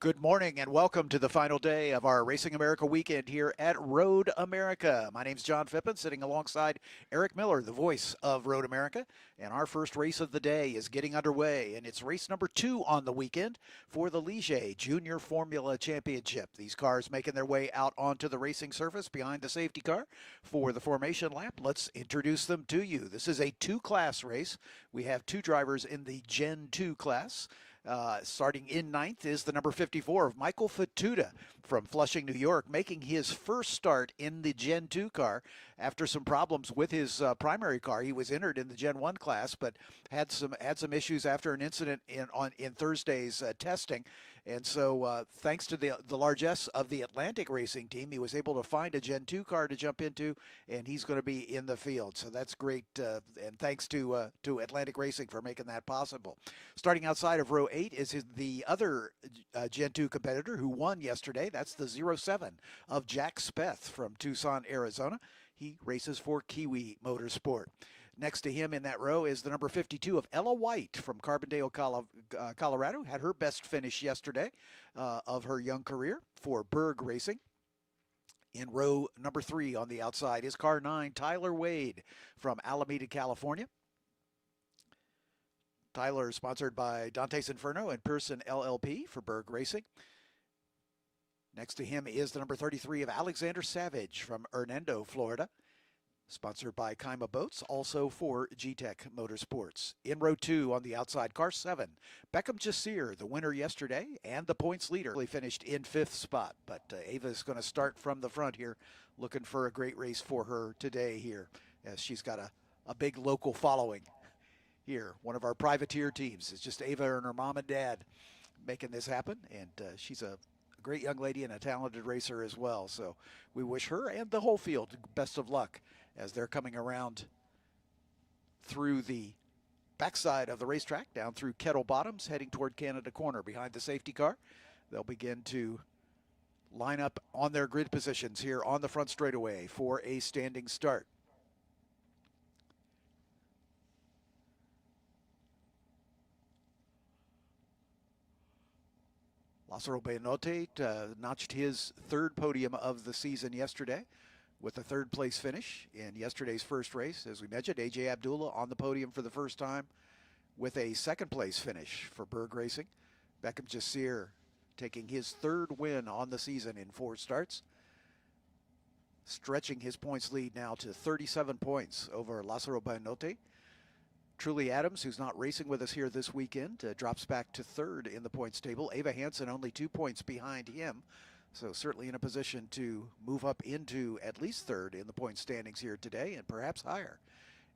Good morning and welcome to the final day of our Racing America weekend here at Road America. My name's John Phippen, sitting alongside Eric Miller, the voice of Road America. And our first race of the day is getting underway, and it's race number 2 on the weekend for the Ligier Junior Formula Championship. These cars making their way out onto the racing surface behind the safety car for the formation lap. Let's introduce them to you. This is a 2-class race. We have 2 drivers in the Gen 2 class. Starting in 9th is the number 54 of Michael Fatuda from Flushing, New York, making his first start in the Gen 2 car after some problems with his primary car. He was entered in the Gen 1 class, but had some issues after an incident in Thursday's testing. And so thanks to the largesse of the Atlantic Racing team, he was able to find a Gen 2 car to jump into, and he's going to be in the field. So that's great, and thanks to Atlantic Racing for making that possible. Starting outside of row 8 is the other Gen 2 competitor who won yesterday. That's the 07 of Jack Speth from Tucson, Arizona. He races for Kiwi Motorsport. Next to him in that row is the number 52 of Ella White from Carbondale, Colorado. Had her best finish yesterday of her young career for Berg Racing. In row number 3 on the outside is car 9, Tyler Wade from Alameda, California. Tyler is sponsored by Dante's Inferno and Pearson LLP for Berg Racing. Next to him is the number 33 of Alexander Savage from Hernando, Florida. Sponsored by Kaima Boats, also for G-Tech Motorsports. In row 2 on the outside, car 7, Beckham Jasir, the winner yesterday and the points leader. He finished in 5th spot, but Ava is going to start from the front here, looking for a great race for her today here, as she's got a big local following here. One of our privateer teams. It's just Ava and her mom and dad making this happen, and she's a great young lady and a talented racer as well. So we wish her and the whole field best of luck as they're coming around through the backside of the racetrack, down through Kettle Bottoms, heading toward Canada Corner behind the safety car. They'll begin to line up on their grid positions here on the front straightaway for a standing start. Lázaro Benote notched his 3rd podium of the season yesterday with a 3rd place finish in yesterday's first race. As we mentioned, A.J. Abdullah on the podium for the first time with a 2nd place finish for Berg Racing. Beckham Jasir taking his 3rd win on the season in 4 starts, stretching his points lead now to 37 points over Lázaro Benote. Truly Adams, who's not racing with us here this weekend, drops back to 3rd in the points table. Ava Hansen only 2 points behind him, so certainly in a position to move up into at least 3rd in the point standings here today, and perhaps higher.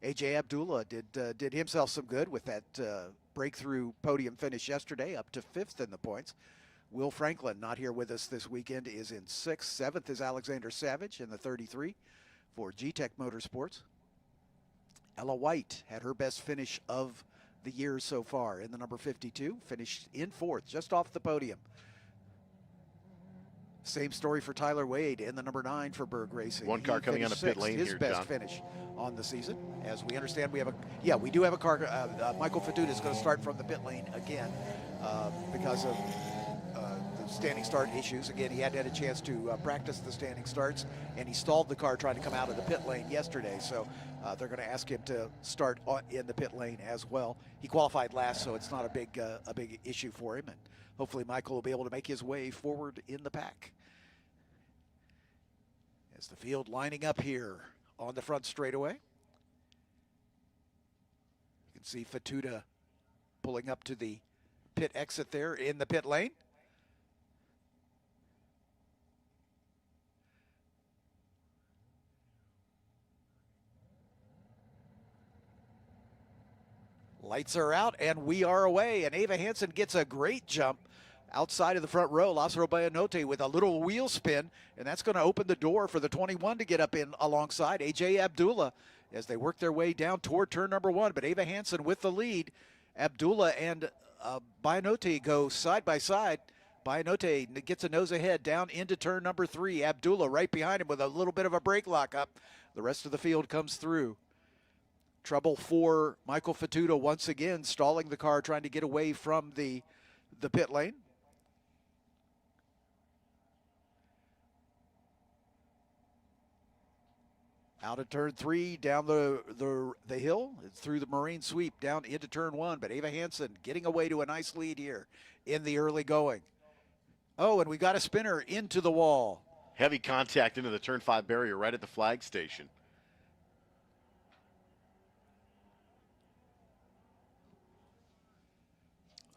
A.J. Abdullah did himself some good with that breakthrough podium finish yesterday, up to 5th in the points. Will Franklin, not here with us this weekend, is in 6th. 7th is Alexander Savage in the 33 for G-Tech Motorsports. Ella White had her best finish of the year so far in the number 52, finished in 4th, just off the podium. Same story for Tyler Wade in the number 9 for Berg Racing. One car coming on a pit lane here, John. His best finish on the season. As we understand, we do have a car. Michael Fatuda is going to start from the pit lane again because of the standing start issues. Again, he hadn't had a chance to practice the standing starts, and he stalled the car trying to come out of the pit lane yesterday. So they're going to ask him to start in the pit lane as well. He qualified last, so it's not a big issue for him, and hopefully Michael will be able to make his way forward in the pack. As the field lining up here on the front straightaway. You can see Fatuda pulling up to the pit exit there in the pit lane. Lights are out and we are away, and Ava Hansen gets a great jump outside of the front row. Lázaro Benote with a little wheel spin, and that's going to open the door for the 21 to get up in alongside A.J. Abdullah as they work their way down toward turn number 1. But Ava Hansen with the lead. Abdullah and Benote go side by side. Benote gets a nose ahead down into turn number 3. Abdullah right behind him with a little bit of a brake lockup. The rest of the field comes through. Trouble for Michael Fatuda once again, stalling the car, trying to get away from the pit lane. Out of turn 3, down the hill, through the marine sweep, down into turn 1. But Ava Hansen getting away to a nice lead here in the early going. Oh, and we got a spinner into the wall. Heavy contact into the turn 5 barrier right at the flag station.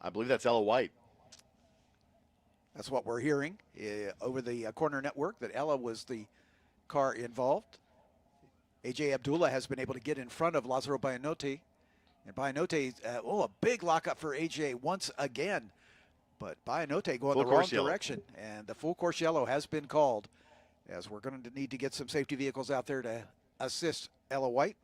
I believe that's Ella White. That's what we're hearing over the corner network, that Ella was the car involved. AJ Abdullah has been able to get in front of Lazaro Bayanote. And Bayanote, a big lockup for AJ once again. But Bayanote going the wrong direction. And the full course yellow has been called, as we're going to need to get some safety vehicles out there to assist Ella White.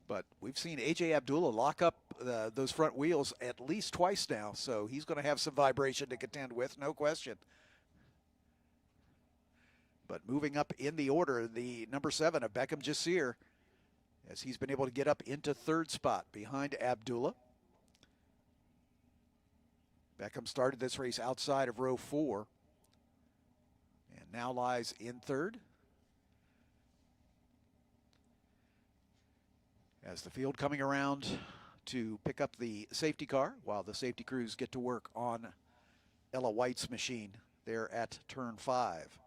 But we've seen AJ Abdullah lock up those front wheels at least twice now, so he's going to have some vibration to contend with, no question. But moving up in the order, the number 7 of Beckham Jasir, as he's been able to get up into 3rd spot behind Abdullah. Beckham started this race outside of row 4 and now lies in 3rd. As the field coming around to pick up the safety car while the safety crews get to work on Ella White's machine there at turn 5.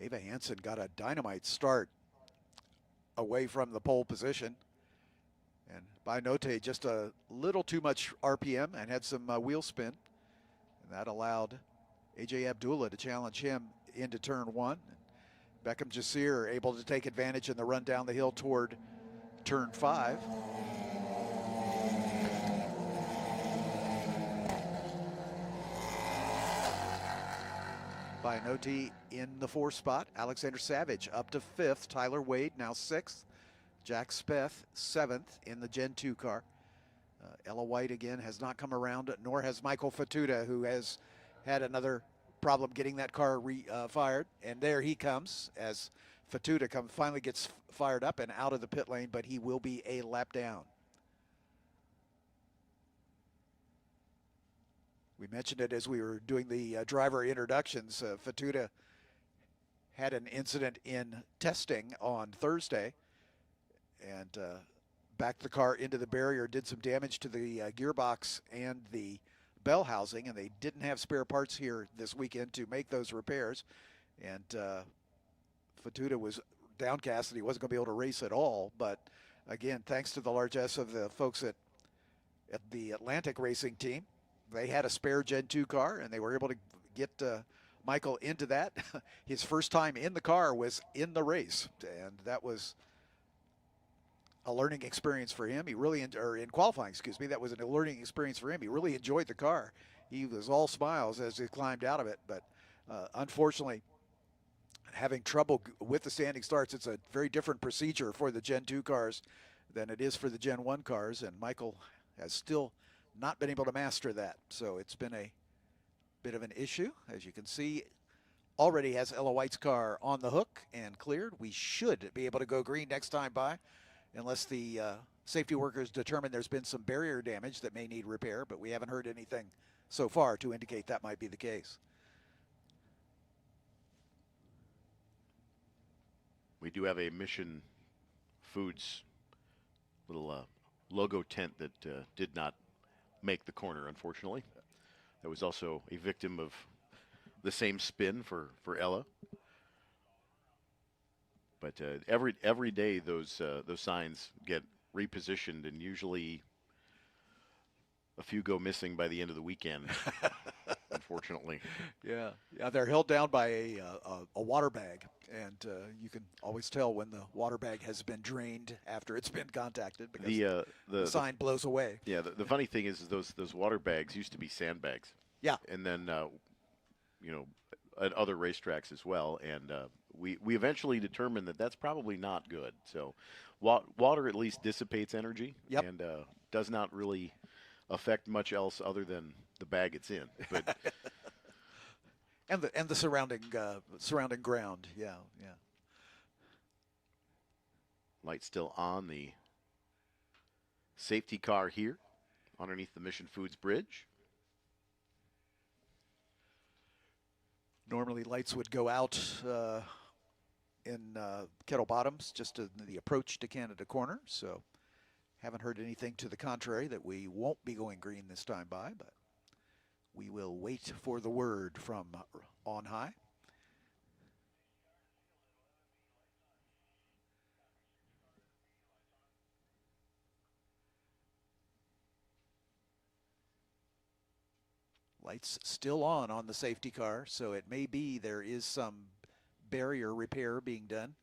Ava Hansen got a dynamite start away from the pole position. And Bayanote just a little too much RPM and had some wheel spin. And that allowed AJ Abdullah to challenge him into turn 1. Beckham Jasir able to take advantage in the run down the hill toward turn 5. Bayanote in the 4th spot. Alexander Savage up to 5th. Tyler Wade now 6th. Jack Speth 7th in the Gen 2 car. Ella White again has not come around, nor has Michael Fatuda, who has had another problem getting that car fired. And there he comes as Fatuda finally gets fired up and out of the pit lane, but he will be a lap down. We mentioned it as we were doing the driver introductions. Fatuda had an incident in testing on Thursday and backed the car into the barrier, did some damage to the gearbox and the bell housing, and they didn't have spare parts here this weekend to make those repairs. And Fatuda was downcast that he wasn't going to be able to race at all. But again, thanks to the largesse of the folks at the Atlantic Racing team, they had a spare Gen 2 car, and they were able to get Michael into that. His first time in the car was in the race, and that was a learning experience for him. He really, or in qualifying, excuse me, that was a learning experience for him. He really enjoyed the car. He was all smiles as he climbed out of it, but unfortunately, having trouble with the standing starts. It's a very different procedure for the Gen 2 cars than it is for the Gen 1 cars, and Michael has still not been able to master that. So it's been a bit of an issue. As you can see, already has Ella White's car on the hook and cleared. We should be able to go green next time by, unless the safety workers determine there's been some barrier damage that may need repair, but we haven't heard anything so far to indicate that might be the case. We do have a Mission Foods little logo tent that did not make the corner, unfortunately. That was also a victim of the same spin for Ella. But every day those signs get repositioned, and usually a few go missing by the end of the weekend. Unfortunately. Yeah, they're held down by a water bag, and you can always tell when the water bag has been drained after it's been contacted, because the sign blows away. Yeah, the funny thing is those water bags used to be sandbags. Yeah. And then, you know, at other racetracks as well, and we eventually determined that that's probably not good. So water at least dissipates energy. Yep. And does not really affect much else other than the bag it's in. But and the surrounding ground. Yeah. light still on the safety car here underneath the Mission Foods bridge. Normally lights would go out in Kettle Bottoms, just to the approach to Canada Corner. So haven't heard anything to the contrary that we won't be going green this time by, but we will wait for the word from on high. Lights still on the safety car, so it may be there is some barrier repair being done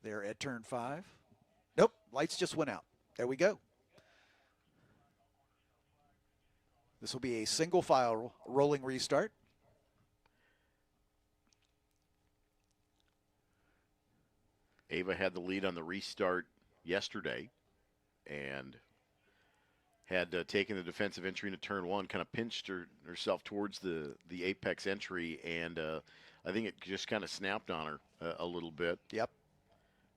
there at turn 5. Nope, lights just went out. There we go. This will be a single file rolling restart. Ava had the lead on the restart yesterday and had taken the defensive entry into turn 1, kind of pinched herself towards the apex entry, and I think it just kind of snapped on her a little bit. Yep.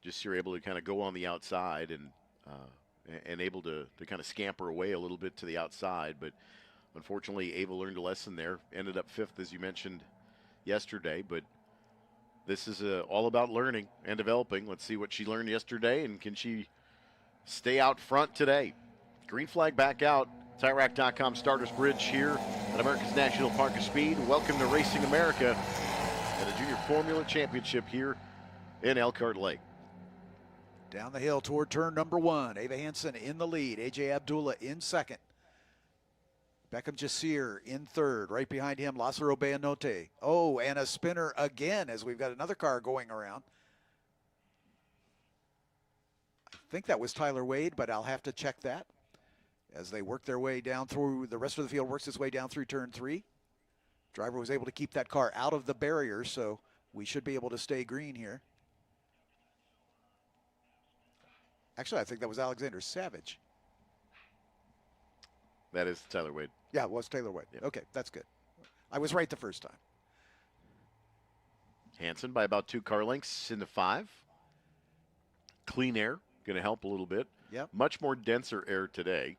Just you're able to kind of go on the outside and able to kind of scamper away a little bit to the outside, but unfortunately Ava learned a lesson there, ended up 5th as you mentioned yesterday, but this is all about learning and developing. Let's see what she learned yesterday, and can she stay out front today. Green flag back out. TireRack.com Starters Bridge here at America's National Park of Speed. Welcome to Racing America and the Junior Formula Championship here in Elkhart Lake. Down the hill toward turn number 1. Ava Hansen in the lead. AJ Abdullah in second. Beckham Jasir in third. Right behind him, Lázaro Bayanote. Oh, and a spinner again as we've got another car going around. I think that was Tyler Wade, but I'll have to check that. As they work their way down through, the rest of the field works its way down through turn 3. Driver was able to keep that car out of the barrier, so we should be able to stay green here. Actually, I think that was Alexander Savage. That is Tyler Wade. Yeah, it was Taylor Wade. Yep. Okay, that's good. I was right the first time. Hansen by about 2 car lengths into 5. Clean air, going to help a little bit. Yep. Much more denser air today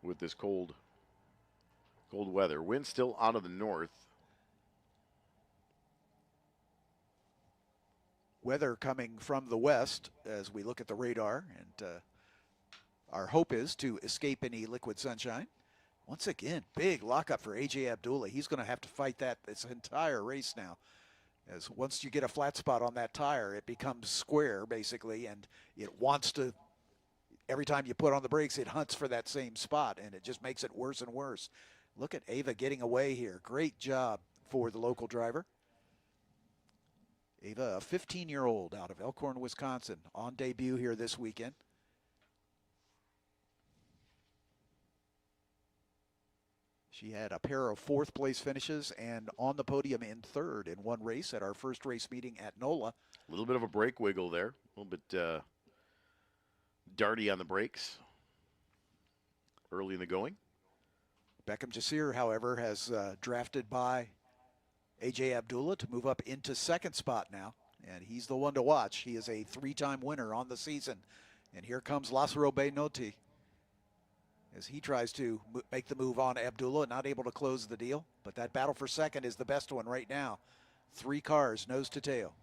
with this cold weather. Wind still out of the north. Weather coming from the west as we look at the radar, and our hope is to escape any liquid sunshine. Once again, big lockup for AJ Abdullah. He's going to have to fight that this entire race now, as once you get a flat spot on that tire, it becomes square basically, and it wants to, every time you put on the brakes, it hunts for that same spot, and it just makes it worse and worse. Look at Ava getting away here. Great job for the local driver. Ava, a 15-year-old out of Elkhorn, Wisconsin, on debut here this weekend. She had a pair of 4th place finishes and on the podium in 3rd in one race at our first race meeting at NOLA. A little bit of a brake wiggle there. A little bit darty on the brakes early in the going. Beckham Jasir, however, has drafted by AJ Abdullah to move up into 2nd spot now, and he's the one to watch. He is a 3-time winner on the season. And here comes Lázaro Bayanote as he tries to make the move on Abdullah, not able to close the deal. But that battle for 2nd is the best one right now. 3 cars, nose to tail,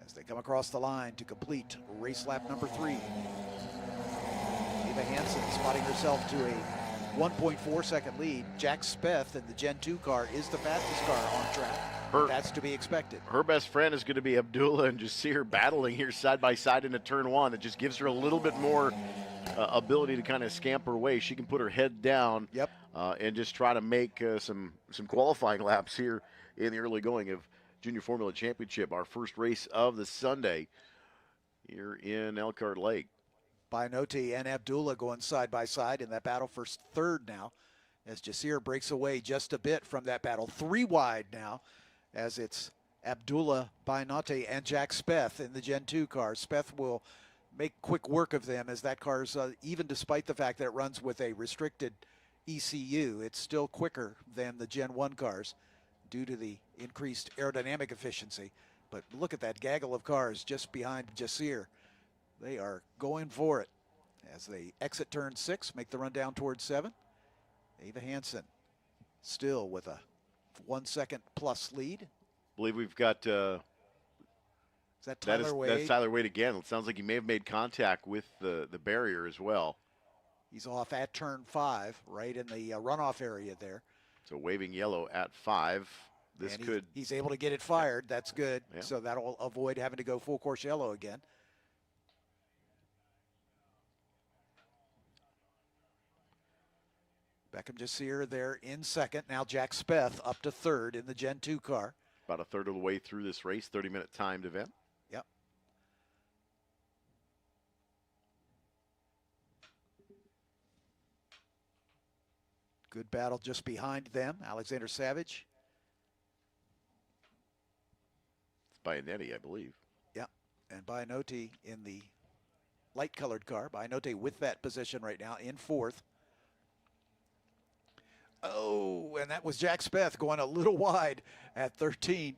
as they come across the line to complete race lap number 3. Ava Hansen spotting herself to a 1.4-second lead. Jack Speth in the Gen 2 car is the fastest car on track. That's to be expected. Her best friend is going to be Abdullah and Jasir battling here side by side into turn 1. It just gives her a little bit more ability to kind of scamper away. She can put her head down. Yep. And just try to make some qualifying laps here in the early going of Junior Formula Championship, our first race of the Sunday here in Elkhart Lake. Bayanote and Abdullah going side by side in that battle for 3rd now, as Jasir breaks away just a bit from that battle. 3 wide now, as it's Abdullah, Bayanote, and Jack Speth in the Gen 2 car. Speth will make quick work of them, as that car's, even despite the fact that it runs with a restricted ECU. It's still quicker than the Gen 1 cars due to the increased aerodynamic efficiency. But look at that gaggle of cars just behind Jussier. They are going for it as they exit turn 6, make the run down towards 7. Ava Hansen still with a 1 second plus lead. I believe we've got Is that Tyler Wade? That's Tyler Wade again. It sounds like he may have made contact with the barrier as well. He's off at turn 5, right in the runoff area there. So waving yellow at 5. This and could. He's able to get it fired. That's good. Yeah. So that'll avoid having to go full course yellow again. Beckham Jussier there in second. Now Jack Speth up to third in the Gen 2 car. About a third of the way through this race, 30-minute timed event. Yep. Good battle just behind them. Alexander Savage. It's Bianetti, I believe. Yep. And Bianotti in the light-colored car. Bianotti with that position right now in fourth. Oh, and that was Jack Speth going a little wide at 13.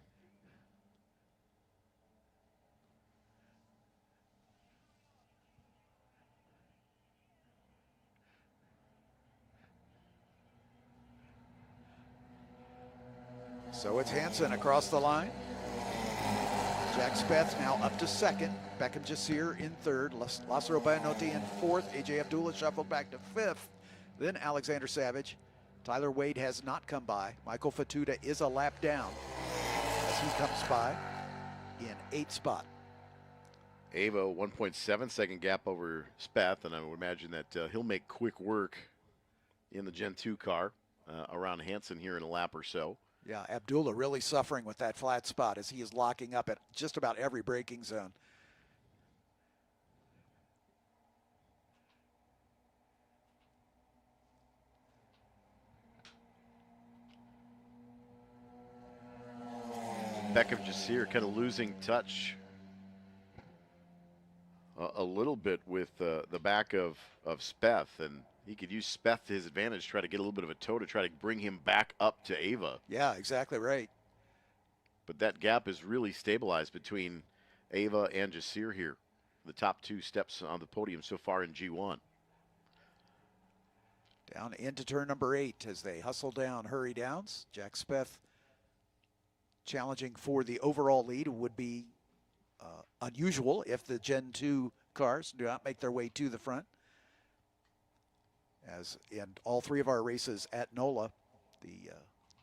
So it's Hansen across the line. Jack Speth now up to second. Beckham Jussier in third. Lázaro Bianotti in fourth. AJ Abdullah shuffled back to fifth. Then Alexander Savage. Tyler Wade has not come by. Michael Fatuda is a lap down as he comes by in eighth spot. Ava, 1.7 second gap over Speth, and I would imagine that he'll make quick work in the Gen 2 car around Hansen here in a lap or so. Yeah, Abdullah really suffering with that flat spot as he is locking up at just about every braking zone. Beckham Jussier kind of losing touch a little bit with the back of Speth, and he could use Speth to his advantage, try to get a little bit of a toe to try to bring him back up to Ava. Yeah, exactly right. But that gap is really stabilized between Ava and Jussier here. The top two steps on the podium so far in G1. Down into turn number 8 as they hustle down, hurry downs. Jack Speth challenging for the overall lead would be unusual if the Gen 2 cars do not make their way to the front. As in all three of our races at NOLA, the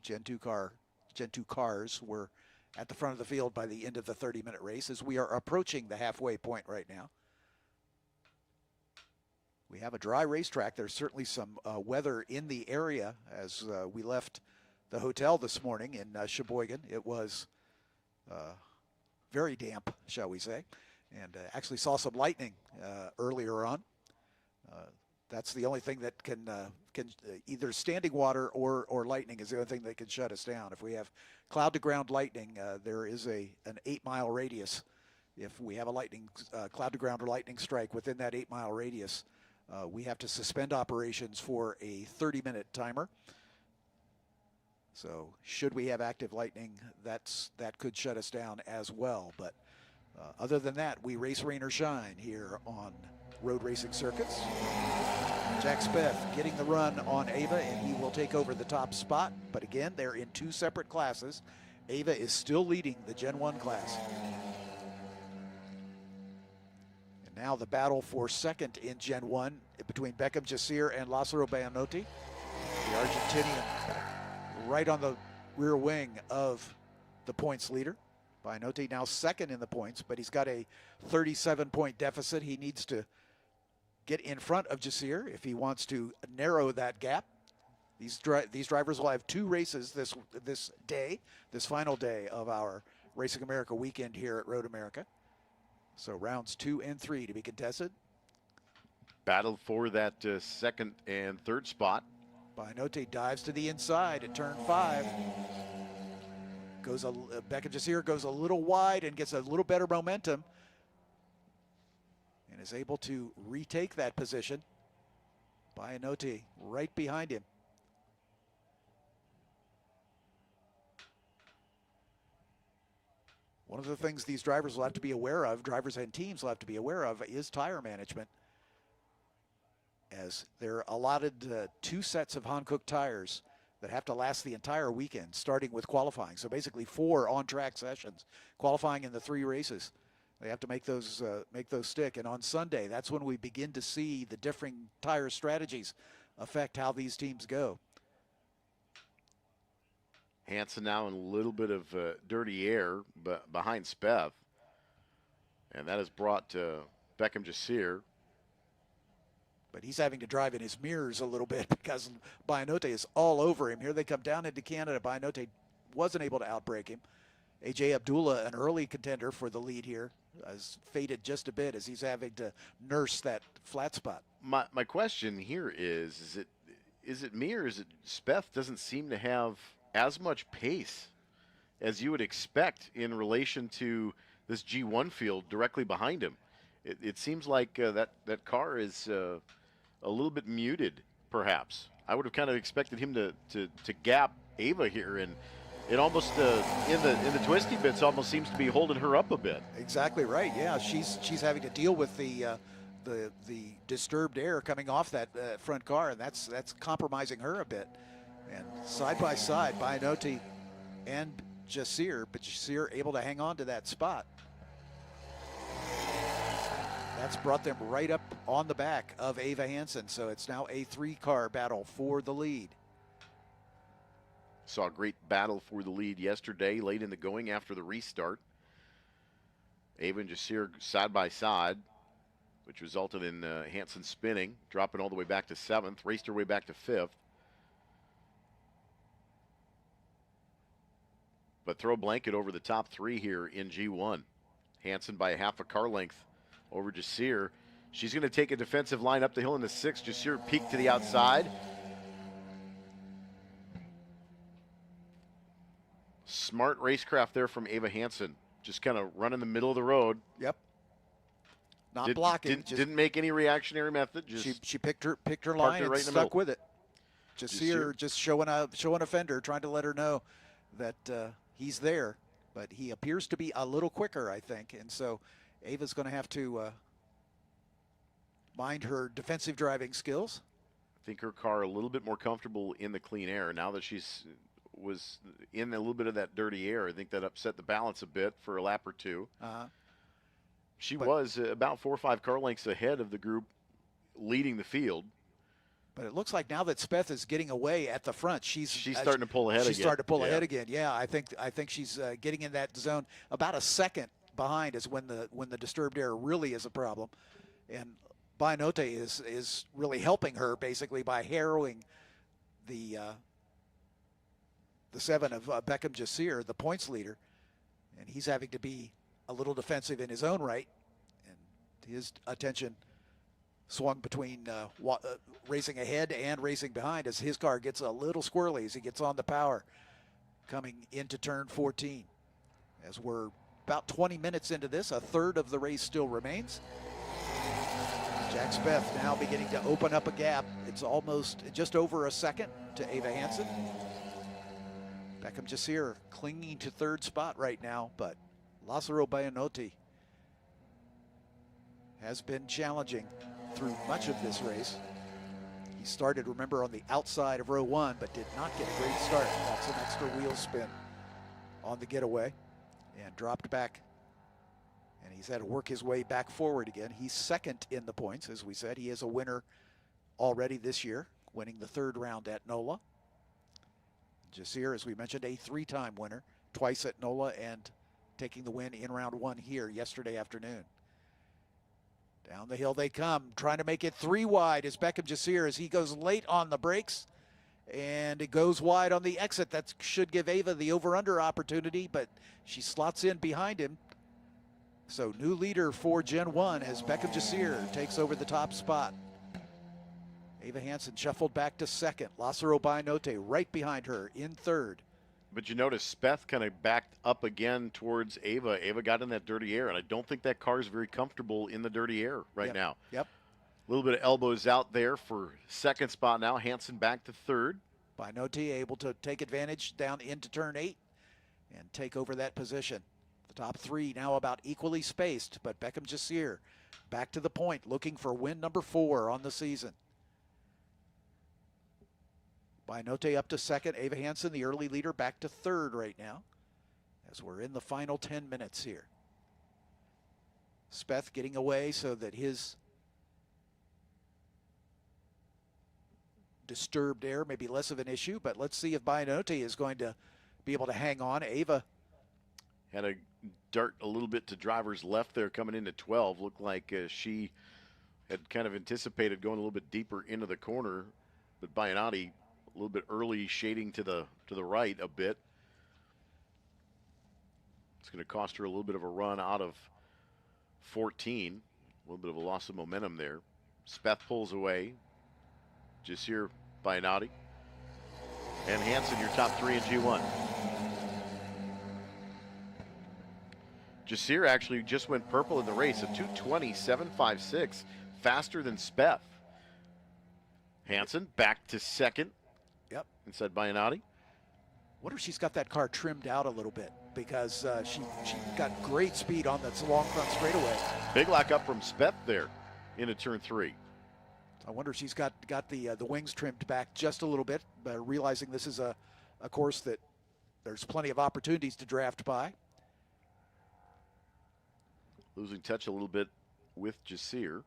Gen 2 cars were at the front of the field by the end of the 30-minute race, as we are approaching the halfway point right now. We have a dry racetrack. There's certainly some weather in the area as we left the hotel this morning in Sheboygan. It was very damp, shall we say, and actually saw some lightning earlier on. That's the only thing that can either standing water or lightning is the only thing that can shut us down. If we have cloud to ground lightning, there is an 8-mile radius. If we have a lightning cloud to ground or lightning strike within that 8-mile radius, we have to suspend operations for a 30-minute timer. So should we have active lightning, that could shut us down as well. But other than that, we race, rain, or shine here on Road Racing Circuits. Jack Speth getting the run on Ava, and he will take over the top spot. But again, they're in two separate classes. Ava is still leading the Gen 1 class. And now the battle for second in Gen 1 between Beckham Jussier and Lázaro Bianotti. The Argentinian right on the rear wing of the points leader. Bianotti now second in the points, but he's got a 37-point deficit. He needs to get in front of Jussier if he wants to narrow that gap. These drivers will have two races this day, this final day of our Racing America weekend here at Road America. So rounds 2 and 3 to be contested. Battle for that second and third spot. Bianotti dives to the inside at turn 5. Beckham Jussier goes a little wide and gets a little better momentum and is able to retake that position. Bianotti right behind him. One of the things these drivers will have to be aware of, drivers and teams will have to be aware of, is tire management. As they're allotted 2 sets of Hankook tires that have to last the entire weekend, starting with qualifying. So basically 4 on-track sessions, qualifying in the 3 races. They have to make those stick. And on Sunday, that's when we begin to see the differing tire strategies affect how these teams go. Hansen now in a little bit of dirty air behind Speth. And that has brought Beckham Jasir. But he's having to drive in his mirrors a little bit because Bianote is all over him. Here they come down into Canada. Bianote wasn't able to outbreak him. A.J. Abdullah, an early contender for the lead here, has faded just a bit as he's having to nurse that flat spot. My question here is it me or is it Speth doesn't seem to have as much pace as you would expect in relation to this G1 field directly behind him? It seems like that car is a little bit muted, perhaps. I would have kind of expected him to gap Ava here, and it almost in the twisty bits almost seems to be holding her up a bit. Exactly right. Yeah, she's having to deal with the disturbed air coming off that front car, and that's compromising her a bit. And side by side, Bianote and Jasir, but Jasir able to hang on to that spot. That's brought them right up on the back of Ava Hansen, so it's now a 3-car battle for the lead. Saw a great battle for the lead yesterday, late in the going after the restart. Ava and Jasir side by side, which resulted in Hansen spinning, dropping all the way back to 7th, raced her way back to 5th. But throw a blanket over the top 3 here in G1. Hansen by a half a car length over Jasir. She's going to take a defensive line up the hill in the 6th. Jasir peeked to the outside. Smart racecraft there from Ava Hansen. Just kind of run in the middle of the road. Yep. Not blocking. Didn't make any reactionary method. Just she picked her line and right stuck with it. Jasir just showing a fender, trying to let her know that he's there. But he appears to be a little quicker, I think. And so Ava's going to have to mind her defensive driving skills. I think her car a little bit more comfortable in the clean air now that was in a little bit of that dirty air. I think that upset the balance a bit for a lap or 2. She was about 4 or 5 car lengths ahead of the group leading the field. But it looks like now that Speth is getting away at the front, she's starting to pull ahead again. She's starting to pull ahead again. Yeah, I think she's getting in that zone. About a second behind is when the disturbed air really is a problem. And Bianote is really helping her basically by harrowing the 7 of Beckham Jasir, the points leader. And he's having to be a little defensive in his own right. And his attention swung between racing ahead and racing behind as his car gets a little squirrely as he gets on the power coming into turn 14. As we're about 20 minutes into this, a third of the race still remains. Jack Speth now beginning to open up a gap. It's almost just over a second to Ava Hansen. Beckham Jasir clinging to 3rd spot right now, but Lázaro Bianote has been challenging through much of this race. He started, remember, on the outside of row 1, but did not get a great start. That's an extra wheel spin on the getaway and dropped back. And he's had to work his way back forward again. He's 2nd in the points, as we said. He is a winner already this year, winning the 3rd round at NOLA. Jasir, as we mentioned, a 3-time winner, twice at NOLA and taking the win in round 1 here yesterday afternoon. Down the hill they come, trying to make it 3 wide as Beckham Jasir as he goes late on the brakes. And it goes wide on the exit. That should give Ava the over-under opportunity, but she slots in behind him. So new leader for Gen 1 as Beckham Jasir takes over the top spot. Ava Hansen shuffled back to 2nd. Lázaro Bianote right behind her in 3rd. But you notice Speth kind of backed up again towards Ava. Ava got in that dirty air, and I don't think that car is very comfortable in the dirty air right now. Yep. A little bit of elbows out there for 2nd spot now. Hansen back to 3rd. Bianote able to take advantage down into turn 8 and take over that position. The top three now about equally spaced, but Beckham Jasir back to the point, looking for win number 4 on the season. Bainote up to second. Ava Hansen, the early leader, back to third right now as we're in the final 10 minutes here. Speth getting away so that his disturbed air may be less of an issue, but let's see if Bainote is going to be able to hang on. Ava had a dart a little bit to driver's left there coming into 12. Looked like she had kind of anticipated going a little bit deeper into the corner, but Bainote a little bit early, shading to the right a bit. It's going to cost her a little bit of a run out of 14. A little bit of a loss of momentum there. Speth pulls away. Jasir, Bainote, and Hansen, your top 3 in G1. Jasir actually just went purple in the race, a 2:20.756, faster than Speth. Hansen back to second. Yep. Inside Bainote. Wonder if she's got that car trimmed out a little bit, because she got great speed on that long front straightaway. Big lock up from Speth there into turn 3. I wonder if she's got the wings trimmed back just a little bit, realizing this is a course that there's plenty of opportunities to draft by. Losing touch a little bit with Jasir.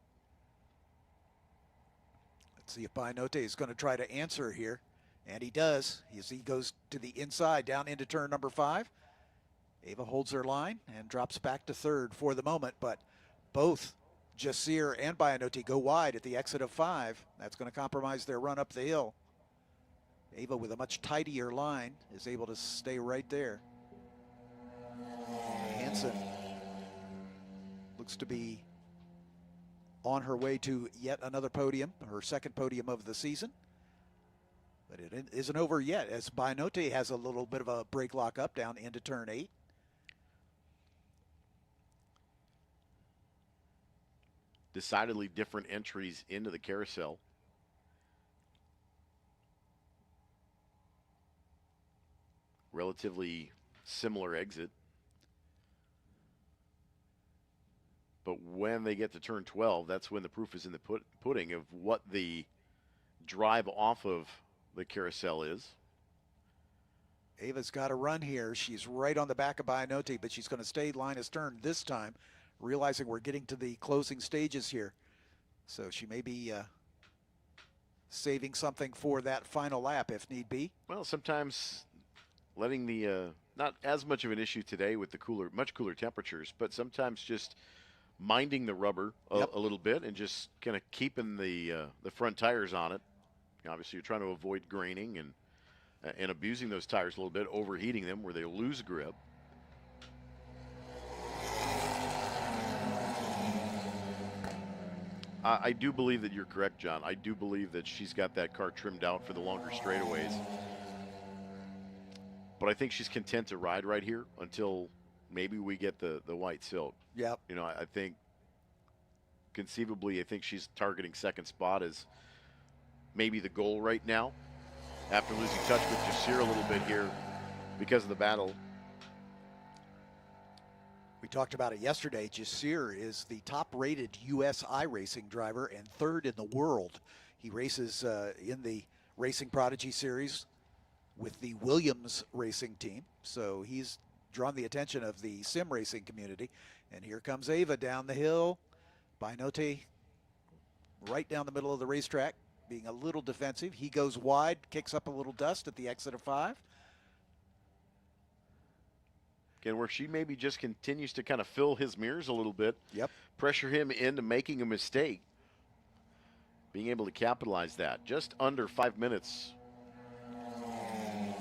Let's see if Bainote is going to try to answer here. And he does, as he goes to the inside down into turn number 5. Ava holds her line and drops back to third for the moment, but both Jasir and Bainote go wide at the exit of 5. That's going to compromise their run up the hill. Ava, with a much tidier line, is able to stay right there. Hansen looks to be on her way to yet another podium, her second podium of the season. But it isn't over yet, as Bainote has a little bit of a brake lock up down into turn 8. Decidedly different entries into the carousel. Relatively similar exit. But when they get to turn 12, that's when the proof is in the pudding of what the drive off of the carousel is. Ava's got a run here. She's right on the back of Bainote, but she's going to stay line astern this time, realizing we're getting to the closing stages here. So she may be saving something for that final lap if need be. Well, sometimes letting the, not as much of an issue today with the much cooler temperatures, but sometimes just minding the rubber a little bit and just kind of keeping the front tires on it. Obviously, you're trying to avoid graining and abusing those tires a little bit, overheating them where they lose grip. I do believe that you're correct, John. I do believe that she's got that car trimmed out for the longer straightaways. But I think she's content to ride right here until maybe we get the white silk. Yep. You know, I think conceivably, I think she's targeting second spot as maybe the goal right now, after losing touch with Jasir a little bit here because of the battle. We talked about it yesterday. Jasir is the top-rated U.S. iRacing driver and third in the world. He races in the Racing Prodigy Series with the Williams racing team, so he's drawn the attention of the sim racing community. And here comes Ava down the hill. Bainote right down the middle of the racetrack, being a little defensive. He goes wide, kicks up a little dust at the exit of 5. Again, where she maybe just continues to kind of fill his mirrors a little bit. Yep. Pressure him into making a mistake. Being able to capitalize that. Just under 5 minutes.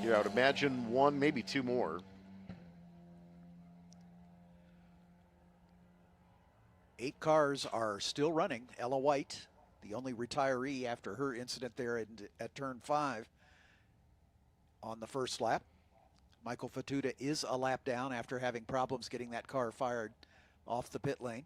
Yeah, I would imagine 1, maybe 2 more. 8 cars are still running. Ella White, the only retiree after her incident there at turn 5 on the first lap. Michael Fatuda is a lap down after having problems getting that car fired off the pit lane.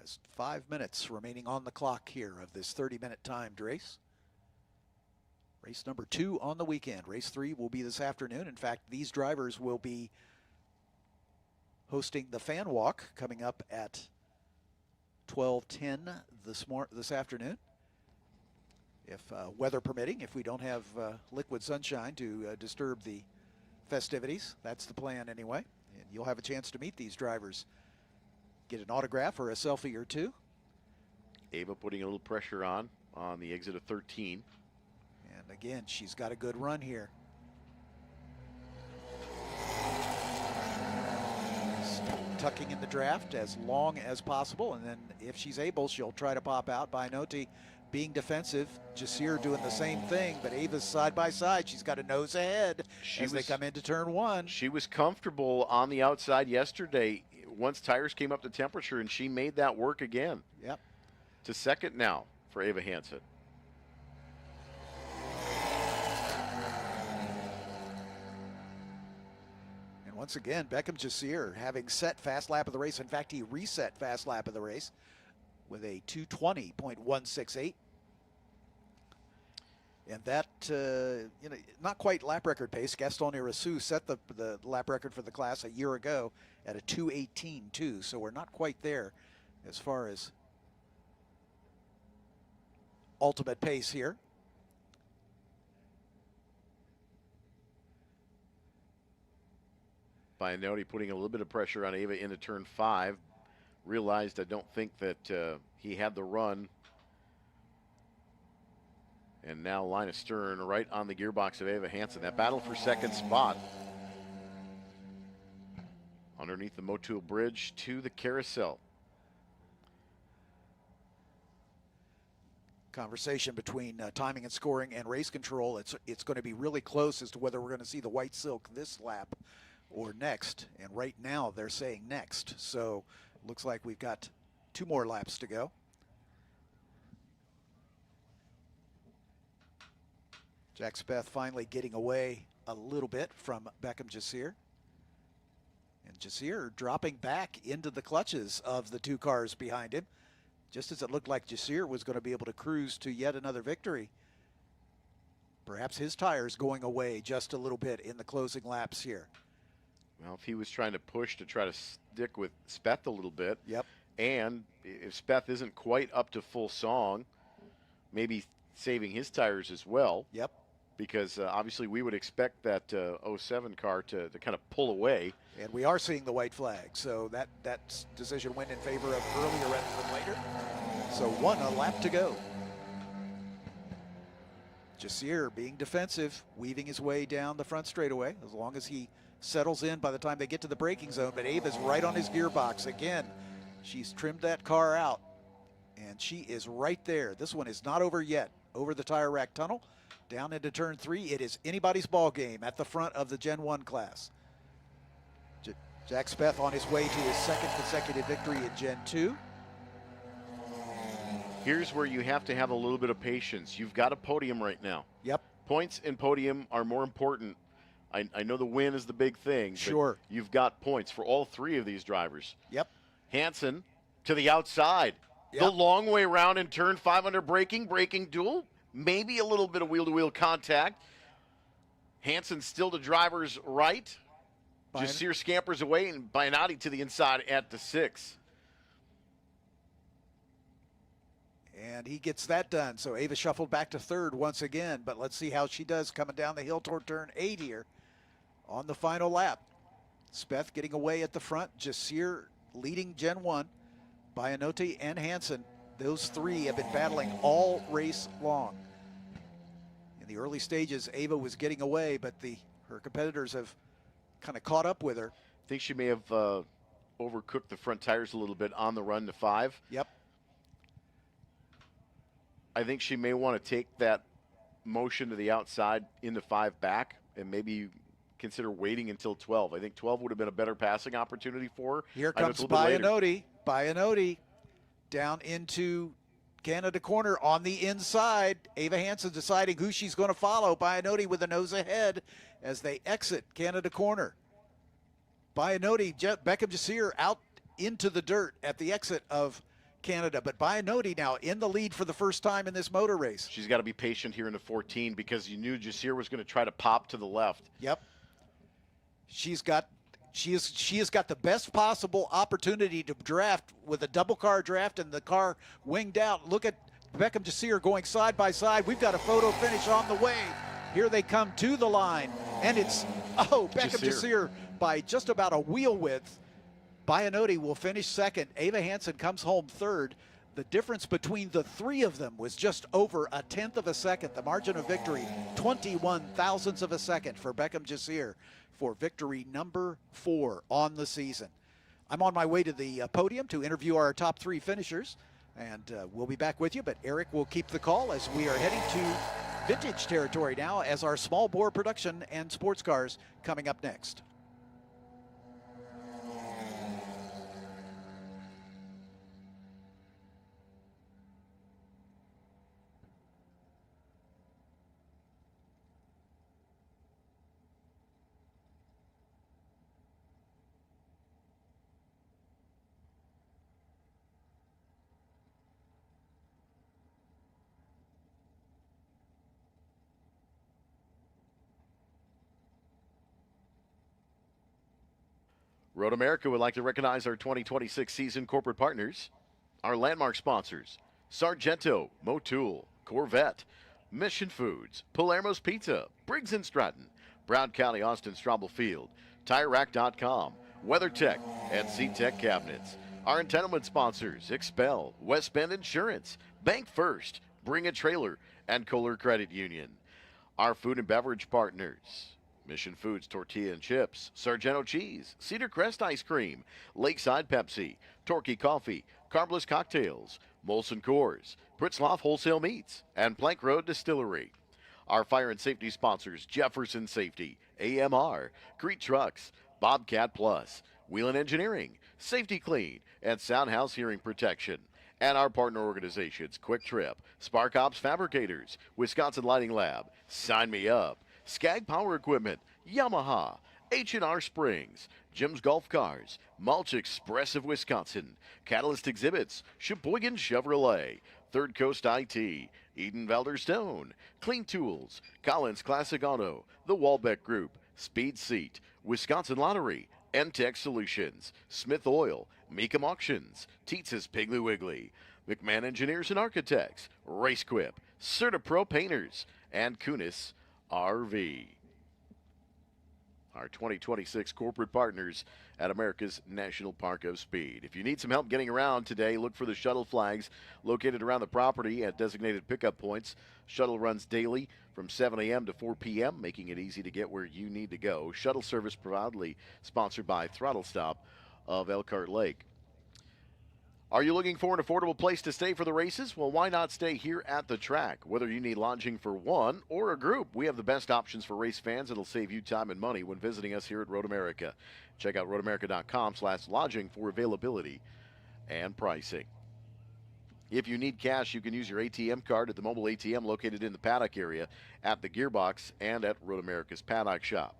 Just 5 minutes remaining on the clock here of this 30-minute timed race. Race number 2 on the weekend. Race 3 will be this afternoon. In fact, these drivers will be hosting the fan walk coming up at 12:10 this afternoon. If weather permitting, if we don't have liquid sunshine to disturb the festivities. That's the plan anyway. And you'll have a chance to meet these drivers. Get an autograph or a selfie or two. Ava putting a little pressure on the exit of 13. And again, she's got a good run here. Tucking in the draft as long as possible, and then if she's able, she'll try to pop out. Bainoti being defensive, Jasir doing the same thing, but Ava's side by side. She's got a nose ahead as they come into turn 1. She was comfortable on the outside yesterday once tires came up to temperature, and she made that work again. Yep. To second now for Ava Hansen. Once again, Beckham Jasir having set fast lap of the race. In fact, he reset fast lap of the race with a 2:20.168. And that, not quite lap record pace. Gaston Irasu set the lap record for the class a year ago at a 2:18.2. So we're not quite there as far as ultimate pace here. Bainoti putting a little bit of pressure on Ava into turn 5. Realized I don't think that he had the run. And now line of stern right on the gearbox of Ava Hansen. That battle for second spot. Underneath the Motul Bridge to the carousel. Conversation between timing and scoring and race control. It's going to be really close as to whether we're going to see the white silk this lap or next, and right now they're saying next, so looks like we've got 2 more laps to go. Jack Speth finally getting away a little bit from Beckham Jasir, and Jasir dropping back into the clutches of the 2 cars behind him, just as it looked like Jasir was going to be able to cruise to yet another victory. Perhaps his tires going away just a little bit in the closing laps here. Well, if he was trying to push to try to stick with Speth a little bit. Yep. And if Speth isn't quite up to full song, maybe saving his tires as well. Yep. Because obviously we would expect that 07 car to kind of pull away. And we are seeing the white flag, so that decision went in favor of earlier rather than later. So a lap to go. Jasir being defensive, weaving his way down the front straightaway, as long as he settles in by the time they get to the braking zone. But Ava's right on his gearbox again. She's trimmed that car out, and she is right there. This one is not over yet. Over the tire rack tunnel, down into turn 3. It is anybody's ball game at the front of the Gen 1 class. Jack Speth on his way to his 2nd consecutive victory in Gen 2. Here's where you have to have a little bit of patience. You've got a podium right now. Yep. Points and podium are more important. I know the win is the big thing. Sure. But you've got points for all 3 of these drivers. Yep. Hansen to the outside. Yep. The long way around in turn 5 under braking duel. Maybe a little bit of wheel-to-wheel contact. Hansen still to driver's right. Jasir scampers away, and Bainoti to the inside at the 6. And he gets that done. So Ava shuffled back to 3rd once again, but let's see how she does coming down the hill toward turn 8 here on the final lap. Speth getting away at the front. Jasir leading Gen 1. Bainoti and Hansen. Those 3 have been battling all race long. In the early stages, Ava was getting away, but her competitors have kind of caught up with her. I think she may have overcooked the front tires a little bit on the run to 5. Yep. I think she may want to take that motion to the outside into 5 back and maybe consider waiting until 12. I think 12 would have been a better passing opportunity for her. Here comes Bainoti. Bainoti down into Canada corner on the inside. Ava Hansen deciding who she's going to follow. Bainoti with the nose ahead as they exit Canada corner. Bainoti, Beckham Jasir out into the dirt at the exit of Canada. But Bianotti now in the lead for the first time in this motor race. She's got to be patient here in the 14 because you knew Jasir was going to try to pop to the left. Yep. She has got the best possible opportunity to draft with a double car draft and the car winged out. Look at Beckham Jasir going side by side. We've got a photo finish on the way. Here they come to the line, and it's, Beckham Jasir by just about a wheel width. Bianotti will finish second. Ava Hansen comes home third. The difference between the three of them was just over a tenth of a second. The margin of victory, 21 thousandths of a second for Beckham Jasir for victory number 4 on the season. I'm on my way to the podium to interview our top 3 finishers, and we'll be back with you, but Eric will keep the call as we are heading to vintage territory now as our small bore production and sports cars coming up next. Road America would like to recognize our 2026 season corporate partners, our landmark sponsors, Sargento, Motul, Corvette, Mission Foods, Palermo's Pizza, Briggs & Stratton, Brown County Austin Straubel Field, TireRack.com, WeatherTech, and SeaTech Cabinets. Our entitlement sponsors, Expel, West Bend Insurance, Bank First, Bring a Trailer, and Kohler Credit Union. Our food and beverage partners, Mission Foods Tortilla and Chips, Sargento Cheese, Cedar Crest Ice Cream, Lakeside Pepsi, Torquay Coffee, Carbless Cocktails, Molson Coors, Pritzloff Wholesale Meats, and Plank Road Distillery. Our fire and safety sponsors, Jefferson Safety, AMR, Crete Trucks, Bobcat Plus, Wheelan Engineering, Safety Clean, and Soundhouse Hearing Protection. And our partner organizations, Quick Trip, Spark Ops Fabricators, Wisconsin Lighting Lab, Sign Me Up, Skag Power Equipment, Yamaha, H&R Springs, Jim's Golf Cars, Mulch Express of Wisconsin, Catalyst Exhibits, Sheboygan Chevrolet, Third Coast IT, Eden Valder Stone, Clean Tools, Collins Classic Auto, The Walbeck Group, Speed Seat, Wisconsin Lottery, N-Tech Solutions, Smith Oil, Meekum Auctions, Teetz's Piggly Wiggly, McMahon Engineers and Architects, RaceQuip, CertaPro Painters, and Kunis RV. Our 2026 corporate partners at America's National Park of Speed. If you need some help getting around today, look for the shuttle flags located around the property at designated pickup points. Shuttle runs daily from 7 a.m. to 4 p.m., making it easy to get where you need to go. Shuttle service proudly sponsored by Throttle Stop of Elkhart Lake. Are you looking for an affordable place to stay for the races? Well, why not stay here at the track? Whether you need lodging for one or a group, we have the best options for race fans. It'll save you time and money when visiting us here at Road America. Check out roadamerica.com/lodging for availability and pricing. If you need cash, you can use your ATM card at the mobile ATM located in the paddock area, at the Gearbox, and at Road America's Paddock Shop.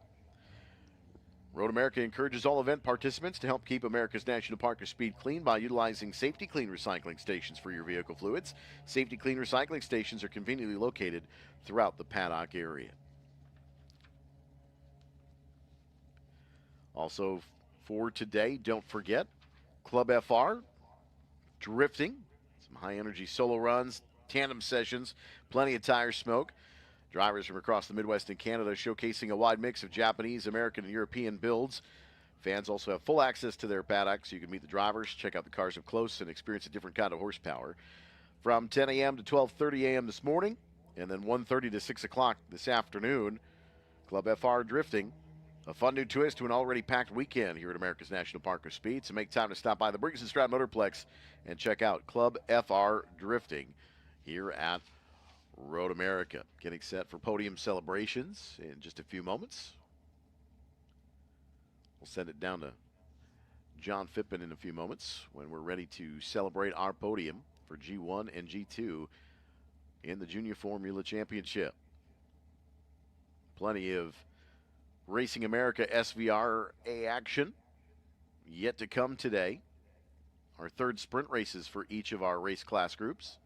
Road America encourages all event participants to help keep America's National Park of Speed clean by utilizing Safety Clean recycling stations for your vehicle fluids. Safety Clean recycling stations are conveniently located throughout the paddock area. Also for today, don't forget Club FR, drifting, some high-energy solo runs, tandem sessions, plenty of tire smoke. Drivers from across the Midwest and Canada showcasing a wide mix of Japanese, American, and European builds. Fans also have full access to their paddock, so you can meet the drivers, check out the cars up close, and experience a different kind of horsepower. From 10 a.m. to 12:30 a.m. this morning, and then 1:30 to 6 o'clock this afternoon, Club FR Drifting. A fun new twist to an already packed weekend here at America's National Park of Speed, so make time to stop by the Briggs & Stratton Motorplex and check out Club FR Drifting here at Road America. Getting set for podium celebrations in just a few moments. We'll send it down to John Phippen in a few moments when we're ready to celebrate our podium for G1 and G2 in the Junior Formula Championship. Plenty of Racing America SVRA action yet to come today. our third sprint races for each of our race class groups.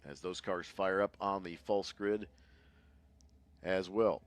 As those cars fire up on the false grid as well.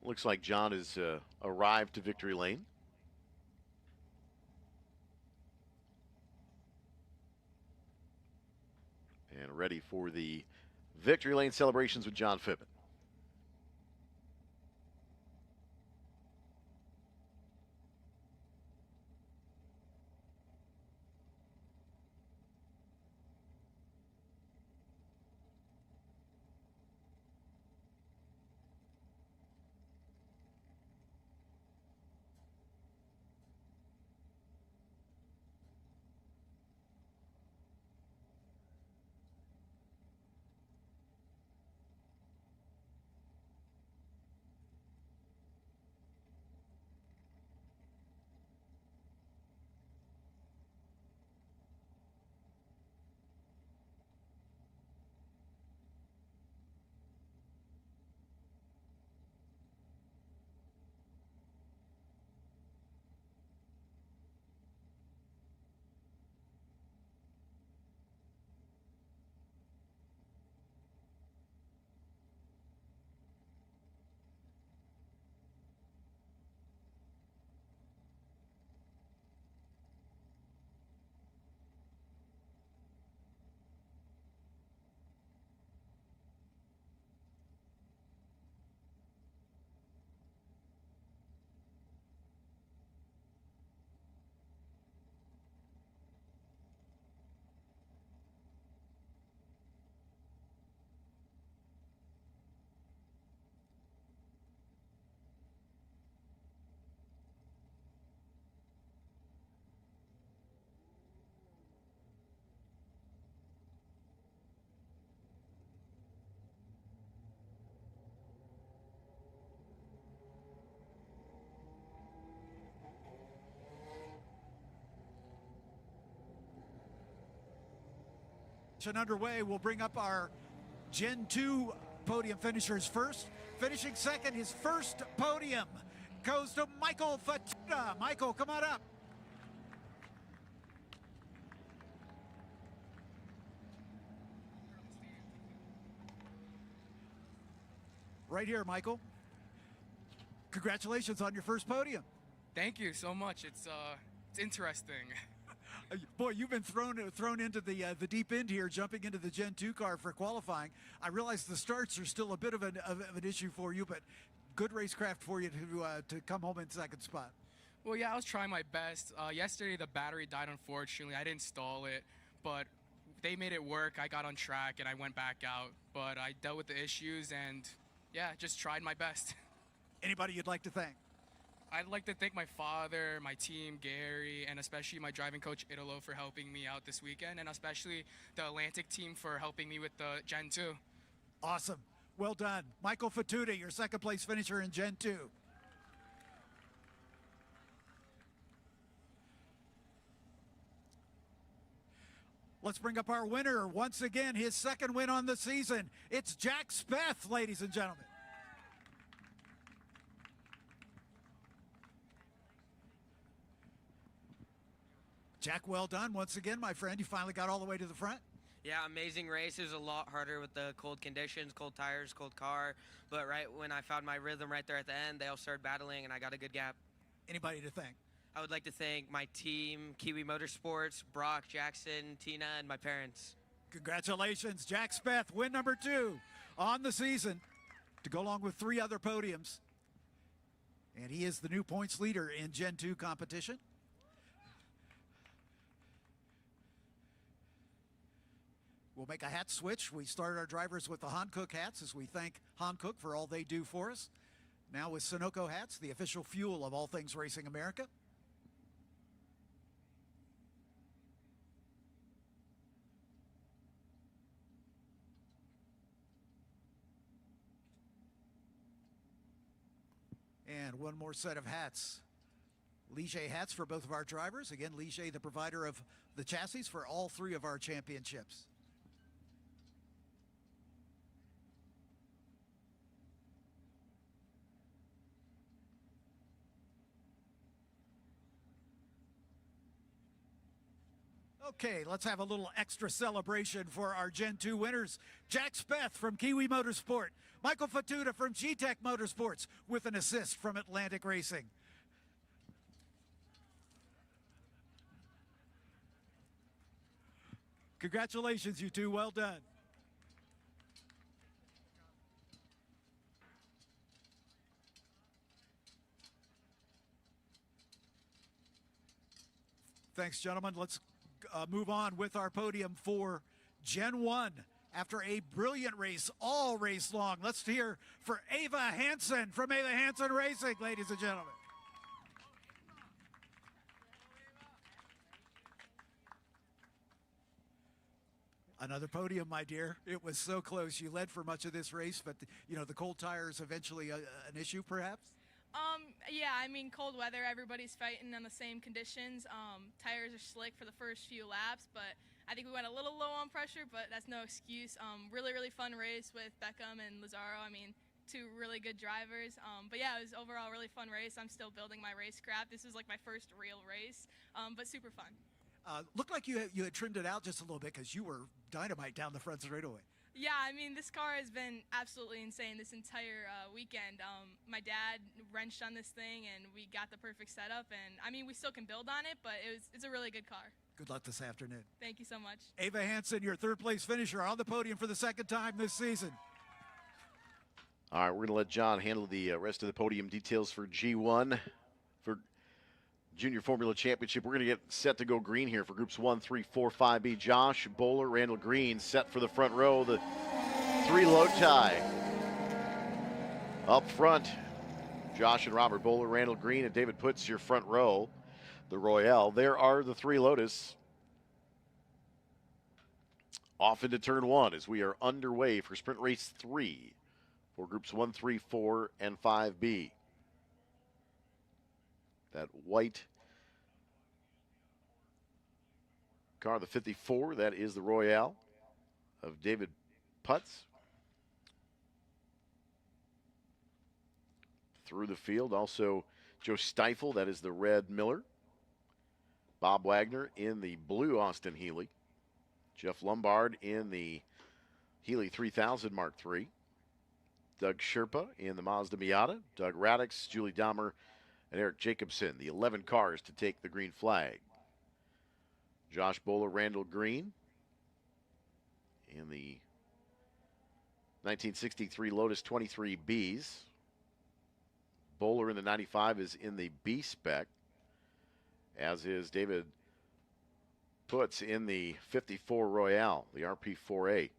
Looks like John has arrived to victory lane. And ready for the victory lane celebrations with John Phippen. Underway, we'll bring up our Gen 2 podium finishers first. Finishing second, his first podium goes to Michael Fatuda. Michael, come on up. Right here, Michael. Congratulations on your first podium. Thank you so much. It's interesting. Boy, you've been thrown into the deep end here, jumping into the Gen 2 car for qualifying. I realize the starts are still a bit of an issue for you, but good racecraft for you to come home in second spot. Well, yeah, I was trying my best. Yesterday, the battery died, unfortunately. I didn't install it, but they made it work. I got on track, and I went back out. But I dealt with the issues, and, yeah, just tried my best. Anybody you'd like to thank? I'd like to thank my father, my team, Gary, and especially my driving coach, Italo, for helping me out this weekend, and especially the Atlantic team for helping me with the Gen 2. Awesome. Well done. Michael Fatuda, your second place finisher in Gen 2. Let's bring up our winner. Once again, his second win on the season. It's Jack Speth, ladies and gentlemen. Jack, well done. Once again, my friend, you finally got all the way to the front. Yeah, amazing race. It was a lot harder with the cold conditions, cold tires, cold car. But right when I found my rhythm right there at the end, they all started battling, and I got a good gap. Anybody to thank? I would like to thank my team, Kiwi Motorsports, Brock, Jackson, Tina, and my parents. Congratulations, Jack Speth, win number 2 on the season to go along with 3 other podiums. And he is the new points leader in Gen 2 competition. We'll make a hat switch. We started our drivers with the Hankook hats as we thank Hankook for all they do for us. Now with Sunoco hats, the official fuel of all things Racing America. And one more set of hats. Ligier hats for both of our drivers. Again, Ligier, the provider of the chassis for all 3 of our championships. Okay, let's have a little extra celebration for our Gen 2 winners. Jack Speth from Kiwi Motorsport, Michael Fatuta from G-Tech Motorsports with an assist from Atlantic Racing. Congratulations, you two, well done. Thanks, gentlemen. Let's move on with our podium for Gen 1. After a brilliant race, all race long, let's hear for Ava Hansen from Ava Hansen Racing, ladies and gentlemen. Another podium, my dear. It was so close. You led for much of this race, but you know, the cold tires eventually an issue, perhaps? Yeah, I mean, cold weather, everybody's fighting on the same conditions. Tires are slick for the first few laps, but I think we went a little low on pressure, but that's no excuse. Really, really fun race with Beckham and Lazaro. I mean, 2 really good drivers. But yeah, it was overall a really fun race. I'm still building my racecraft. This was like my first real race, but super fun. Looked like you had trimmed it out just a little bit because you were dynamite down the front straightaway. Yeah, I mean, this car has been absolutely insane this entire weekend. My dad wrenched on this thing, and we got the perfect setup. And, I mean, we still can build on it, but it's a really good car. Good luck this afternoon. Thank you so much. Ava Hansen, your 3rd-place finisher on the podium for the 2nd time this season. All right, we're going to let John handle the rest of the podium details for G1 for Junior Formula Championship. We're going to get set to go green here for groups 1, 3, 4, 5B. Josh Bowler, Randall Green set for the front row. The 3-low tie. Up front, Josh and Robert Bowler, Randall Green, and David Putz, your front row. The Royale. There are the 3 Lotus. Off into turn 1 as we are underway for sprint race 3 for groups 1, 3, 4, and 5B. That white car, the 54, that is the Royale of David Putz. Through the field, also Joe Stifel, that is the red Miller. Bob Wagner in the blue Austin Healey. Jeff Lombard in the Healey 3000 Mark III. Doug Sherpa in the Mazda Miata. Doug Radix, Julie Dahmer, and Eric Jacobson, the 11 cars to take the green flag. Josh Bowler, Randall Green in the 1963 Lotus 23Bs. Bowler in the 95 is in the B spec, as is David Putz in the 54 Royale, the RP4A.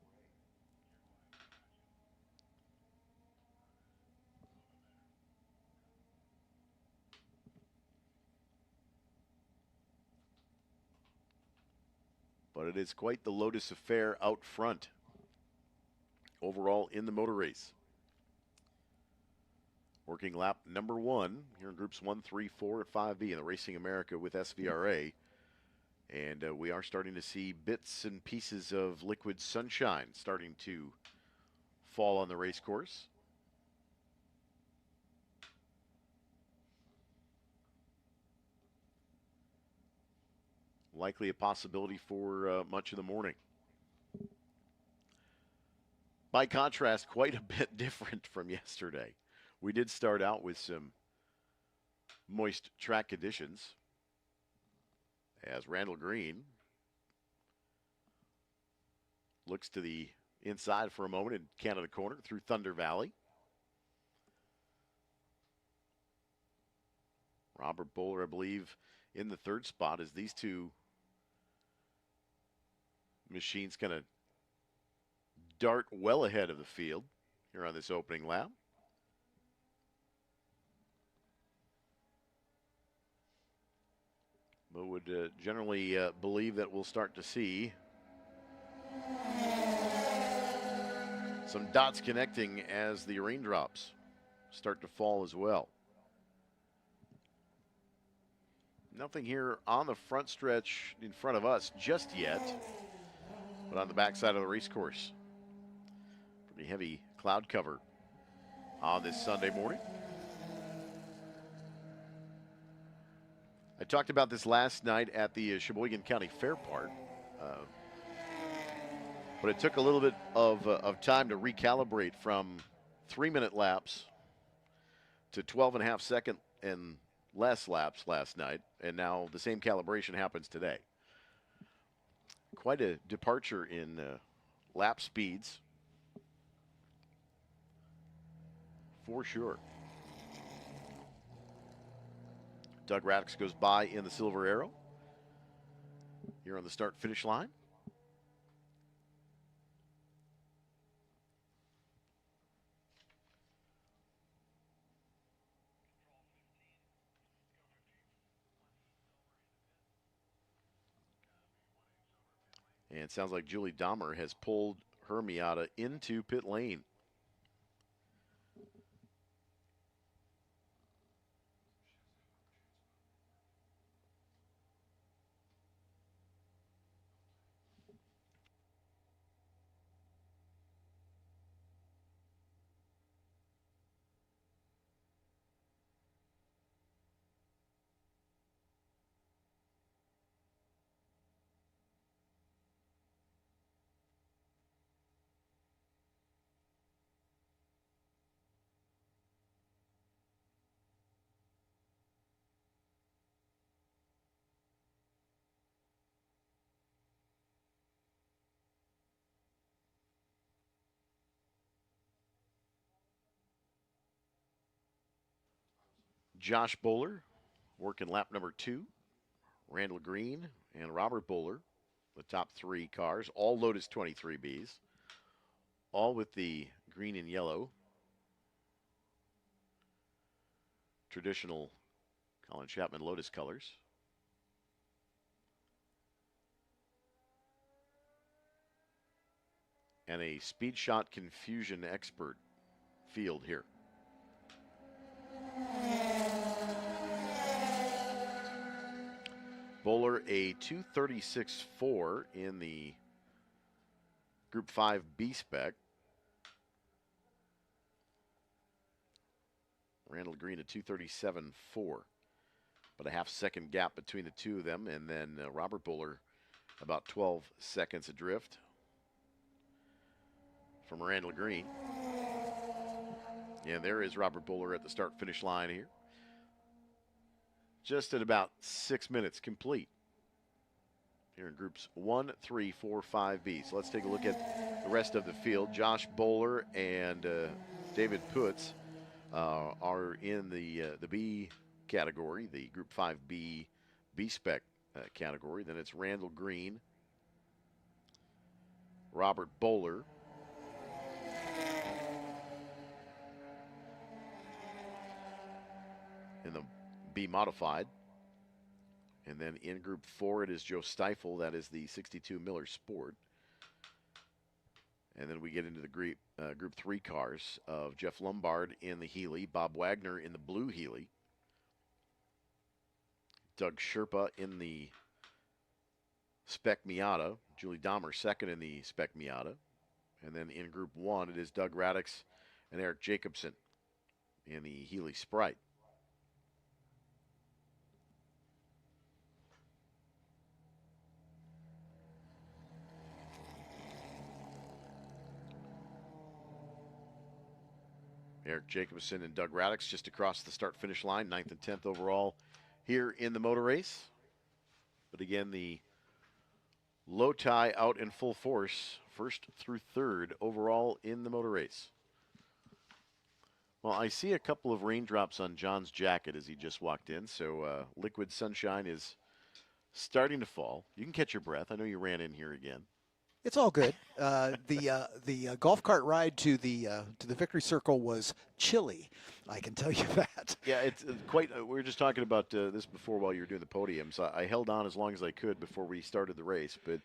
But it is quite the Lotus affair out front overall in the motor race. Working lap number 1 here in groups 1, 3, 4, and 5B in the Racing America with SVRA. And we are starting to see bits and pieces of liquid sunshine starting to fall on the race course. Likely a possibility for much of the morning. By contrast, quite a bit different from yesterday. We did start out with some moist track conditions as Randall Green looks to the inside for a moment in Canada Corner through Thunder Valley. Robert Bowler, I believe, in the third spot as these two machines kind of dart well ahead of the field here on this opening lap. But would generally believe that we'll start to see some dots connecting as the raindrops start to fall as well. Nothing here on the front stretch in front of us just yet, but on the backside of the race course, pretty heavy cloud cover on this Sunday morning. I talked about this last night at the Sheboygan County Fair Park, but it took a little bit of time to recalibrate from 3-minute laps to 12.5 second and less laps last night, and now the same calibration happens today. Quite a departure in lap speeds, for sure. Doug Radix goes by in the Silver Arrow here on the start-finish line. And it sounds like Julie Dahmer has pulled her Miata into pit lane. Josh Bowler working lap number 2. Randall Green and Robert Bowler, the top 3 cars, all Lotus 23Bs, all with the green and yellow traditional Colin Chapman Lotus colors. And a Speed Shot Confusion expert field here. Bowler a 236.4 in the Group 5B spec. Randall Green a 237.4, but a half-second gap between the two of them, and then Robert Bowler about 12 seconds adrift from Randall Green. And there is Robert Bowler at the start-finish line here. Just at about 6 minutes complete here in groups 1, 3, 4, 5B. So let's take a look at the rest of the field. Josh Bowler and David Putz are in the B category, the Group 5B B-Spec category. Then it's Randall Green, Robert Bowler, in the B modified. And then in Group 4, it is Joe Stiefel. That is the 62 Miller Sport. And then we get into the Group 3 cars of Jeff Lombard in the Healy, Bob Wagner in the blue Healy, Doug Sherpa in the Spec Miata, Julie Dahmer second in the Spec Miata. And then in Group 1, it is Doug Radix and Eric Jacobson in the Healy Sprite. Eric Jacobson and Doug Radix just across the start-finish line, 9th and 10th overall here in the motor race. But again, the low tie out in full force, 1st through 3rd overall in the motor race. Well, I see a couple of raindrops on John's jacket as he just walked in, so liquid sunshine is starting to fall. You can catch your breath. I know you ran in here again. It's all good. The golf cart ride to the victory circle was chilly. I can tell you that. Yeah, it's quite. We were just talking about this before while you were doing the podium. So I held on as long as I could before we started the race, but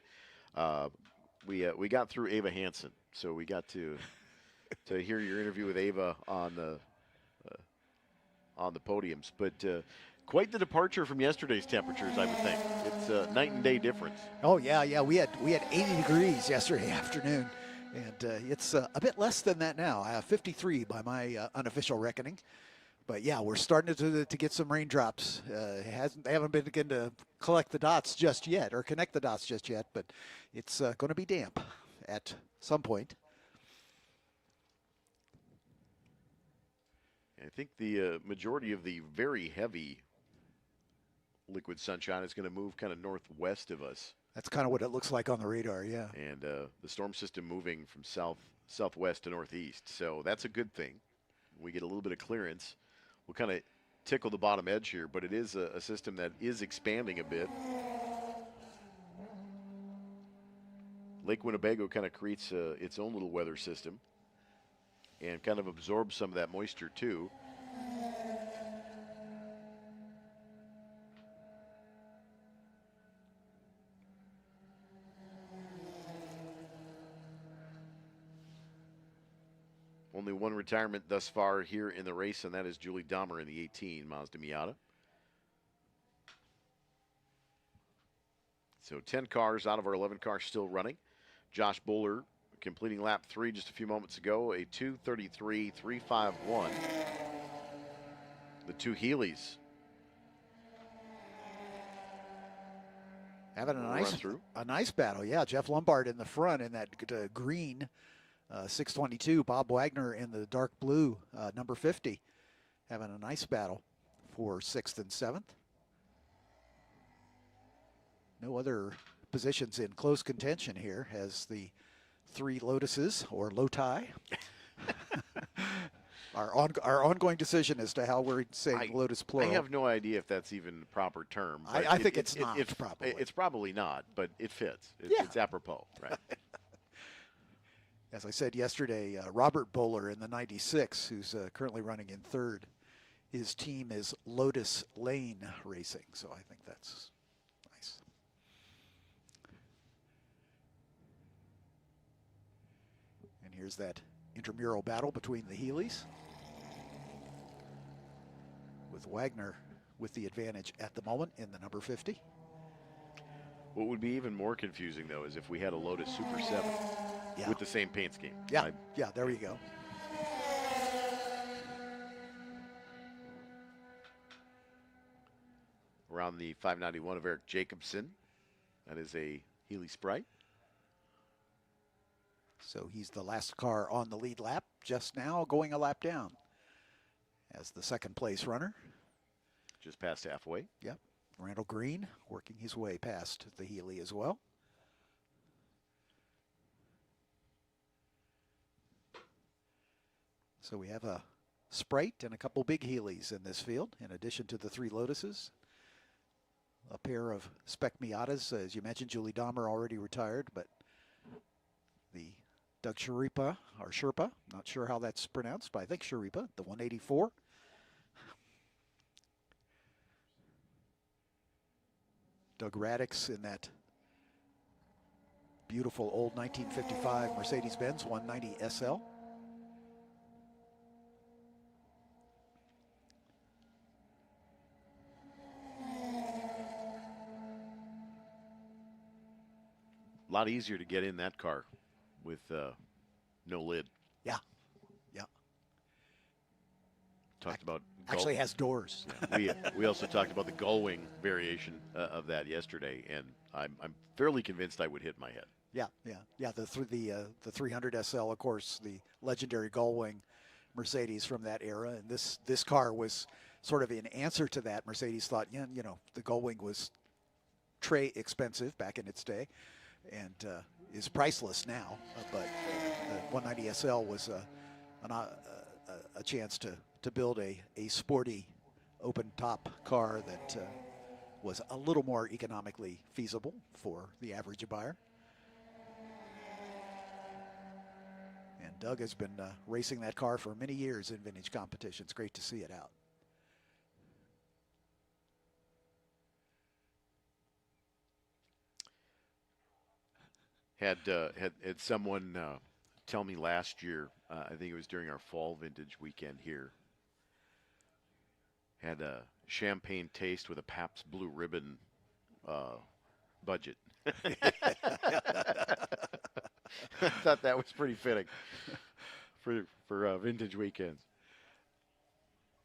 we got through Ava Hansen, so we got to hear your interview with Ava on the podiums. But quite the departure from yesterday's temperatures, I would think. It's a night and day difference. Oh yeah. We had 80 degrees yesterday afternoon, and it's a bit less than that now. 53 by my unofficial reckoning. But yeah, we're starting to get some raindrops. They haven't been beginning to collect the dots just yet, or connect the dots just yet. But it's going to be damp at some point. I think the majority of the very heavy liquid sunshine is going to move kind of northwest of us. That's kind of what it looks like on the radar, yeah. And the storm system moving from southwest to northeast. So that's a good thing. We get a little bit of clearance. We'll kind of tickle the bottom edge here, but it is a system that is expanding a bit. Lake Winnebago kind of creates its own little weather system and kind of absorbs some of that moisture too. Only one retirement thus far here in the race, and that is Julie Dahmer in the 18 Mazda Miata. So 10 cars out of our 11 cars still running. Josh Bowler completing lap 3 just a few moments ago, a 2:33.351. The two Healey's having a nice battle. Yeah, Jeff Lombard in the front in that green 622. Bob Wagner in the dark blue number 50. Having a nice battle for 6th and 7th. No other positions in close contention here as the 3 Lotuses, or Loti, our ongoing decision as to how we're saying Lotus plural. I have no idea if that's even the proper term. I think it's not, probably. It's probably not, but it fits. It's apropos, right? As I said yesterday, Robert Bowler in the 96, who's currently running in 3rd. His team is Lotus Lane Racing, so I think that's nice. And here's that intramural battle between the Healeys, with Wagner with the advantage at the moment in the number 50. What would be even more confusing, though, is if we had a Lotus Super 7 with the same paint scheme. Yeah, there you go. Around the 591 of Eric Jacobson. That is a Healey Sprite. So he's the last car on the lead lap, just now going a lap down as the 2nd place runner. Just past halfway. Yep. Randall Green working his way past the Healey as well. So we have a Sprite and a couple big Healeys in this field, in addition to the 3 Lotuses. A pair of Spec Miatas, as you mentioned, Julie Dahmer already retired, but the Doug Sherpa, not sure how that's pronounced, but I think Sherpa, the 184. Doug Radix in that beautiful old 1955 Mercedes-Benz 190 SL. A lot easier to get in that car with no lid. Yeah. Talked about actually has doors. Yeah, we also talked about the gull-wing variation of that yesterday, and I'm fairly convinced I would hit my head. Yeah. The 300 SL, of course, the legendary gull-wing Mercedes from that era, and this car was sort of in answer to that. Mercedes thought, yeah, you know, the Gullwing was très expensive back in its day, and is priceless now. But the 190 SL was a chance to build a sporty, open top car that was a little more economically feasible for the average buyer. And Doug has been racing that car for many years in vintage competitions. Great to see it out. Had someone tell me last year, I think it was during our fall vintage weekend here, had a champagne taste with a Pabst Blue Ribbon budget. I thought that was pretty fitting for vintage weekends.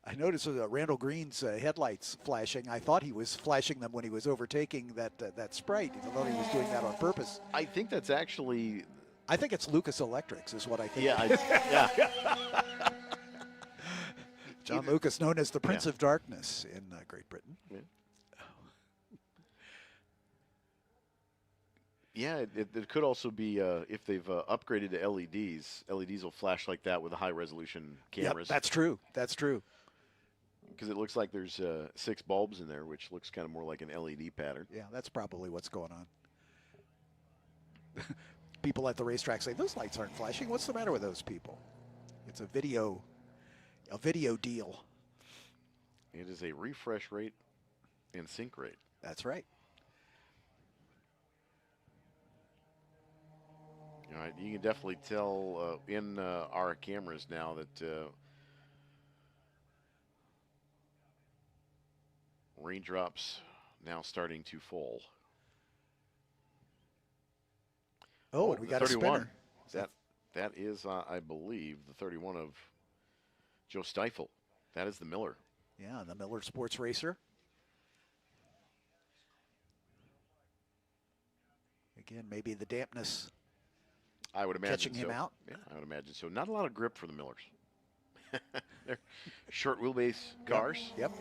I noticed Randall Green's headlights flashing. I thought he was flashing them when he was overtaking that Sprite. I thought he was doing that on purpose. I think that's actually... I think it's Lucas Electrics is what I think. Yeah, yeah. John Lucas, known as the Prince of Darkness in Great Britain. Yeah. Yeah, it could also be if they've upgraded to LEDs. LEDs will flash like that with the high-resolution cameras. Yep, that's true. That's true. Because it looks like there's 6 bulbs in there, which looks kind of more like an LED pattern. Yeah, that's probably what's going on. People at the racetrack say, those lights aren't flashing. What's the matter with those people? It's a video deal. It is a refresh rate and sync rate. That's right. All right, you can definitely tell in our cameras now that raindrops now starting to fall. Oh, and we got a spinner. That is, I believe, the 31 of Joe Steifel. That is the Miller. Yeah, the Miller Sports Racer. Again, maybe the dampness I would imagine catching him out. Yeah, I would imagine so. Not a lot of grip for the Millers. They're short wheelbase cars. Yep.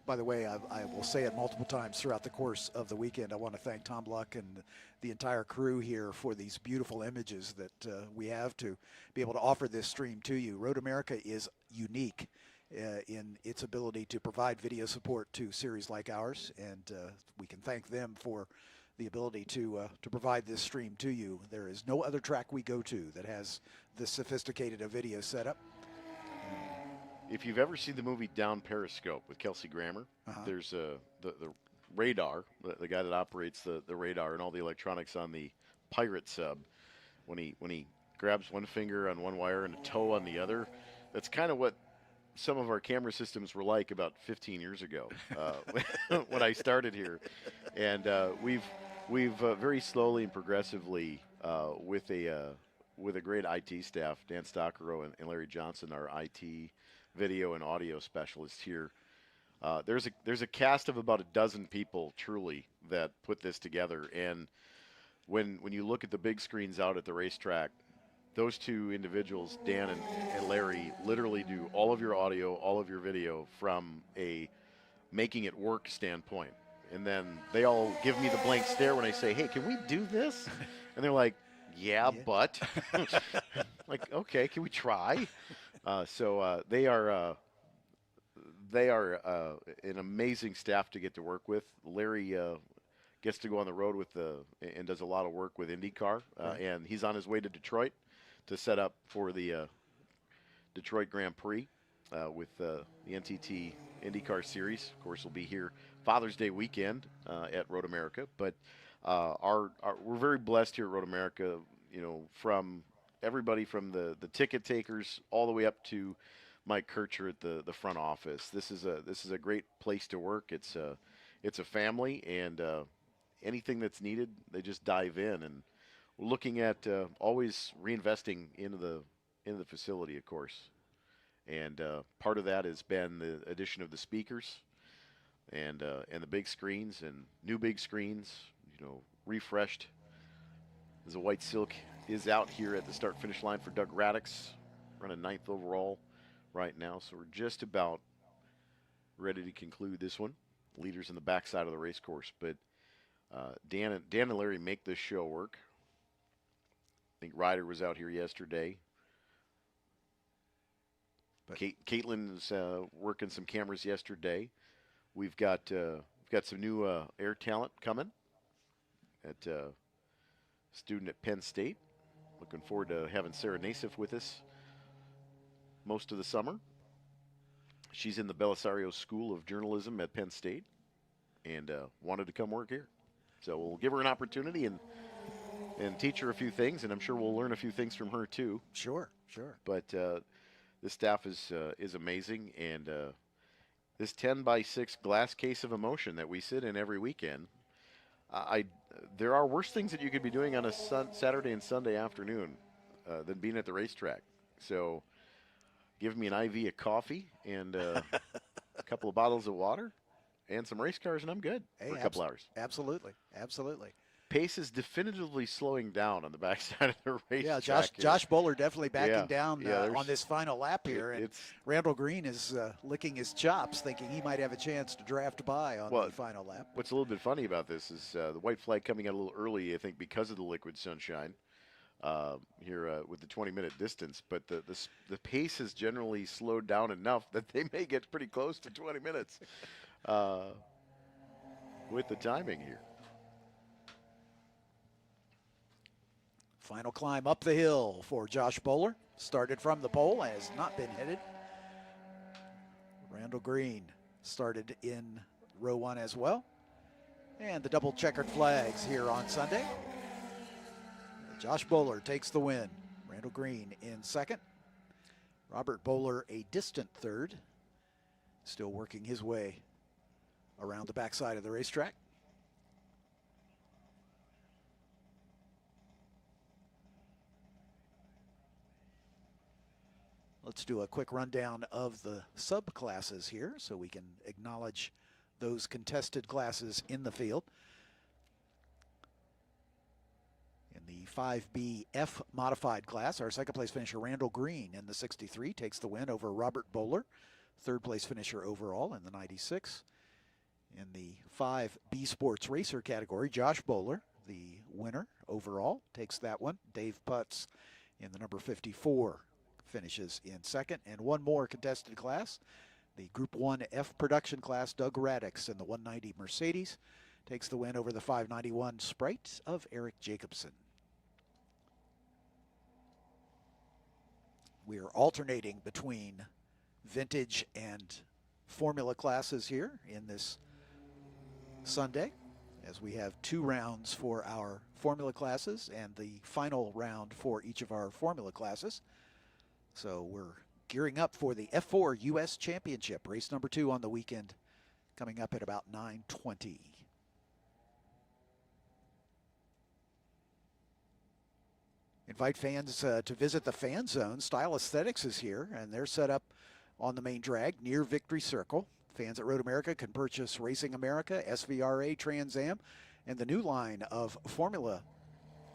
By the way, I will say it multiple times throughout the course of the weekend. I want to thank Tom Luck and the entire crew here for these beautiful images that we have to be able to offer this stream to you. Road America is unique in its ability to provide video support to series like ours, and we can thank them for the ability to provide this stream to you. There is no other track we go to that has this sophisticated a video setup. If you've ever seen the movie Down Periscope with Kelsey Grammer, there's the radar, the guy that operates the radar and all the electronics on the Pirate sub. When he grabs one finger on one wire and a toe on the other, that's kind of what some of our camera systems were like about 15 years ago when I started here. And we've very slowly and progressively with a great IT staff, Dan Stockero and Larry Johnson, our IT video and audio specialists here. There's a cast of about a dozen people truly that put this together, and when you look at the big screens out at the racetrack, those two individuals, Dan and Larry, literally do all of your audio, all of your video from a making it work standpoint. And then they all give me the blank stare when I say, hey, can we do this? And they're like, yeah. But like, okay, can we try? So they are an amazing staff to get to work with. Larry gets to go on the road with and does a lot of work with IndyCar, and he's on his way to Detroit to set up for the Detroit Grand Prix with the NTT IndyCar Series. Of course, we'll be here Father's Day weekend at Road America, but we're very blessed here at Road America. You know, from everybody from the ticket takers all the way up to Mike Kircher at the front office. This is a great place to work. It's a family, and anything that's needed, they just dive in. And looking at always reinvesting into the facility, of course. And part of that has been the addition of the speakers and the big screens and new big screens, refreshed. As the white silk is out here at the start-finish line for Doug Radix, running 9th overall right now. So we're just about ready to conclude this one. Leaders in the backside of the race course, but Dan and Larry make this show work. I think Ryder was out here yesterday. But Caitlin's working some cameras yesterday. We've got some new air talent coming at student at Penn State. Looking forward to having Sarah Nassif with us most of the summer. She's in the Belisario School of Journalism at Penn State and wanted to come work here. So we'll give her an opportunity and teach her a few things, and I'm sure we'll learn a few things from her too. Sure. But this staff is amazing, and this 10x6 glass case of emotion that we sit in every weekend, there are worse things that you could be doing on a Saturday and Sunday afternoon than being at the racetrack. So give me an IV of coffee and a couple of bottles of water and some race cars, and I'm good for a couple hours. Absolutely. Pace is definitively slowing down on the backside of the racetrack. Yeah, Josh Bowler definitely backing down on this final lap here. And it's Randall Green is licking his chops, thinking he might have a chance to draft by on the final lap. What's a little bit funny about this is the white flag coming out a little early, I think, because of the liquid sunshine here with the 20-minute distance. But the pace has generally slowed down enough that they may get pretty close to 20 minutes with the timing here. Final climb up the hill for Josh Bowler. Started from the pole, has not been headed. Randall Green started in row 1 as well. And the double checkered flags here on Sunday. Josh Bowler takes the win. Randall Green in second. Robert Bowler a distant third. Still working his way around the backside of the racetrack. Let's do a quick rundown of the subclasses here so we can acknowledge those contested classes in the field. In the 5BF modified class, our second place finisher Randall Green in the 63 takes the win over Robert Bowler. Third place finisher overall in the 96. In the 5B Sports Racer category, Josh Bowler, the winner overall, takes that one. Dave Putz in the number 54 finishes in second. And one more contested class, the Group 1F production class, Doug Radix in the 190 Mercedes takes the win over the 591 Sprite of Eric Jacobson. We are alternating between vintage and formula classes here in this Sunday, as we have 2 rounds for our formula classes and the final round for each of our formula classes. So we're gearing up for the F4 U.S. Championship, race number 2 on the weekend, coming up at about 9:20. Invite fans to visit the Fan Zone. Style Aesthetics is here, and they're set up on the main drag near Victory Circle. Fans at Road America can purchase Racing America, SVRA, Trans Am, and the new line of Formula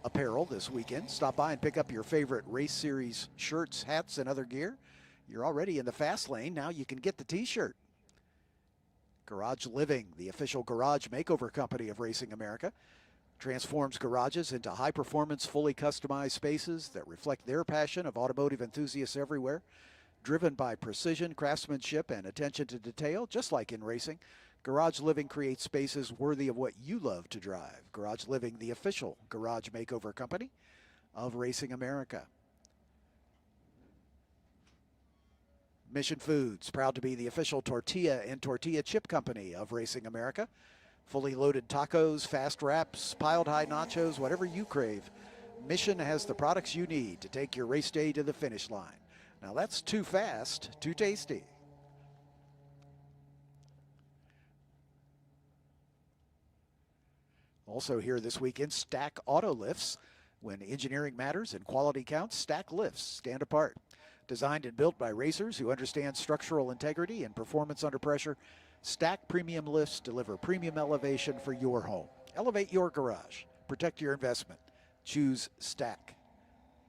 apparel this weekend. Stop by and pick up your favorite race series shirts, hats, and other gear. You're already in the fast lane. Now you can get the t-shirt. Garage Living, the official garage makeover company of Racing America, transforms garages into high-performance, fully customized spaces that reflect their passion of automotive enthusiasts everywhere. Driven by precision, craftsmanship, and attention to detail, just like in racing, Garage Living creates spaces worthy of what you love to drive. Garage Living, the official garage makeover company of Racing America. Mission Foods, proud to be the official tortilla and tortilla chip company of Racing America. Fully loaded tacos, fast wraps, piled high nachos, whatever you crave, Mission has the products you need to take your race day to the finish line. Now that's too fast, too tasty. Also here this weekend, Stack Auto Lifts. When engineering matters and quality counts, Stack lifts stand apart. Designed and built by racers who understand structural integrity and performance under pressure, Stack premium lifts deliver premium elevation for your home. Elevate your garage. Protect your investment. Choose Stack,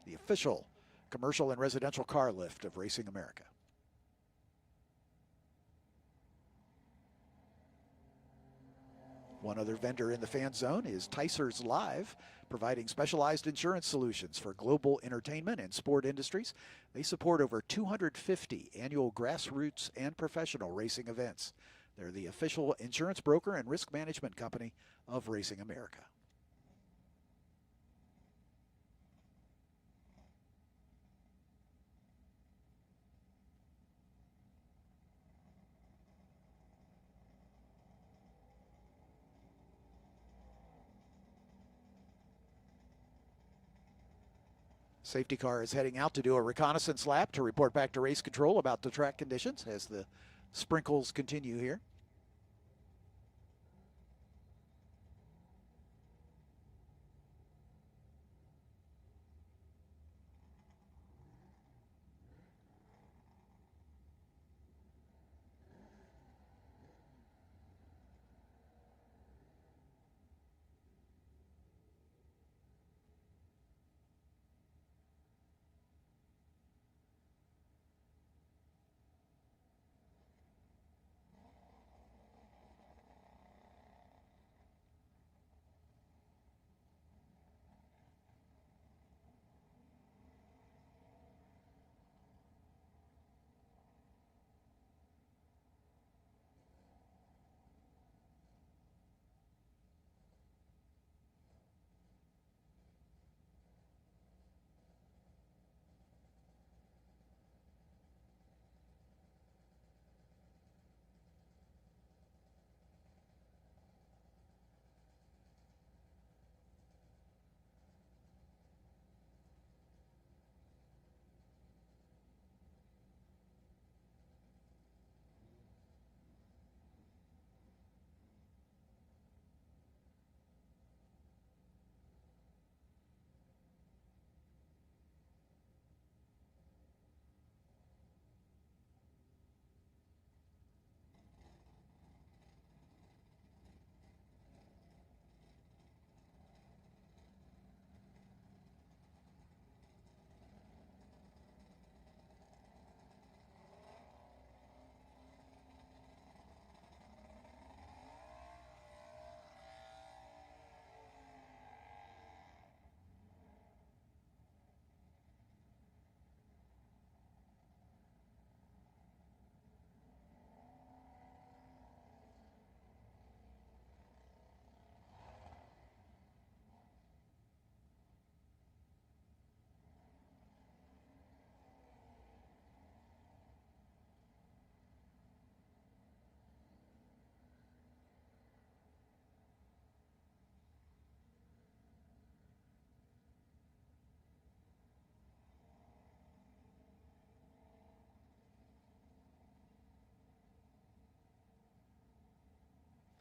the official commercial and residential car lift of Racing America. One other vendor in the fan zone is Ticers Live, providing specialized insurance solutions for global entertainment and sport industries. They support over 250 annual grassroots and professional racing events. They're the official insurance broker and risk management company of Racing America. Safety car is heading out to do a reconnaissance lap to report back to race control about the track conditions as the sprinkles continue here.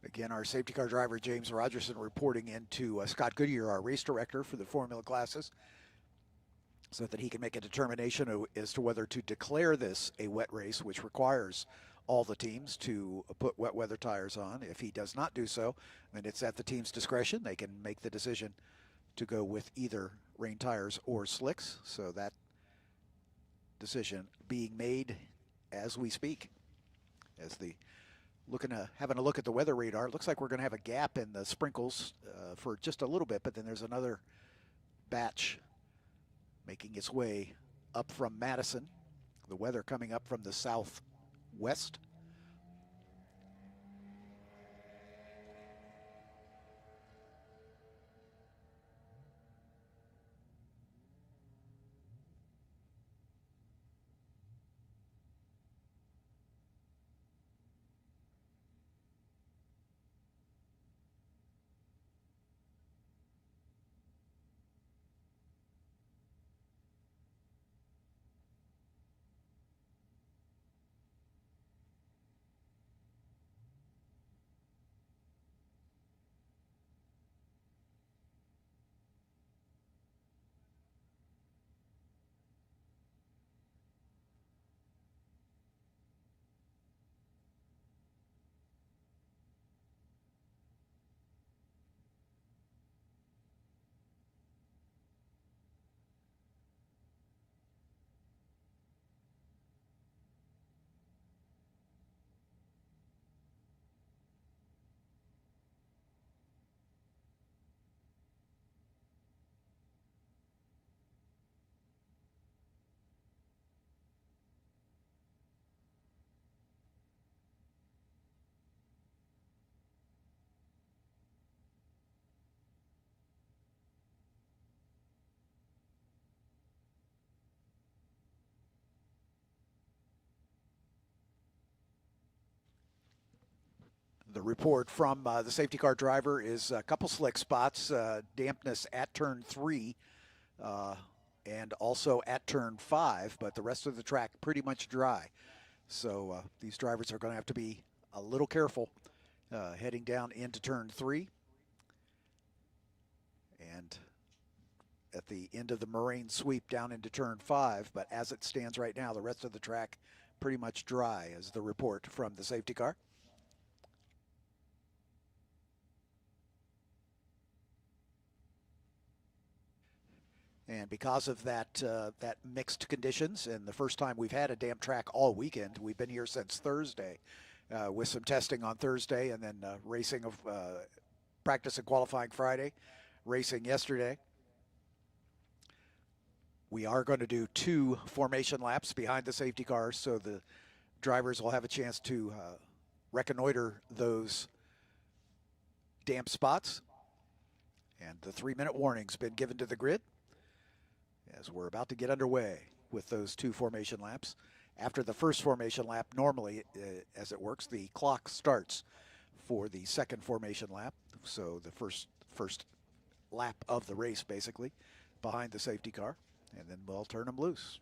Again, our safety car driver, James Rogerson, reporting into Scott Goodyear, our race director for the formula classes, so that he can make a determination as to whether to declare this a wet race, which requires all the teams to put wet weather tires on. If he does not do so, then it's at the team's discretion. They can make the decision to go with either rain tires or slicks. So that decision being made as we speak. As the having a look at the weather radar, it looks like we're going to have a gap in the sprinkles for just a little bit, but then there's another batch making its way up from Madison. The weather coming up from the southwest. The report from the safety car driver is a couple slick spots, dampness at turn 3 and also at turn 5, but the rest of the track pretty much dry. So these drivers are going to have to be a little careful heading down into turn 3. And at the end of the moraine sweep down into turn 5, but as it stands right now, the rest of the track pretty much dry, is the report from the safety car. And because of that that mixed conditions, and the first time we've had a damp track all weekend, we've been here since Thursday with some testing on Thursday, and then racing of practice and qualifying Friday, racing yesterday. We are going to do 2 formation laps behind the safety cars, so the drivers will have a chance to reconnoiter those damp spots. And the 3-minute warning's been given to the grid as we're about to get underway with those 2 formation laps. After the first formation lap, normally, as it works, the clock starts for the second formation lap. So the first lap of the race, basically, behind the safety car, and then we'll turn them loose.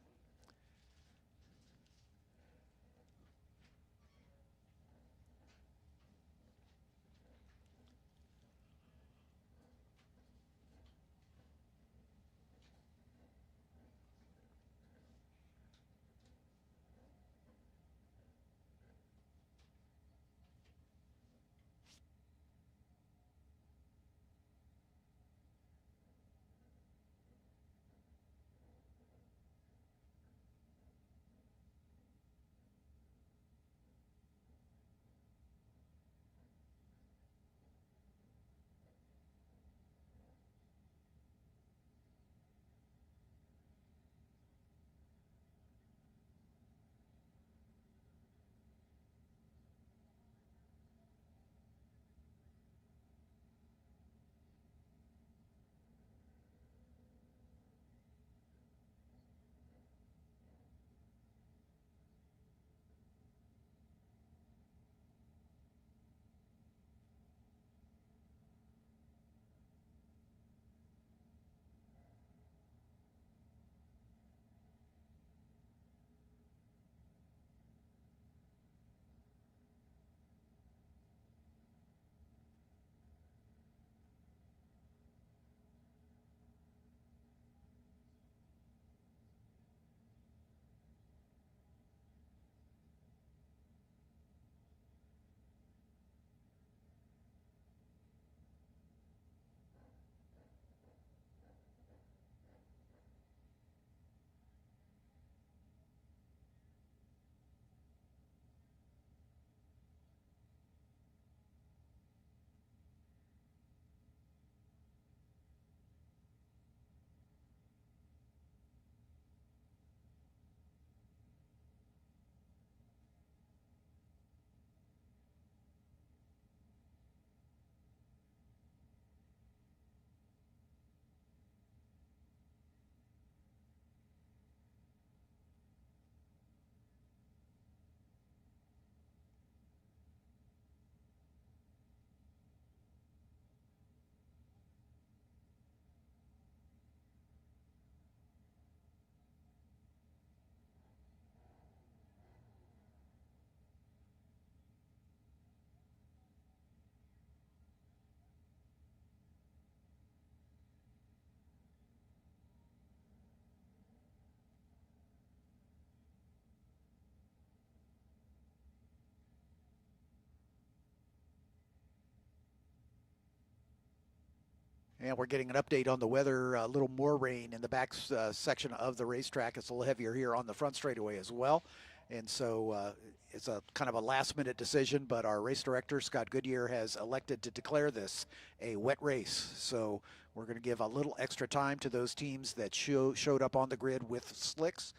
And we're getting an update on the weather, a little more rain in the back section of the racetrack. It's a little heavier here on the front straightaway as well. And so it's a kind of a last minute decision, but our race director, Scott Goodyear, has elected to declare this a wet race. So we're going to give a little extra time to those teams that showed up on the grid with slicks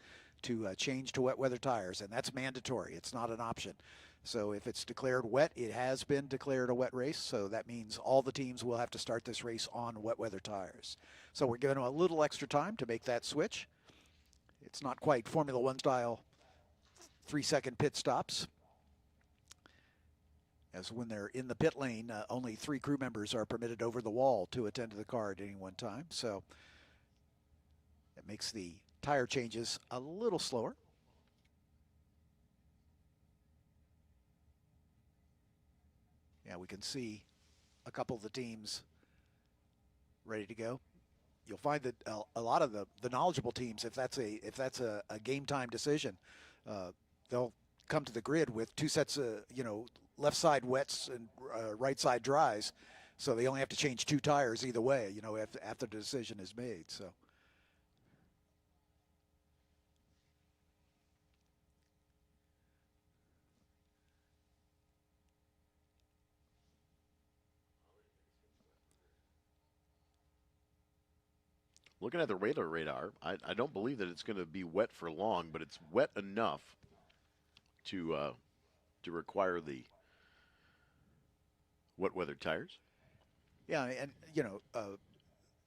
to change to wet weather tires. And that's mandatory. It's not an option. So if it's declared wet, it has been declared a wet race. So that means all the teams will have to start this race on wet weather tires. So we're giving them a little extra time to make that switch. It's not quite Formula One style 3-second pit stops. as when they're in the pit lane, only 3 crew members are permitted over the wall to attend to the car at any one time. So it makes the tire changes a little slower. Yeah, we can see a couple of the teams ready to go. You'll find that a lot of the knowledgeable teams, if that's a game time decision, they'll come to the grid with 2 sets of left side wets and right side dries, so they only have to change 2 tires either way. After the decision is made. So. Looking at the radar, I don't believe that it's going to be wet for long, but it's wet enough to require the wet weather tires. Yeah, and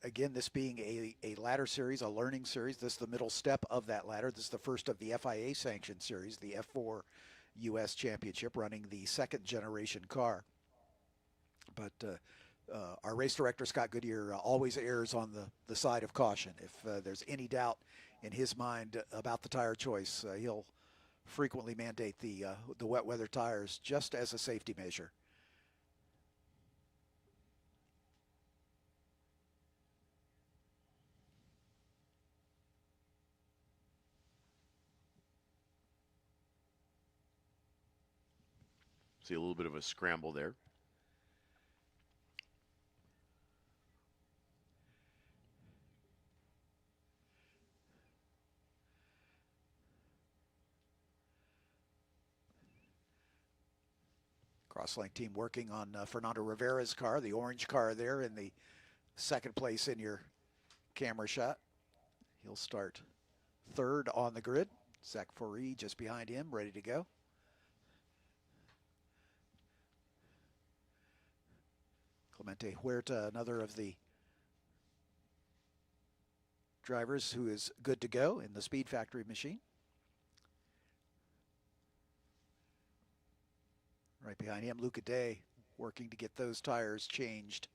again, this being a ladder series, a learning series, this is the middle step of that ladder. This is the first of the FIA sanctioned series, the F4 U.S. Championship, running the 2nd generation car. But our race director, Scott Goodyear, always errs on the side of caution. If there's any doubt in his mind about the tire choice, he'll frequently mandate the wet weather tires just as a safety measure. See a little bit of a scramble there. Crosslink team working on Fernando Rivera's car, the orange car there in the 2nd place in your camera shot. He'll start 3rd on the grid. Zach Foree just behind him, ready to go. Clemente Huerta, another of the drivers who is good to go in the Speed Factory machine. Right behind him, Luca Day working to get those tires changed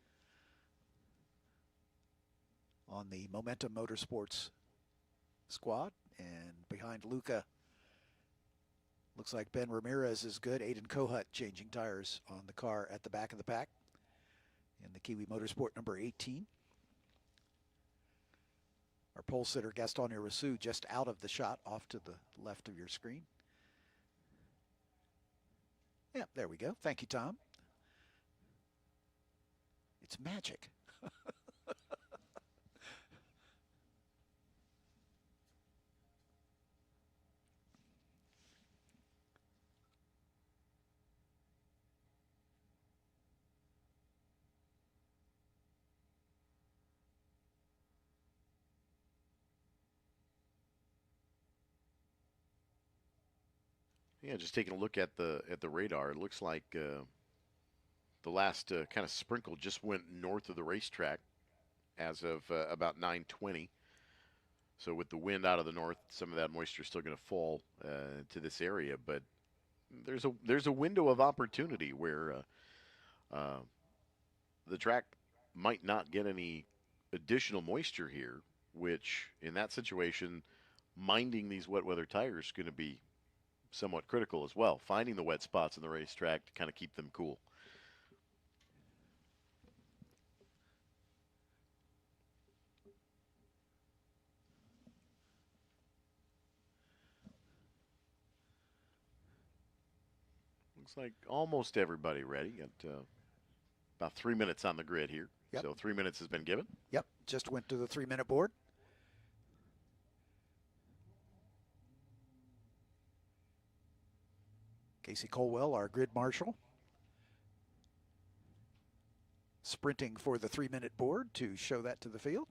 on the Momentum Motorsports squad. And behind Luca, looks like Ben Ramirez is good. Aiden Kohut changing tires on the car at the back of the pack in the Kiwi Motorsport number 18. Our pole sitter, Gaston Irasu, just out of the shot, off to the left of your screen. Yeah, there we go. Thank you, Tom. It's magic. Yeah, just taking a look at the radar, it looks like the last kind of sprinkle just went north of the racetrack as of about 9:20. So with the wind out of the north, some of that moisture is still going to fall to this area. But there's a window of opportunity where the track might not get any additional moisture here, which in that situation, minding these wet weather tires is going to be somewhat critical as well. Finding the wet spots in the racetrack to kind of keep them cool. Looks like almost everybody ready. Got about 3 minutes on the grid here. Yep. So 3 minutes has been given. Yep, just went to the 3-minute board. Casey Colwell, our grid marshal, sprinting for the 3-minute board to show that to the field.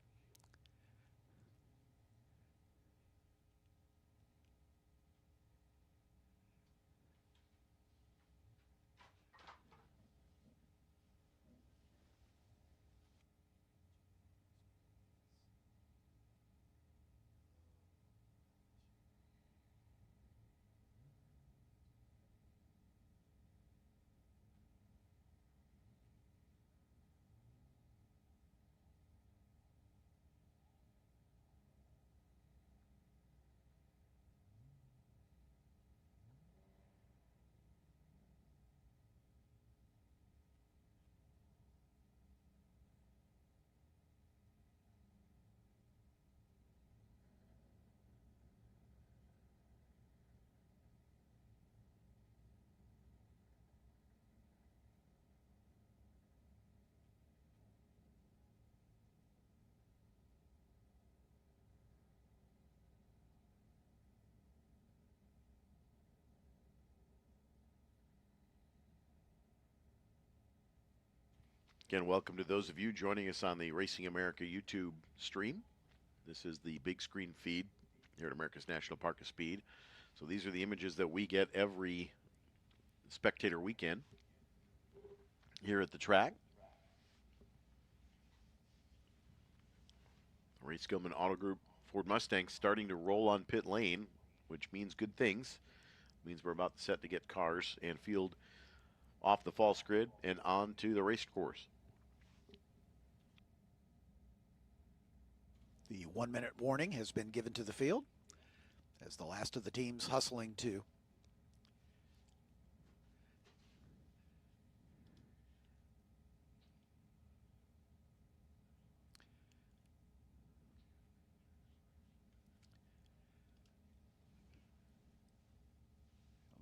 Again, welcome to those of you joining us on the Racing America YouTube stream. This is the big screen feed here at America's National Park of Speed. So these are the images that we get every spectator weekend here at the track. Ray Skillman Auto Group Ford Mustang starting to roll on pit lane, which means good things. Means we're about set to get cars and field off the false grid and onto the race course. The 1 minute warning has been given to the field as the last of the teams hustling to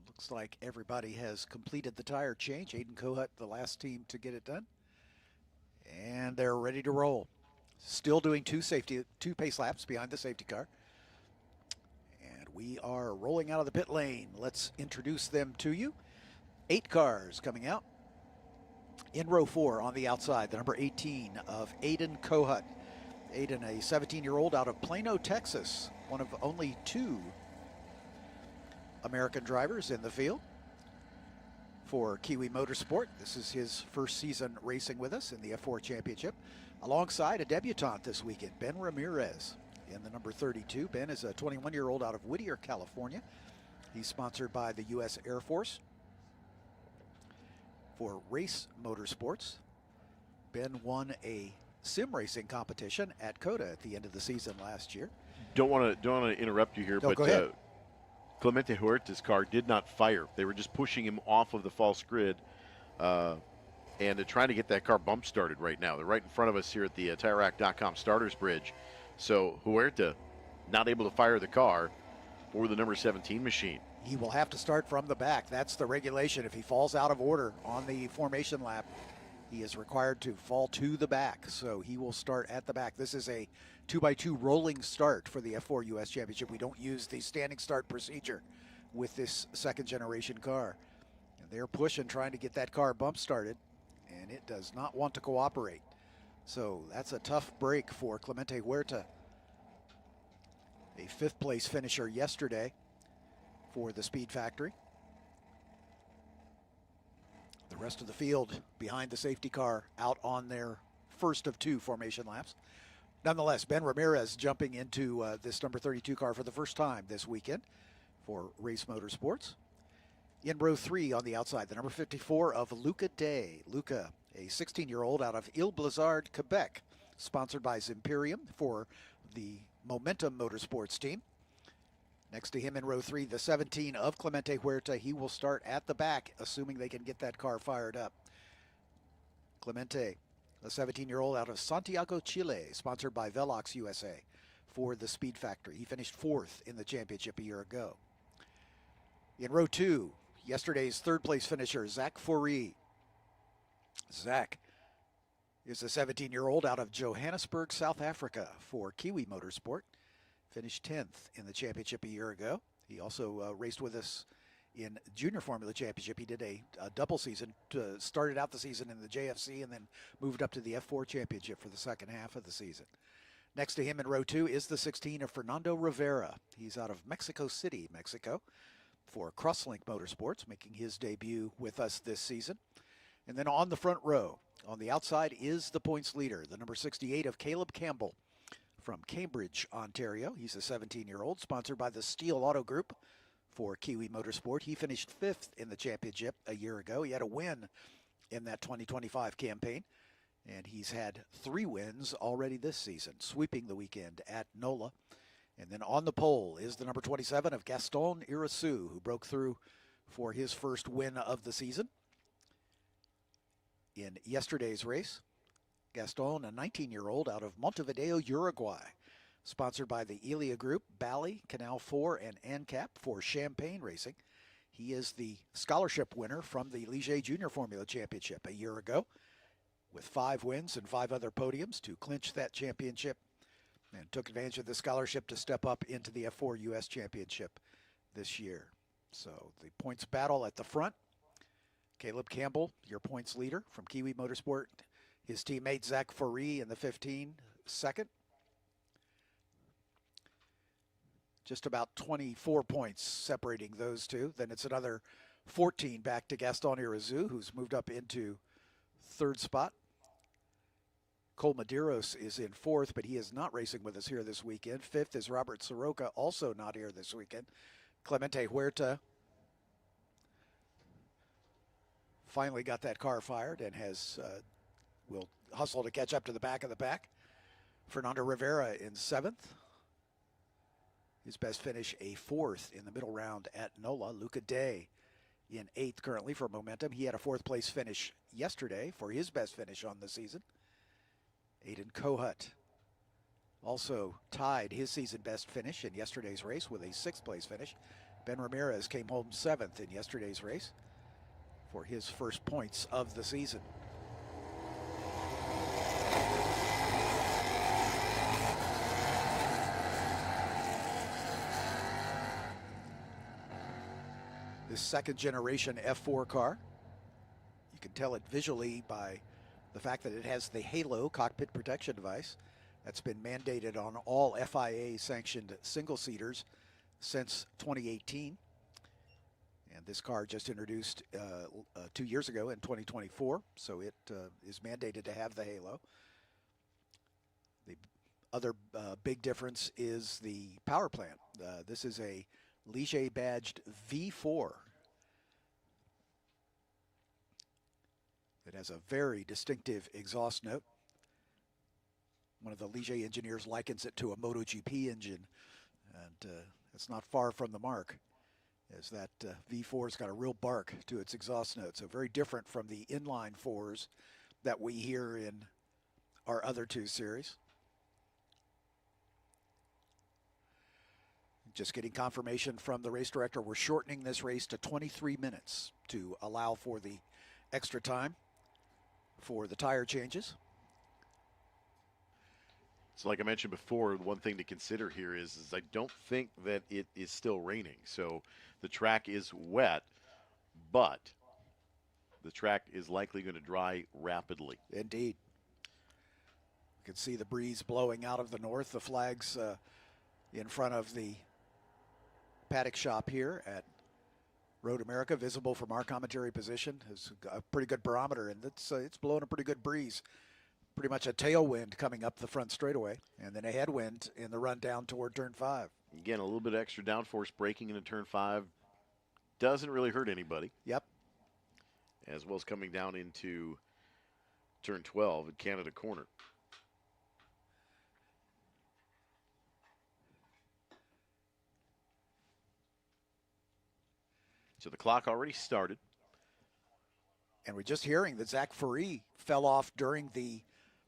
looks like everybody has completed the tire change. Aiden Kohut, the last team to get it done. And they're ready to roll. Still doing two pace laps behind the safety car. And we are rolling out of the pit lane. Let's introduce them to you. 8 cars coming out. In row 4 on the outside, the number 18 of Aiden Kohut. Aiden, a 17-year-old out of Plano, Texas. One of only 2 American drivers in the field for Kiwi Motorsport. This is his first season racing with us in the F4 Championship. Alongside a debutante this weekend, Ben Ramirez in the number 32. Ben is a 21-year-old out of Whittier, California. He's sponsored by the U.S. Air Force for Race Motorsports. Ben won a sim racing competition at COTA at the end of the season last year. Don't want to interrupt you here, No, but go ahead. Clemente Huerta's car did not fire. They were just pushing him off of the false grid, and they're trying to get that car bump started right now. They're right in front of us here at the TireRack.com starters bridge. So Huerta not able to fire the car for the number 17 machine. He will have to start from the back. That's the regulation. If he falls out of order on the formation lap, he is required to fall to the back. So he will start at the back. This is a 2x2 rolling start for the F4 US Championship. We don't use the standing start procedure with this second generation car. And they're pushing, trying to get that car bump started, and it does not want to cooperate. So that's a tough break for Clemente Huerta, a 5th place finisher yesterday for the Speed Factory. The rest of the field behind the safety car out on their first of 2 formation laps. Nonetheless, Ben Ramirez jumping into this number 32 car for the first time this weekend for Race Motorsports. In row 3 on the outside, the number 54 of Luca Day. Luca, a 16-year-old out of Ile-Blizzard, Quebec, sponsored by Zimperium for the Momentum Motorsports team. Next to him in row 3, the 17 of Clemente Huerta. He will start at the back, assuming they can get that car fired up. Clemente, a 17-year-old out of Santiago, Chile, sponsored by Velox USA for the Speed Factory. He finished 4th in the championship a year ago. In row 2, yesterday's 3rd place finisher, Zach Foree. Zach is a 17-year-old out of Johannesburg, South Africa for Kiwi Motorsport. Finished 10th in the championship a year ago. He also raced with us in Junior Formula Championship. He did a double season, started out the season in the JFC and then moved up to the F4 Championship for the second half of the season. Next to him in row 2 is the 16 of Fernando Rivera. He's out of Mexico City, Mexico for Crosslink Motorsports, making his debut with us this season. And then on the front row, on the outside is the points leader, the number 68 of Caleb Campbell from Cambridge, Ontario. He's a 17-year-old, sponsored by the Steel Auto Group for Kiwi Motorsport. He finished 5th in the championship a year ago. He had a win in that 2025 campaign, and he's had 3 wins already this season, sweeping the weekend at NOLA. And then on the pole is the number 27 of Gaston Irasu, who broke through for his first win of the season in yesterday's race. Gaston, a 19-year-old out of Montevideo, Uruguay, sponsored by the Elia Group, Bally, Canal 4, and ANCAP for Champagne Racing. He is the scholarship winner from the Ligier Junior Formula Championship a year ago, with 5 wins and 5 other podiums to clinch that championship, and took advantage of the scholarship to step up into the F4 US Championship this year. So the points battle at the front. Caleb Campbell, your points leader from Kiwi Motorsport. His teammate Zach Foree in the 15 second. Just about 24 points separating those two. Then it's another 14 back to Gaston Irazu, who's moved up into third spot. Cole Medeiros is in fourth, but he is not racing with us here this weekend. Fifth is Robert Soroka, also not here this weekend. Clemente Huerta finally got that car fired and will hustle to catch up to the back of the pack. Fernando Rivera in seventh. His best finish a fourth in the middle round at NOLA. Luca Day in eighth currently for Momentum. He had a fourth place finish yesterday for his best finish on the season. Aiden Kohut also tied his season best finish in yesterday's race with a sixth place finish. Ben Ramirez came home seventh in yesterday's race for his first points of the season. This second generation F4 car, you can tell it visually by the fact that it has the Halo cockpit protection device that's been mandated on all FIA sanctioned single seaters since 2018. And this car just introduced 2 years ago in 2024, so it is mandated to have the Halo. The other big difference is the power plant. This is a Ligier badged V4. It has a very distinctive exhaust note. One of the Ligier engineers likens it to a MotoGP engine, and it's not far from the mark, as that V4's got a real bark to its exhaust note, so very different from the inline 4s that we hear in our other two series. Just getting confirmation from the race director, we're shortening this race to 23 minutes to allow for the extra time for the tire changes. So like I mentioned before, one thing to consider here is I don't think that it is still raining. So the track is wet, but the track is likely going to dry rapidly. Indeed. You can see the breeze blowing out of the north. The flags in front of the paddock shop here at Road America, visible from our commentary position, is a pretty good barometer, and it's blowing a pretty good breeze. Pretty much a tailwind coming up the front straightaway, and then a headwind in the run down toward turn 5. Again, a little bit extra downforce braking into turn 5 doesn't really hurt anybody. Yep. As well as coming down into turn 12 at Canada Corner. So the clock already started. And we're just hearing that Zach Foree fell off during the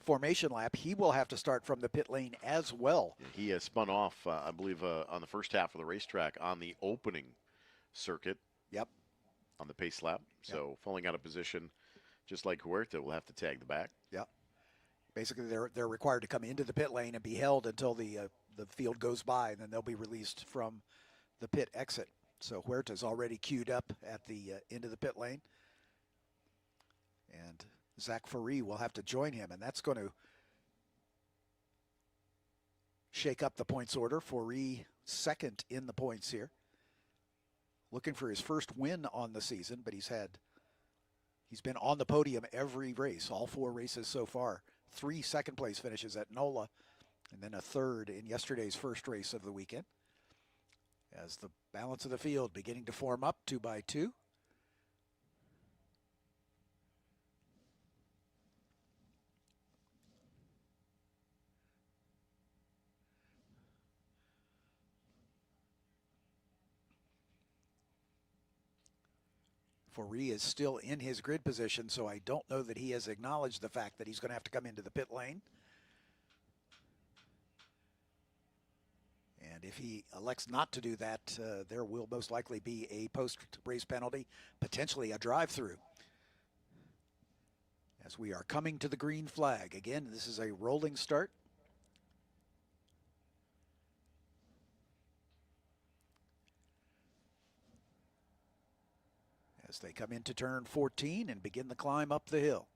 formation lap. He will have to start from the pit lane as well. He has spun off, I believe, on the first half of the racetrack on the opening circuit. Yep. On the pace lap. So yep. Falling out of position, just like Huerta, will have to tag the back. Yep. Basically, they're required to come into the pit lane and be held until the field goes by, and then they'll be released from the pit exit. So Huerta's already queued up at the end of the pit lane. And Zach Foree will have to join him, and that's going to shake up the points order. Foree second in the points here. Looking for his first win on the season, but he's been on the podium every race, all 4 races so far. 3 second-place finishes at NOLA, and then a third in yesterday's first race of the weekend. As the balance of the field beginning to form up 2 by 2. Foree is still in his grid position, so I don't know that he has acknowledged the fact that he's going to have to come into the pit lane. And if he elects not to do that, there will most likely be a post-race penalty, potentially a drive-through. As we are coming to the green flag. Again, this is a rolling start. As they come into turn 14 and begin the climb up the hill.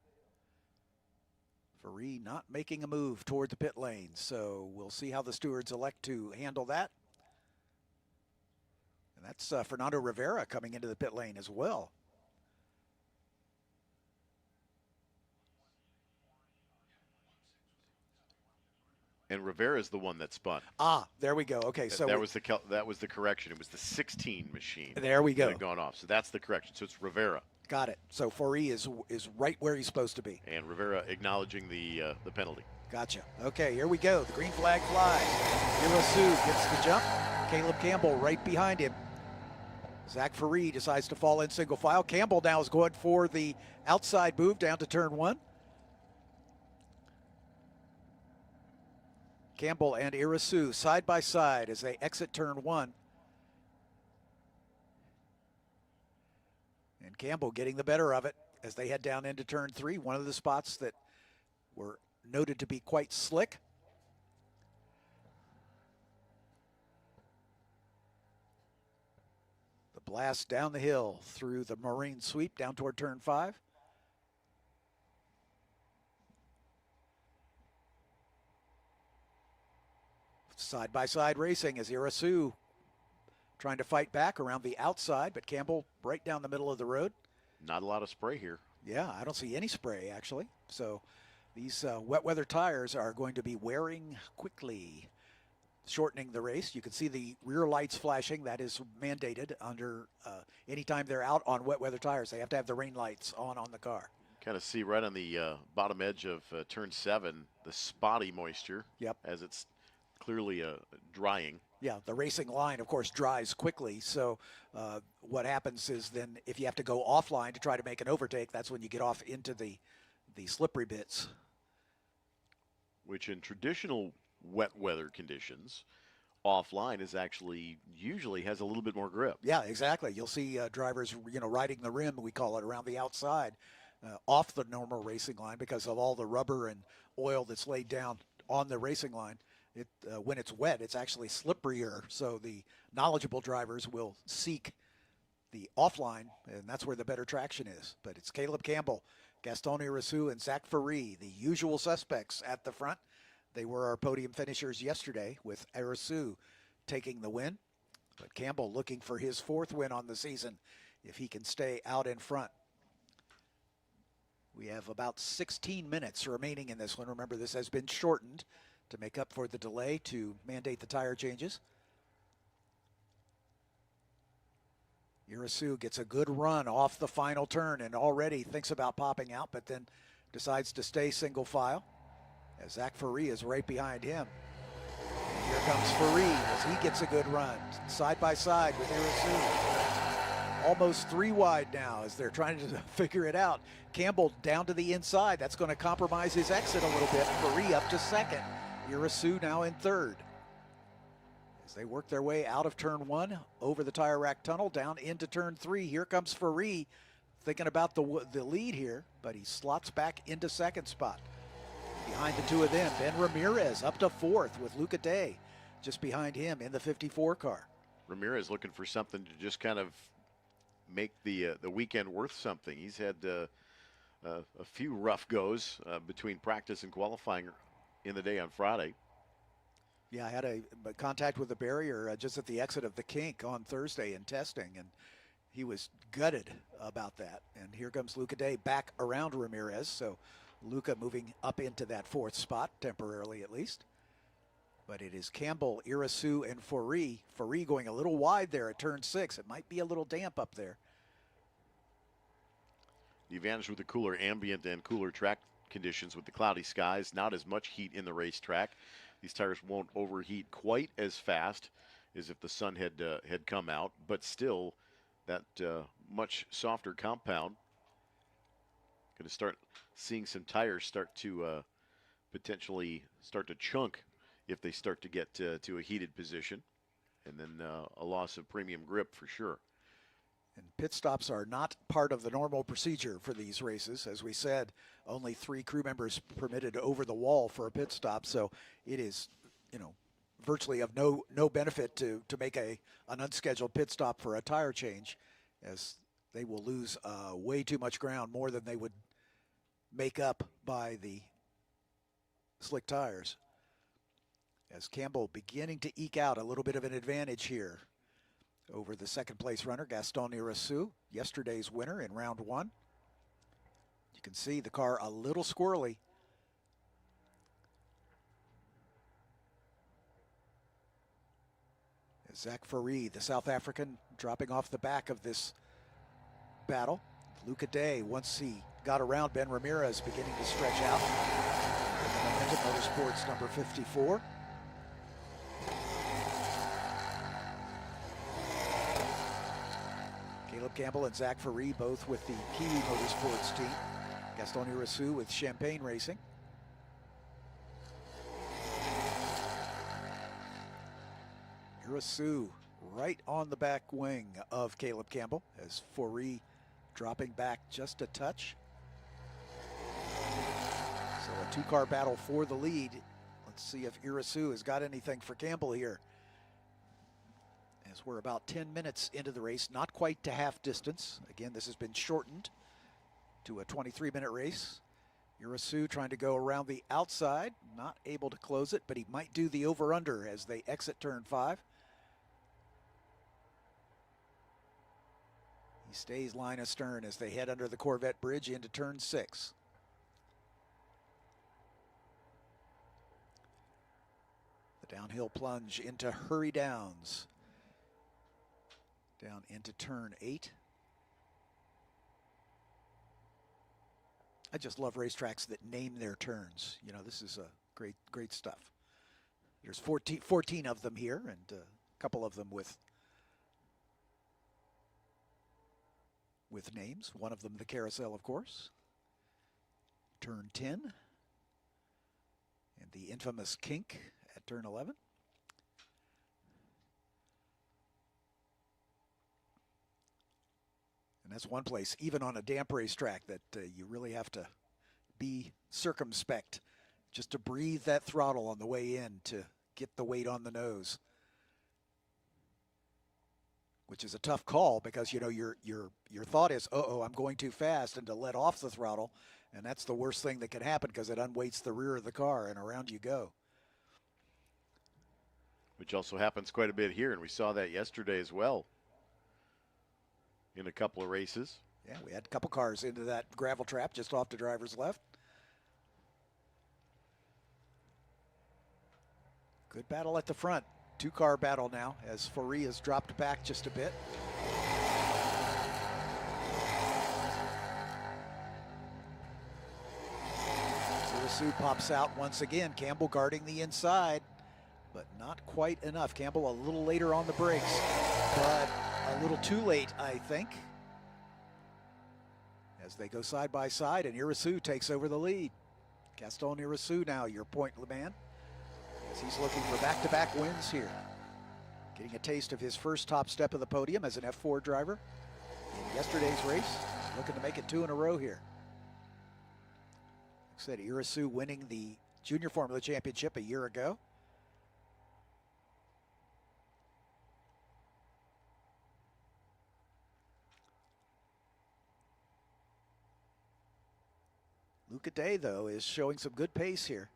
Faree not making a move toward the pit lane, so we'll see how the stewards elect to handle that. And that's Fernando Rivera coming into the pit lane as well. And Rivera is the one that spun. Ah, there we go. Okay, so that was the correction. It was the 16 machine. There we go. That had gone off. So that's the correction. So it's Rivera. Got it. So Faree is right where he's supposed to be. And Rivera acknowledging the penalty. Gotcha. Okay, here we go. The green flag flies. Irasu gets the jump. Caleb Campbell right behind him. Zach Faree decides to fall in single file. Campbell now is going for the outside move down to turn 1. Campbell and Irasu side by side as they exit turn 1. And Campbell getting the better of it as they head down into turn 3, one of the spots that were noted to be quite slick. The blast down the hill through the marine sweep down toward turn 5. Side-by-side racing as Irasu trying to fight back around the outside, but Campbell right down the middle of the road. Not a lot of spray here. Yeah, I don't see any spray, actually. So these wet weather tires are going to be wearing quickly, shortening the race. You can see the rear lights flashing. That is mandated under anytime they're out on wet weather tires. They have to have the rain lights on the car. Kind of see right on the bottom edge of turn 7, the spotty moisture. Yep. As it's clearly drying. Yeah, the racing line, of course, dries quickly. So what happens is then if you have to go offline to try to make an overtake, that's when you get off into the slippery bits. Which in traditional wet weather conditions, offline is actually usually has a little bit more grip. Yeah, exactly. You'll see drivers, riding the rim, we call it, around the outside, off the normal racing line because of all the rubber and oil that's laid down on the racing line. When it's wet, it's actually slipperier, so the knowledgeable drivers will seek the offline, and that's where the better traction is. But it's Caleb Campbell, Gaston Irasu, and Zach Faree, the usual suspects at the front. They were our podium finishers yesterday, with Irasu taking the win. But Campbell looking for his 4th win on the season if he can stay out in front. We have about 16 minutes remaining in this one. Remember, this has been shortened to make up for the delay to mandate the tire changes. Irasu gets a good run off the final turn and already thinks about popping out, but then decides to stay single file as Zach Faree is right behind him. And here comes Faree as he gets a good run side by side with Irasu. Almost 3 wide now as they're trying to figure it out. Campbell down to the inside. That's going to compromise his exit a little bit. Faree up to 2nd. Irasu now in 3rd. As they work their way out of turn 1, over the tire rack tunnel, down into turn 3. Here comes Faree, thinking about the lead here, but he slots back into 2nd spot. Behind the 2 of them, Ben Ramirez up to 4th with Luca Day just behind him in the 54 car. Ramirez looking for something to just kind of make the weekend worth something. He's had a few rough goes between practice and qualifying in the day on Friday. Yeah, I had a contact with the barrier just at the exit of the kink on Thursday in testing, and he was gutted about that. And here comes Luca Day back around Ramirez, so Luca moving up into that 4th spot, temporarily at least. But it is Campbell, Irasu, and Faree. Faree going a little wide there at turn 6. It might be a little damp up there. The advantage with the cooler ambient and cooler track conditions with the cloudy skies, not as much heat in the racetrack. These tires won't overheat quite as fast as if the sun had come out, but still that much softer compound. Going to start seeing some tires start to potentially start to chunk if they start to get to a heated position, and then a loss of premium grip for sure. And pit stops are not part of the normal procedure for these races. As we said, only 3 crew members permitted over the wall for a pit stop. So it is, virtually of no benefit to make an unscheduled pit stop for a tire change, as they will lose way too much ground, more than they would make up by the slick tires. As Campbell beginning to eke out a little bit of an advantage here over the second place runner, Gaston Irasu, yesterday's winner in round 1. You can see the car a little squirrely. Zach Farid, the South African, dropping off the back of this battle. Luca Day, once he got around Ben Ramirez, beginning to stretch out. Momentum Motorsports number 54. Caleb Campbell and Zach Farid both with the Kiwi Motorsports team. Gaston Irasu with Champagne Racing. Irasu right on the back wing of Caleb Campbell as Farid dropping back just a touch. So a two-car battle for the lead. Let's see if Irasu has got anything for Campbell here. As we're about 10 minutes into the race, not quite to half distance. Again, this has been shortened to a 23-minute race. Irasu trying to go around the outside, not able to close it, but he might do the over-under as they exit turn 5. He stays line astern as they head under the Corvette bridge into turn 6. The downhill plunge into Hurry Downs. Down into turn 8. I just love racetracks that name their turns. You know, this is great stuff. There's 14 of them here, and a couple of them with names. One of them the carousel, of course. Turn 10. And the infamous kink at turn 11. And that's one place, even on a damp racetrack, that you really have to be circumspect just to breathe that throttle on the way in to get the weight on the nose. Which is a tough call because, you know, your thought is, uh-oh, I'm going too fast, and to let off the throttle, and that's the worst thing that can happen because it unweights the rear of the car, and around you go. Which also happens quite a bit here, and we saw that yesterday as well in a couple of races. Yeah, we had a couple cars into that gravel trap just off the driver's left. Good battle at the front. Two-car battle now as Farid has dropped back just a bit. Irasu pops out once again. Campbell guarding the inside, but not quite enough. Campbell a little later on the brakes, but a little too late, I think. As they go side by side, and Irasu takes over the lead. Gaston Irasu now your point man, as he's looking for back-to-back wins here. Getting a taste of his first top step of the podium as an F4 driver in yesterday's race. Looking to make it 2 in a row here. Like I said, Irasu winning the Junior Formula Championship a year ago. Luca Day, though, is showing some good pace here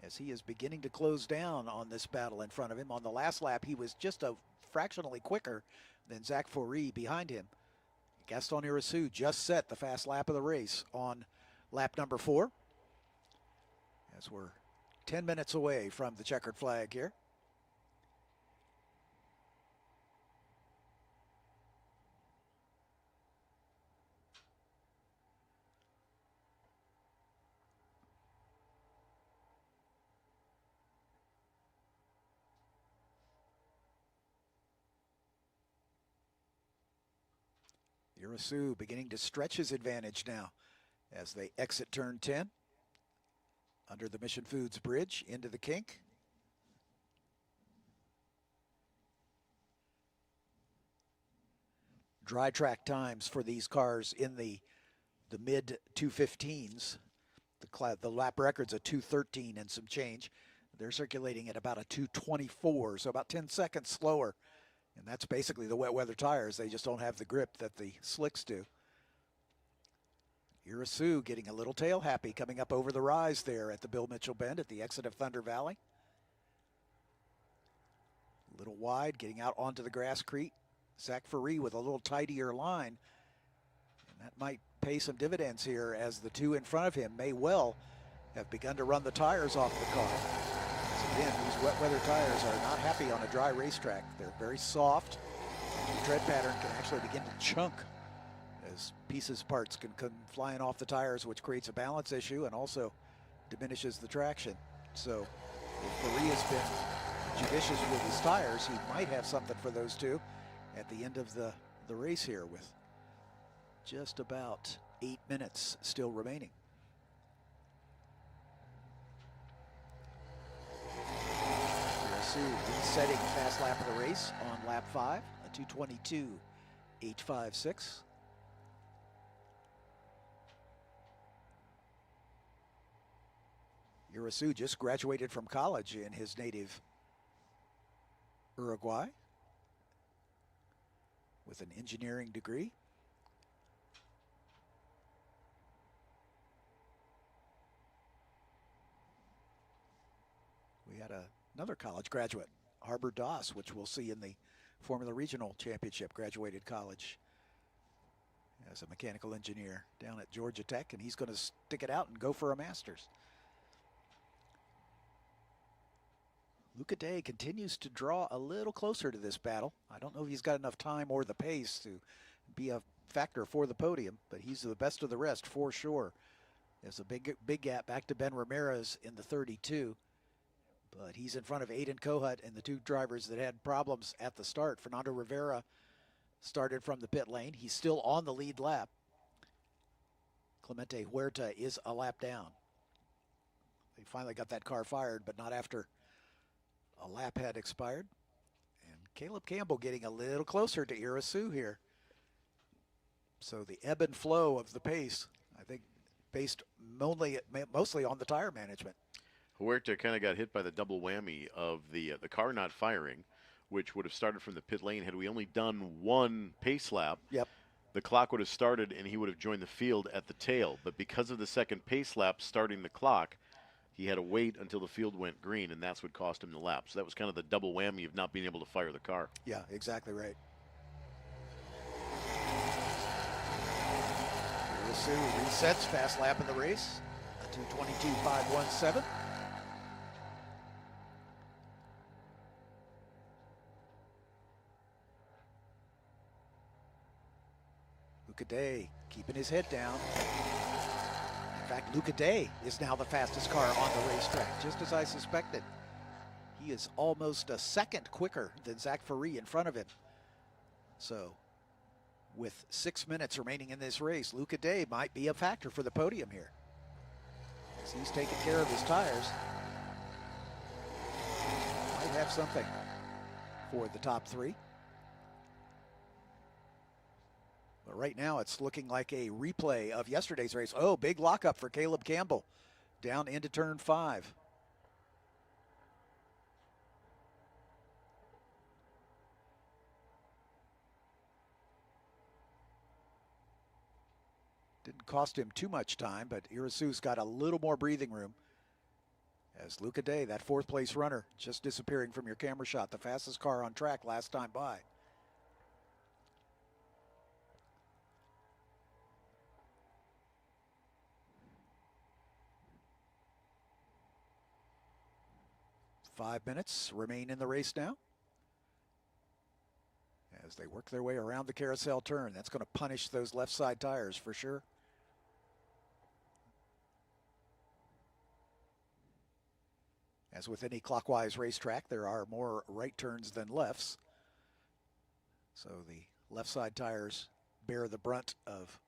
as he is beginning to close down on this battle in front of him. On the last lap, he was just a fractionally quicker than Zach Farid behind him. Gaston Irasu just set the fast lap of the race on lap number 4. As we're 10 minutes away from the checkered flag here. Irasu beginning to stretch his advantage now as they exit turn 10 under the Mission Foods Bridge into the kink. Dry track times for these cars in the mid 2:15s. The lap record's a 2:13 and some change. They're circulating at about a 2:24, so about 10 seconds slower. And that's basically the wet weather tires. They just don't have the grip that the slicks do. Irasu getting a little tail happy coming up over the rise there at the Bill Mitchell Bend at the exit of Thunder Valley. A little wide, getting out onto the grasscrete. Zach Faree with a little tidier line. And that might pay some dividends here as the two in front of him may well have begun to run the tires off the car. So again, these wet weather tires are not happy on a dry racetrack. They're very soft. The tread pattern can actually begin to chunk as parts can come flying off the tires, which creates a balance issue and also diminishes the traction. So if Faree has been judicious with his tires, he might have something for those two at the end of the race here with just about 8 minutes still remaining. Resetting fast lap of the race on lap 5, a 2:22.856. Irasu just graduated from college in his native Uruguay with an engineering degree. We had another college graduate, Harbor Doss, which we'll see in the Formula Regional Championship, graduated college as a mechanical engineer down at Georgia Tech, and he's going to stick it out and go for a master's. Luca Day continues to draw a little closer to this battle. I don't know if he's got enough time or the pace to be a factor for the podium, but he's the best of the rest for sure. There's a big gap back to Ben Ramirez in the 32, but he's in front of Aiden Kohut and the two drivers that had problems at the start. Fernando Rivera started from the pit lane. He's still on the lead lap. Clemente Huerta is a lap down. They finally got that car fired, but not after a lap had expired. And Caleb Campbell getting a little closer to Irasu here. So the ebb and flow of the pace, I think, based mostly on the tire management. Huerta kind of got hit by the double whammy of the car not firing, which would have started from the pit lane had we only done one pace lap. Yep. The clock would have started and he would have joined the field at the tail. But because of the second pace lap starting the clock, he had to wait until the field went green, and that's what cost him the lap. So that was kind of the double whammy of not being able to fire the car. Yeah, exactly right. Irasu resets fast lap in the race, a 2:22.517. Luca Day keeping his head down. In fact, Luca Day is now the fastest car on the racetrack, just as I suspected. He is almost a second quicker than Zach Faree in front of him. So, with 6 minutes remaining in this race, Luca Day might be a factor for the podium here, as he's taking care of his tires. Might have something for the top three. But right now it's looking like a replay of yesterday's race. Oh, big lockup for Caleb Campbell down into turn 5. Didn't cost him too much time, but Irasu's got a little more breathing room. As Luca Day, that 4th place runner, just disappearing from your camera shot, the fastest car on track last time by. Five minutes remain in the race now as they work their way around the carousel turn. That's going to punish those left side tires for sure. As with any clockwise racetrack, there are more right turns than lefts. So the left side tires bear the brunt of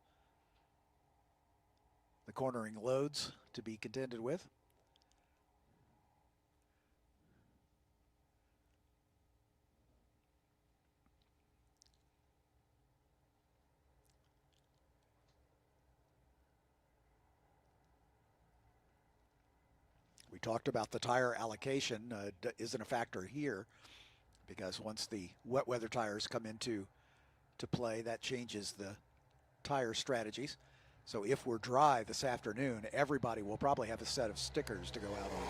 the cornering loads to be contended with. We talked about the tire allocation isn't a factor here, because once the wet weather tires come into play, that changes the tire strategies. So if we're dry this afternoon, everybody will probably have a set of stickers to go out on.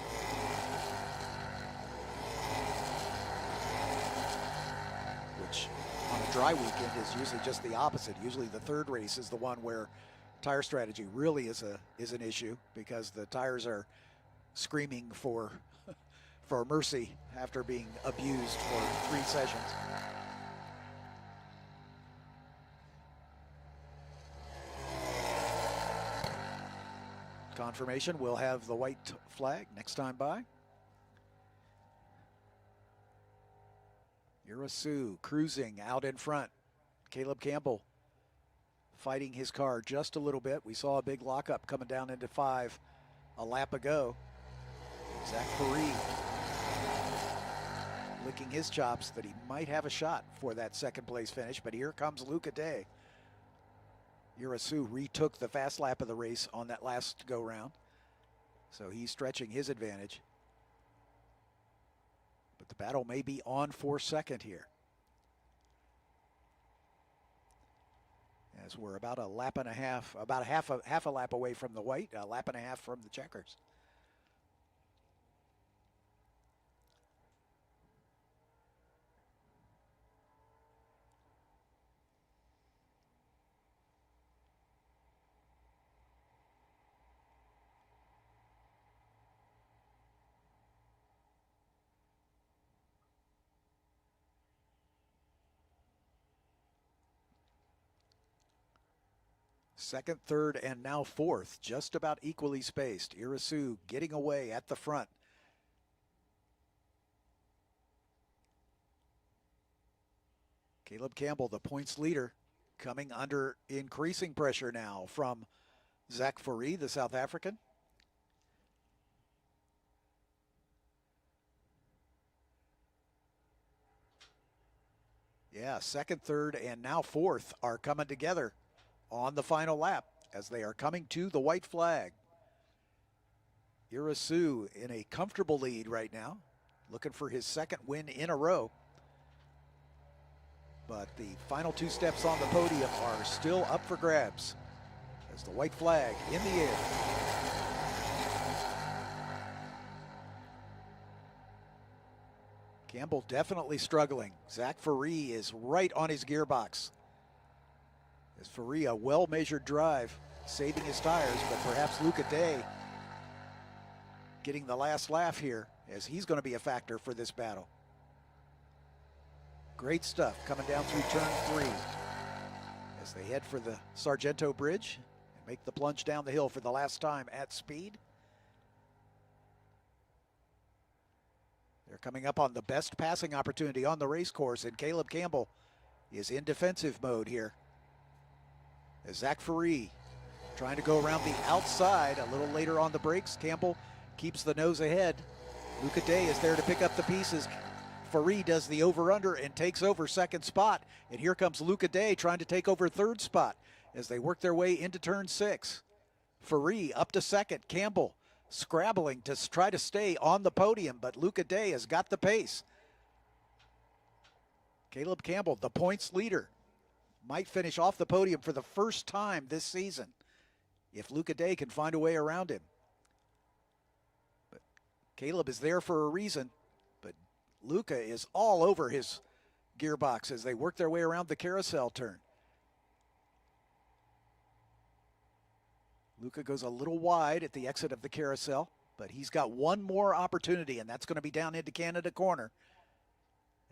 Which on a dry weekend is usually just the opposite. Usually the third race is the one where tire strategy really is an issue, because the tires are screaming for mercy after being abused for 3 sessions. Confirmation, we'll have the white flag next time by. Urasu cruising out in front. Caleb Campbell fighting his car just a little bit. We saw a big lockup coming down into 5 a lap ago. Zach Faree licking his chops that he might have a shot for that second place finish, but here comes Luca Day. Urasu retook the fast lap of the race on that last go round, so he's stretching his advantage. But the battle may be on for second here, as we're about a lap and a half, about half a lap away from the white, a lap and a half from the checkers. Second, third, and now fourth, just about equally spaced. Urasu getting away at the front. Caleb Campbell, the points leader, coming under increasing pressure now from Zach Faree, the South African. Yeah, second, third, and now fourth are coming together on the final lap as they are coming to the white flag. Urasu in a comfortable lead right now, looking for his second win in a row. But the final 2 steps on the podium are still up for grabs as the white flag in the air. Campbell definitely struggling. Zach Faree is right on his gearbox. As Faree, a well-measured drive, saving his tires, but perhaps Luca Day getting the last laugh here, as he's going to be a factor for this battle. Great stuff coming down through turn 3 as they head for the Sargento Bridge and make the plunge down the hill for the last time at speed. They're coming up on the best passing opportunity on the race course, and Caleb Campbell is in defensive mode here. As Zach Faree trying to go around the outside a little later on the brakes. Campbell keeps the nose ahead. Luca Day is there to pick up the pieces. Faree does the over-under and takes over second spot. And here comes Luca Day trying to take over third spot as they work their way into turn 6. Faree up to second. Campbell scrabbling to try to stay on the podium, but Luca Day has got the pace. Caleb Campbell, the points leader, might finish off the podium for the first time this season if Luca Day can find a way around him. But Caleb is there for a reason, but Luca is all over his gearbox as they work their way around the carousel turn. Luca goes a little wide at the exit of the carousel, but he's got one more opportunity, and that's going to be down into Canada Corner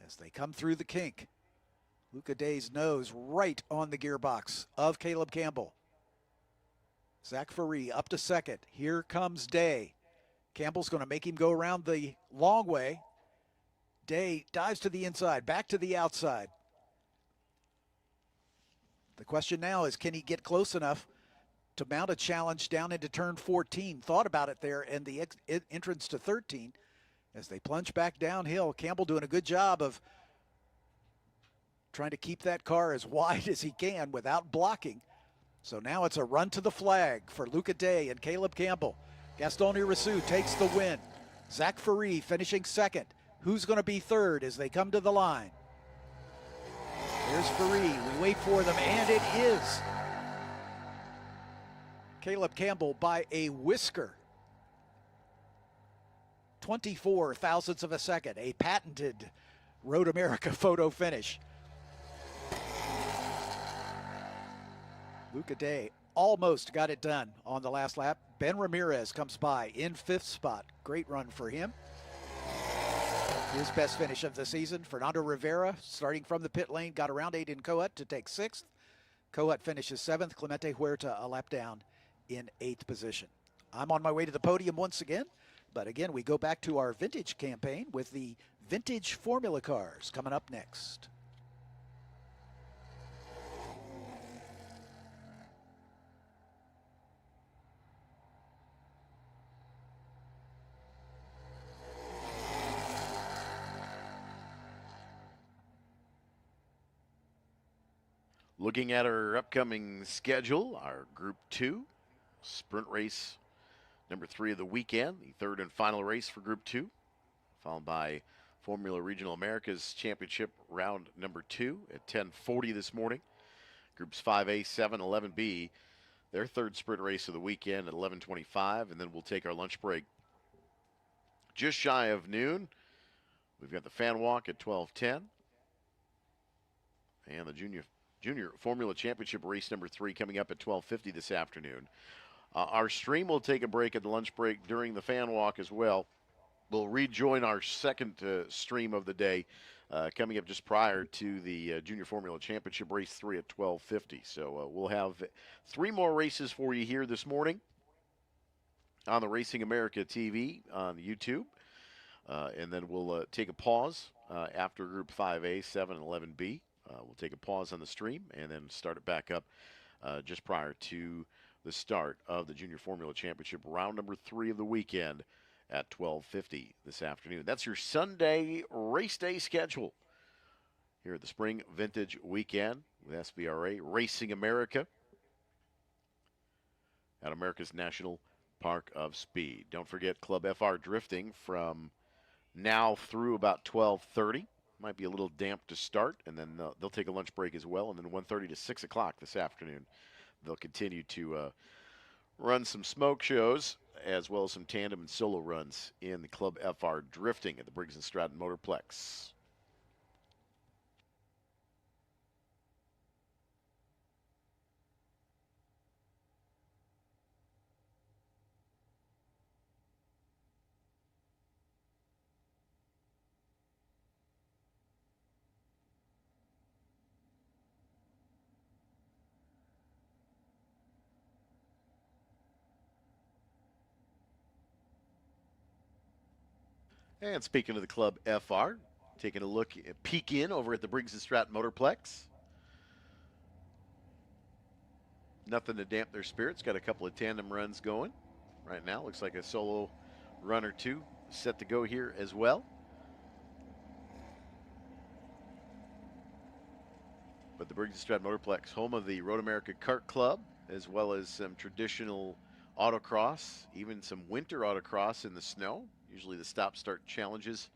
as they come through the kink. Luca Day's nose right on the gearbox of Caleb Campbell. Zach Faree up to second. Here comes Day. Campbell's going to make him go around the long way. Day dives to the inside, back to the outside. The question now is, can he get close enough to mount a challenge down into turn 14? Thought about it there and the entrance to 13 as they plunge back downhill. Campbell doing a good job of trying to keep that car as wide as he can without blocking. So now it's a run to the flag for Luca Day and Caleb Campbell. Gaston Urasu takes the win. Zach Faree finishing second. Who's going to be third as they come to the line? There's Faree. We wait for them, and it is. Caleb Campbell by a whisker. 24 thousandths of a second, a patented Road America photo finish. Luca Day almost got it done on the last lap. Ben Ramirez comes by in 5th spot. Great run for him. His best finish of the season. Fernando Rivera, starting from the pit lane, got around Aiden Coat to take 6th. Coat finishes 7th. Clemente Huerta a lap down in 8th position. I'm on my way to the podium once again, but again, we go back to our vintage campaign with the vintage formula cars coming up next. Looking at our upcoming schedule, our Group 2 sprint race number 3 of the weekend, the third and final race for Group 2, followed by Formula Regional Americas Championship round number 2 at 10:40 this morning. Groups 5A, 7, 11B, their third sprint race of the weekend at 11:25, and then we'll take our lunch break just shy of noon. We've got the fan walk at 12:10, and the Junior Formula Championship race number 3 coming up at 12:50 this afternoon. Our stream will take a break at the lunch break during the fan walk as well. We'll rejoin our second stream of the day coming up just prior to the Junior Formula Championship race 3 at 12:50. So we'll have 3 more races for you here this morning on the Racing America TV on YouTube. And then we'll take a pause after Group 5A, 7, and 11B. We'll take a pause on the stream and then start it back up just prior to the start of the Junior Formula Championship round number 3 of the weekend at 12:50 this afternoon. That's your Sunday race day schedule here at the Spring Vintage Weekend with SVRA Racing America at America's National Park of Speed. Don't forget Club FR Drifting from now through about 12:30. Might be a little damp to start, and then they'll take a lunch break as well, and then 1:30 to 6 o'clock this afternoon. They'll continue to run some smoke shows as well as some tandem and solo runs in the Club FR Drifting at the Briggs & Stratton Motorplex. And speaking of the Club FR, taking a peek in over at the Briggs & Stratton Motorplex. Nothing to damp their spirits. Got a couple of tandem runs going right now. Looks like a solo run or 2 set to go here as well. But the Briggs & Stratton Motorplex, home of the Road America Kart Club, as well as some traditional autocross, even some winter autocross in the snow. Usually the stop-start challenges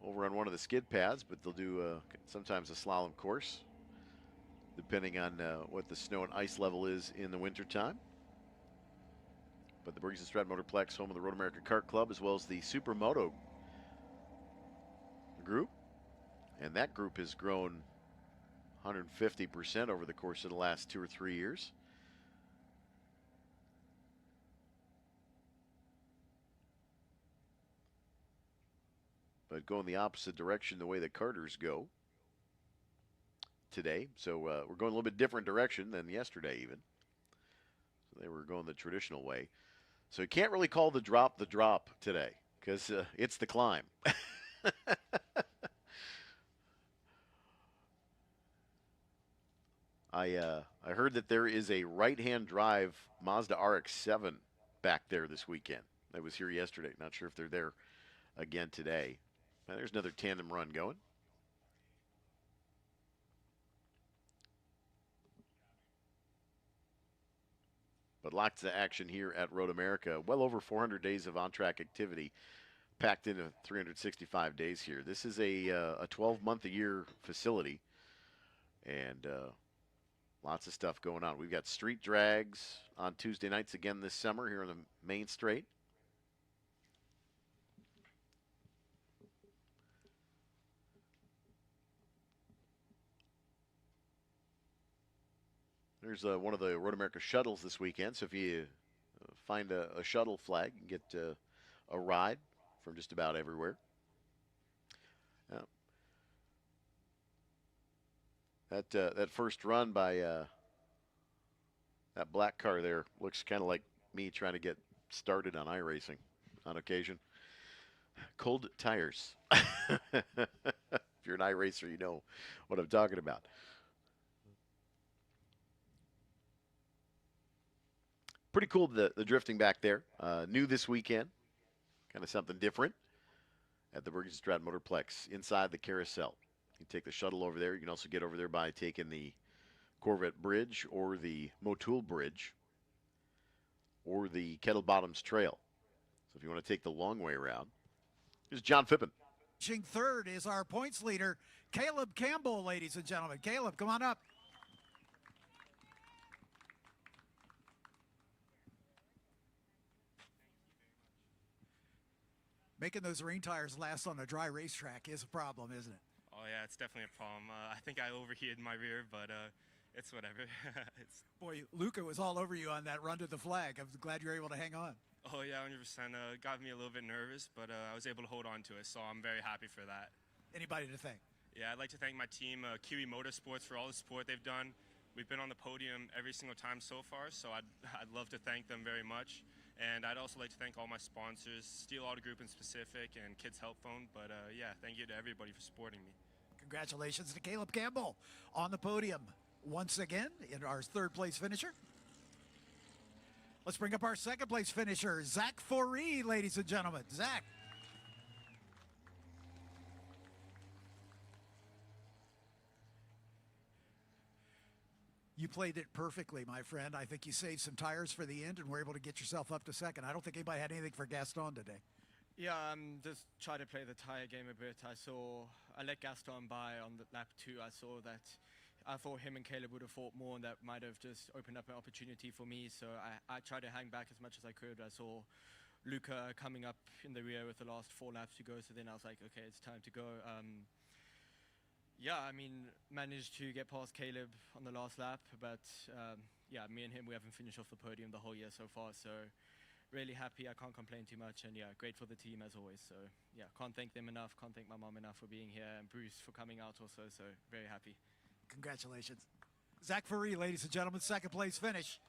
over on one of the skid pads, but they'll do sometimes a slalom course, depending on what the snow and ice level is in the wintertime. But the Briggs & Stratton Motorplex, home of the Road America Kart Club, as well as the Supermoto group. And that group has grown 150% over the course of the last 2 or 3 years. But going the opposite direction the way the karters go today. So we're going a little bit different direction than yesterday even. So they were going the traditional way. So you can't really call the drop today because it's the climb. I heard that there is a right-hand drive Mazda RX-7 back there this weekend. That was here yesterday. Not sure if they're there again today. Now, there's another tandem run going. But lots of action here at Road America. Well over 400 days of on-track activity packed into 365 days here. This is a 12-month-a-year facility. And Lots of stuff going on. We've got street drags on Tuesday nights again this summer here on the main straight. There's one of the Road America shuttles this weekend, so if you find a shuttle flag, you can get a ride from just about everywhere. That first run by that black car there looks kind of like me trying to get started on iRacing on occasion. Cold tires. If you're an iRacer, you know what I'm talking about. Pretty cool, the drifting back there. New this weekend. Kind of something different at the Bergenstrad Motorplex inside the carousel. You take the shuttle over there. You can also get over there by taking the Corvette Bridge or the Motul Bridge or the Kettle Bottoms Trail. So if you want to take the long way around, here's John Fippen. Third is our points leader, Caleb Campbell, ladies and gentlemen. Caleb, come on up. Making those rain tires last on a dry racetrack is a problem, isn't it? Oh yeah, it's definitely a problem. I think I overheated my rear, but it's whatever. Boy, Luca was all over you on that run to the flag. I'm glad you were able to hang on. Oh yeah, 100%. Got me a little bit nervous, but I was able to hold on to it, so I'm very happy for that. Anybody to thank? Yeah, I'd like to thank my team, Kiwi Motorsports, for all the support they've done. We've been on the podium every single time so far, so I'd love to thank them very much. And I'd also like to thank all my sponsors, Steel Auto Group in specific, and Kids Help Phone. But yeah, thank you to everybody for supporting me. Congratulations to Caleb Campbell on the podium once again in our third place finisher. Let's bring up our second place finisher, Zach Foree, ladies and gentlemen. Zach. You played it perfectly, my friend. I think you saved some tires for the end and were able to get yourself up to second. I don't think anybody had anything for Gaston today. Yeah, just try to play the tire game a bit. I let Gaston by on the lap 2. I thought him and Caleb would have fought more, and that might have just opened up an opportunity for me. So I tried to hang back as much as I could. I saw Luca coming up in the rear with the last 4 laps to go. So then I was like, okay, it's time to go. Yeah, I mean, managed to get past Caleb on the last lap, but yeah, me and him, we haven't finished off the podium the whole year so far, so really happy. I can't complain too much, and yeah, great for the team as always. So yeah, can't thank them enough, can't thank my mom enough for being here, and Bruce for coming out also, so very happy. Congratulations. Zach Foree, ladies and gentlemen, second place finish.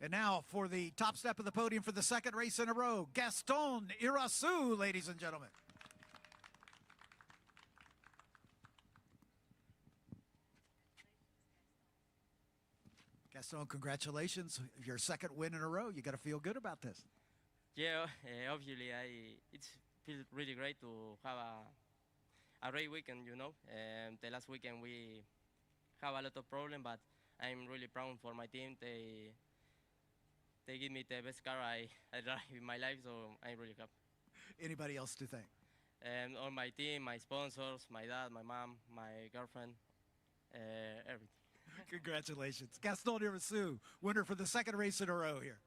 And now for the top step of the podium for the second race in a row, Gaston Irasu, ladies and gentlemen. Gaston, congratulations. Your second win in a row. You got to feel good about this. Yeah, obviously, it feels really great to have a great weekend, you know. The last weekend we have a lot of problems, but I'm really proud for my team. They give me the best car I drive in my life, so I'm really happy. Anybody else to thank? All my team, my sponsors, my dad, my mom, my girlfriend, everything. Congratulations. Gaston Irasu, winner for the second race in a row here.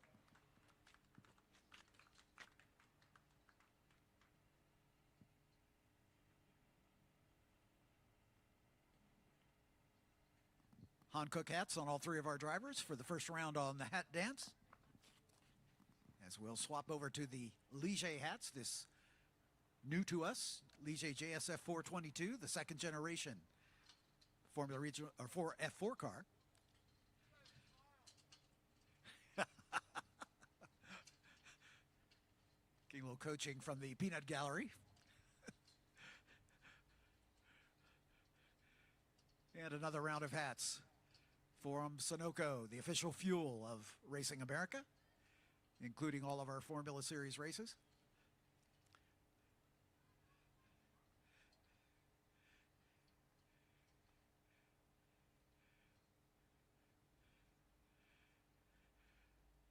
Hankook hats on all 3 of our drivers for the first round on the hat dance. As we'll swap over to the Ligier hats, this new to us, Ligier JFC 422, the second generation Formula Regional or F4 car. Getting a little coaching from the peanut gallery. And another round of hats from Sunoco, the official fuel of Racing America, including all of our Formula Series races.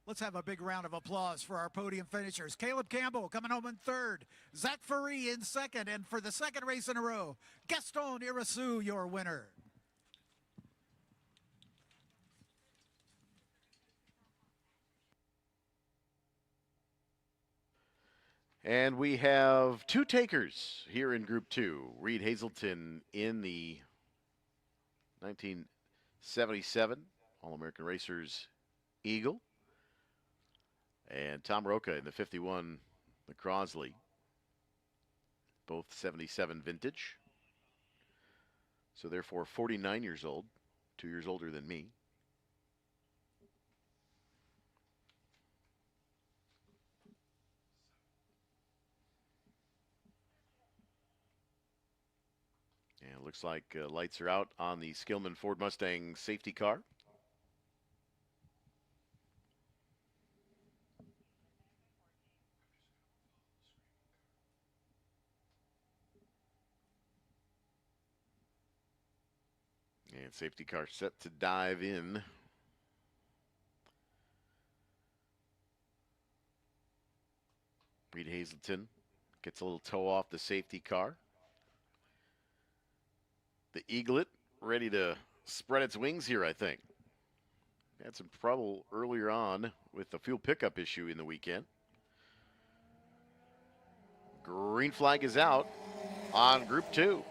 Let's have a big round of applause for our podium finishers. Caleb Campbell coming home in third, Zach Faree in second, and for the second race in a row, Gaston Irasu, your winner. And we have two takers here in Group 2. Reed Hazelton in the 1977 All-American Racers Eagle. And Tom Roca in the 51, the Crosley. Both 77 vintage. So therefore 49 years old, 2 years older than me. And it looks like lights are out on the Skillman Ford Mustang safety car. And safety car set to dive in. Reed Hazelton gets a little toe off the safety car. The Eaglet ready to spread its wings here, I think. Had some trouble earlier on with the fuel pickup issue in the weekend. Green flag is out on Group 2.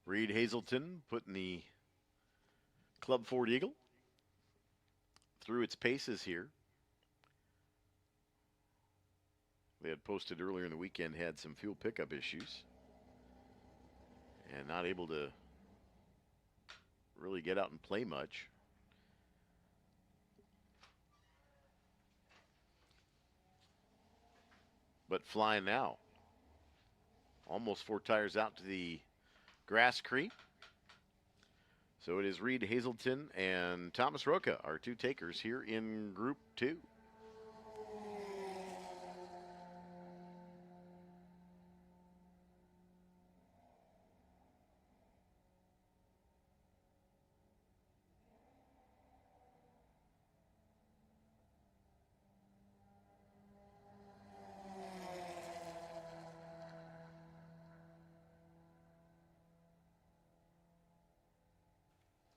Reed Hazelton putting the Club Ford Eagle through its paces here. They had posted earlier in the weekend, had some fuel pickup issues and not able to really get out and play much. But flying now. Almost 4 tires out to the grass creek. So it is Reed Hazelton and Thomas Roca, our two takers here in Group 2.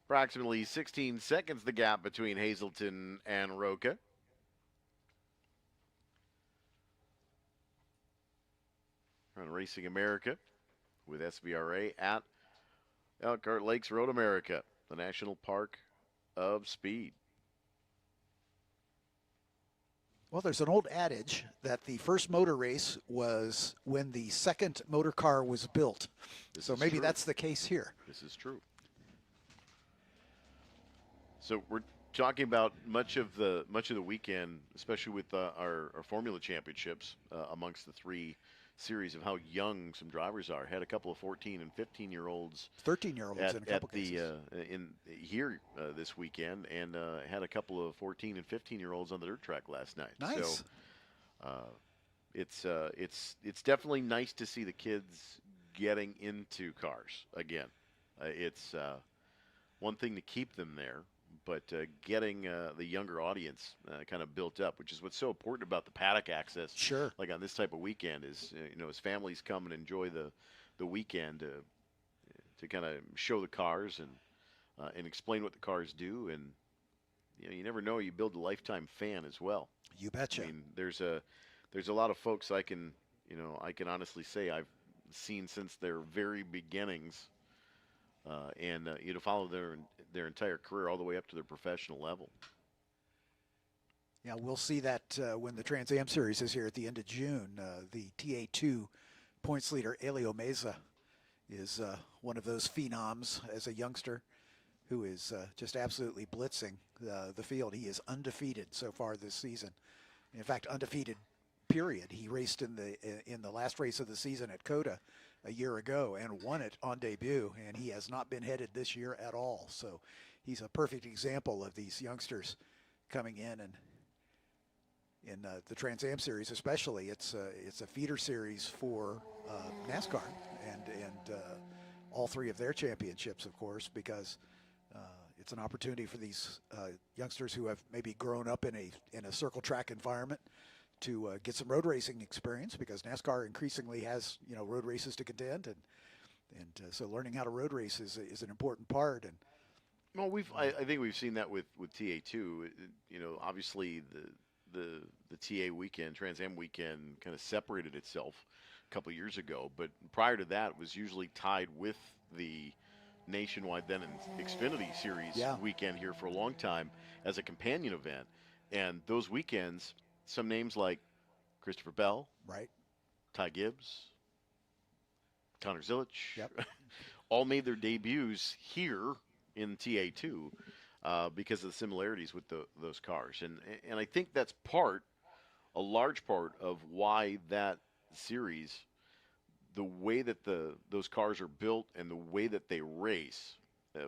Approximately 16 seconds the gap between Hazelton and Roca. On Racing America with SVRA at Elkhart Lakes Road America, the National Park of Speed. Well, there's an old adage that the first motor race was when the second motor car was built. So maybe that's the case here. This is true. So we're talking about much of the weekend, especially with our Formula Championships amongst the 3 series, of how young some drivers are. Had a couple of 14 and 15-year-olds, 13-year-olds in a couple cases. In here this weekend, and had a couple of 14 and 15-year-olds on the dirt track last night. Nice. So it's definitely nice to see the kids getting into cars again. It's one thing to keep them there, but getting the younger audience kind of built up, which is what's so important about the paddock access. Sure. Like on this type of weekend is, as families come and enjoy the weekend to kind of show the cars and explain what the cars do. And, you never know, you build a lifetime fan as well. You betcha. I mean, there's a lot of folks I can honestly say I've seen since their very beginnings, and follow their entire career all the way up to their professional level. Yeah, we'll see that when the Trans Am Series is here at the end of June. The TA2 points leader, Elio Meza, is one of those phenoms as a youngster who is just absolutely blitzing the field. He is undefeated so far this season. In fact, undefeated, period. He raced in the last race of the season at COTA a year ago and won it on debut, and he has not been headed this year at all. So he's a perfect example of these youngsters coming in, and in the Trans Am Series especially, it's a feeder series for NASCAR and all 3 of their championships, of course, because it's an opportunity for these youngsters who have maybe grown up in a circle track environment to get some road racing experience, because NASCAR increasingly has road races to contend, and so learning how to road race is an important part. And well, I think we've seen that with TA2. Obviously the TA weekend, Trans Am weekend, kind of separated itself a couple years ago, but prior to that, it was usually tied with the nationwide, then in Xfinity Series weekend here for a long time as a companion event. And those weekends, some names like Christopher Bell, right, Ty Gibbs, Connor Zilic, yep. all made their debuts here in TA2 because of the similarities with those cars. And I think that's a large part of why that series, the way that those cars are built and the way that they race,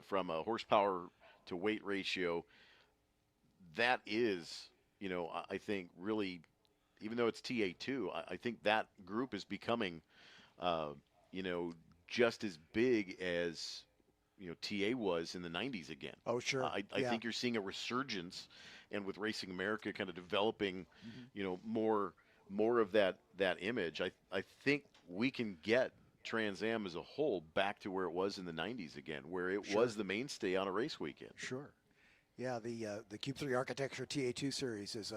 from a horsepower to weight ratio, that is, I think really, even though it's TA2, I think that group is becoming, just as big as, TA was in the 90s again. Oh, sure. I think you're seeing a resurgence, and with Racing America kind of developing, more of that image, I think we can get Trans Am as a whole back to where it was in the 90s again, where it was the mainstay on a race weekend. Sure. Yeah, the Cube 3 Architecture TA2 series is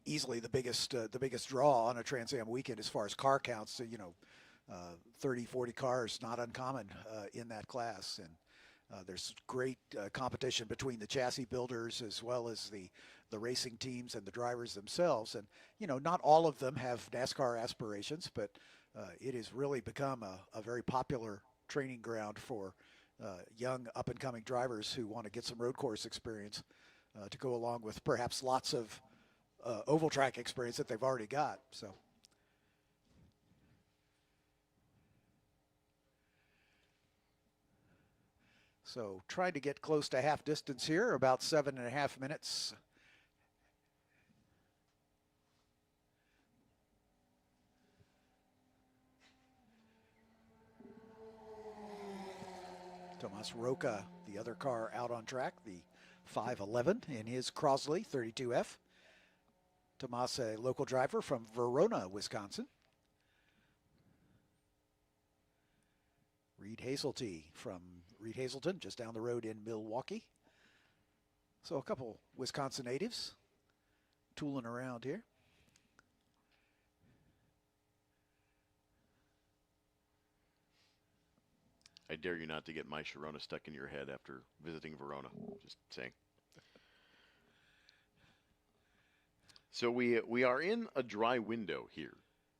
easily the biggest draw on a Trans Am weekend as far as car counts. 30, 40 cars, not uncommon in that class, and there's great competition between the chassis builders as well as the racing teams and the drivers themselves. And not all of them have NASCAR aspirations, but it has really become a very popular training ground for young up-and-coming drivers who want to get some road course experience to go along with perhaps lots of oval track experience that they've already got. So trying to get close to half distance here, about 7.5 minutes. Tomas Roca, the other car out on track, the 511 in his Crosley 32F. Tomas, a local driver from Verona, Wisconsin. Reed Hazeltine from Reed Hazelton, just down the road in Milwaukee. So a couple Wisconsin natives tooling around here. I dare you not to get my Sharona stuck in your head after visiting Verona. Just saying. So we are in a dry window here,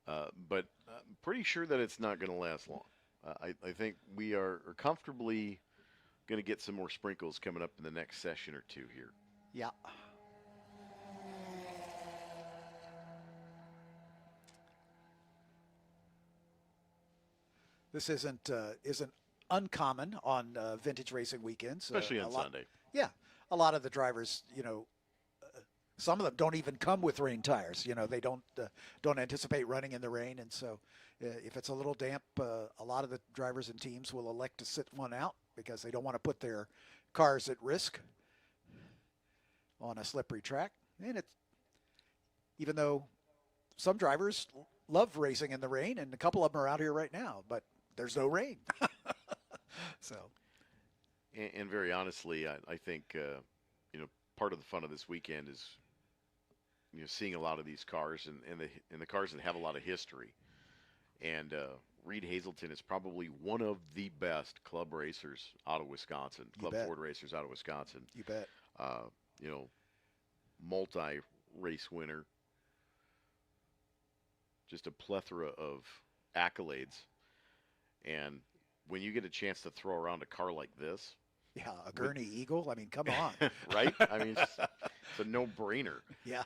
but I'm pretty sure that it's not going to last long. I think we are comfortably going to get some more sprinkles coming up in the next session or two here. Yeah. This isn't uncommon on vintage racing weekends, Especially on Sunday. Yeah, a lot of the drivers, some of them don't even come with rain tires. They don't anticipate running in the rain, and so if it's a little damp, a lot of the drivers and teams will elect to sit one out because they don't want to put their cars at risk on a slippery track. And it's, even though some drivers love racing in the rain, and a couple of them are out here right now, but there's no rain. So, and very honestly, I think part of the fun of this weekend is seeing a lot of these cars and the cars that have a lot of history. And Reed Hazelton is probably one of the best club racers out of Wisconsin, club Ford racers out of Wisconsin. You bet. Multi-race winner, just a plethora of accolades. And when you get a chance to throw around a car like this, yeah, a Gurney Eagle. I mean, come on, right? I mean, it's a no-brainer. Yeah.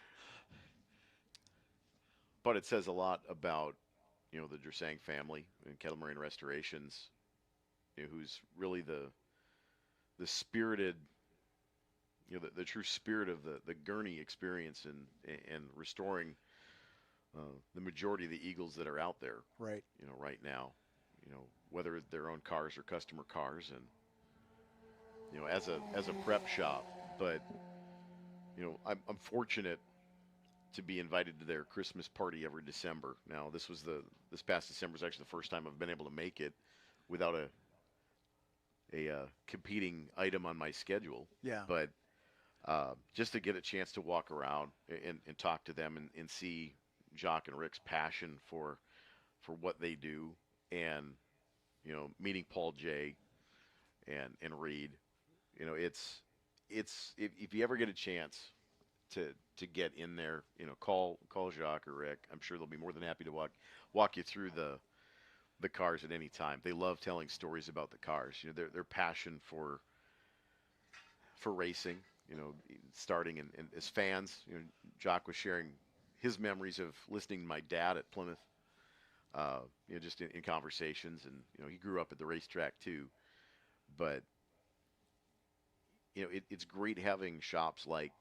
But it says a lot about the Dresang family and Kettle Moraine Restorations, who's really the spirited, the true spirit of the Gurney experience and restoring the majority of the Eagles that are out there. Right. Right now. Whether their own cars or customer cars, and as a prep shop. But I'm fortunate to be invited to their Christmas party every December. Now this past December is actually the first time I've been able to make it without a competing item on my schedule. Yeah. But just to get a chance to walk around and talk to them and see Jacques and Rick's passion for what they do, and meeting Paul J and Reed, it's if you ever get a chance to get in there, call Jacques or Rick. I'm sure they'll be more than happy to walk you through the cars at any time. They love telling stories about the cars. Their passion for racing, starting and as fans, Jacques was sharing his memories of listening to my dad at Plymouth. Just in conversations, and he grew up at the racetrack too. But it's great having shops like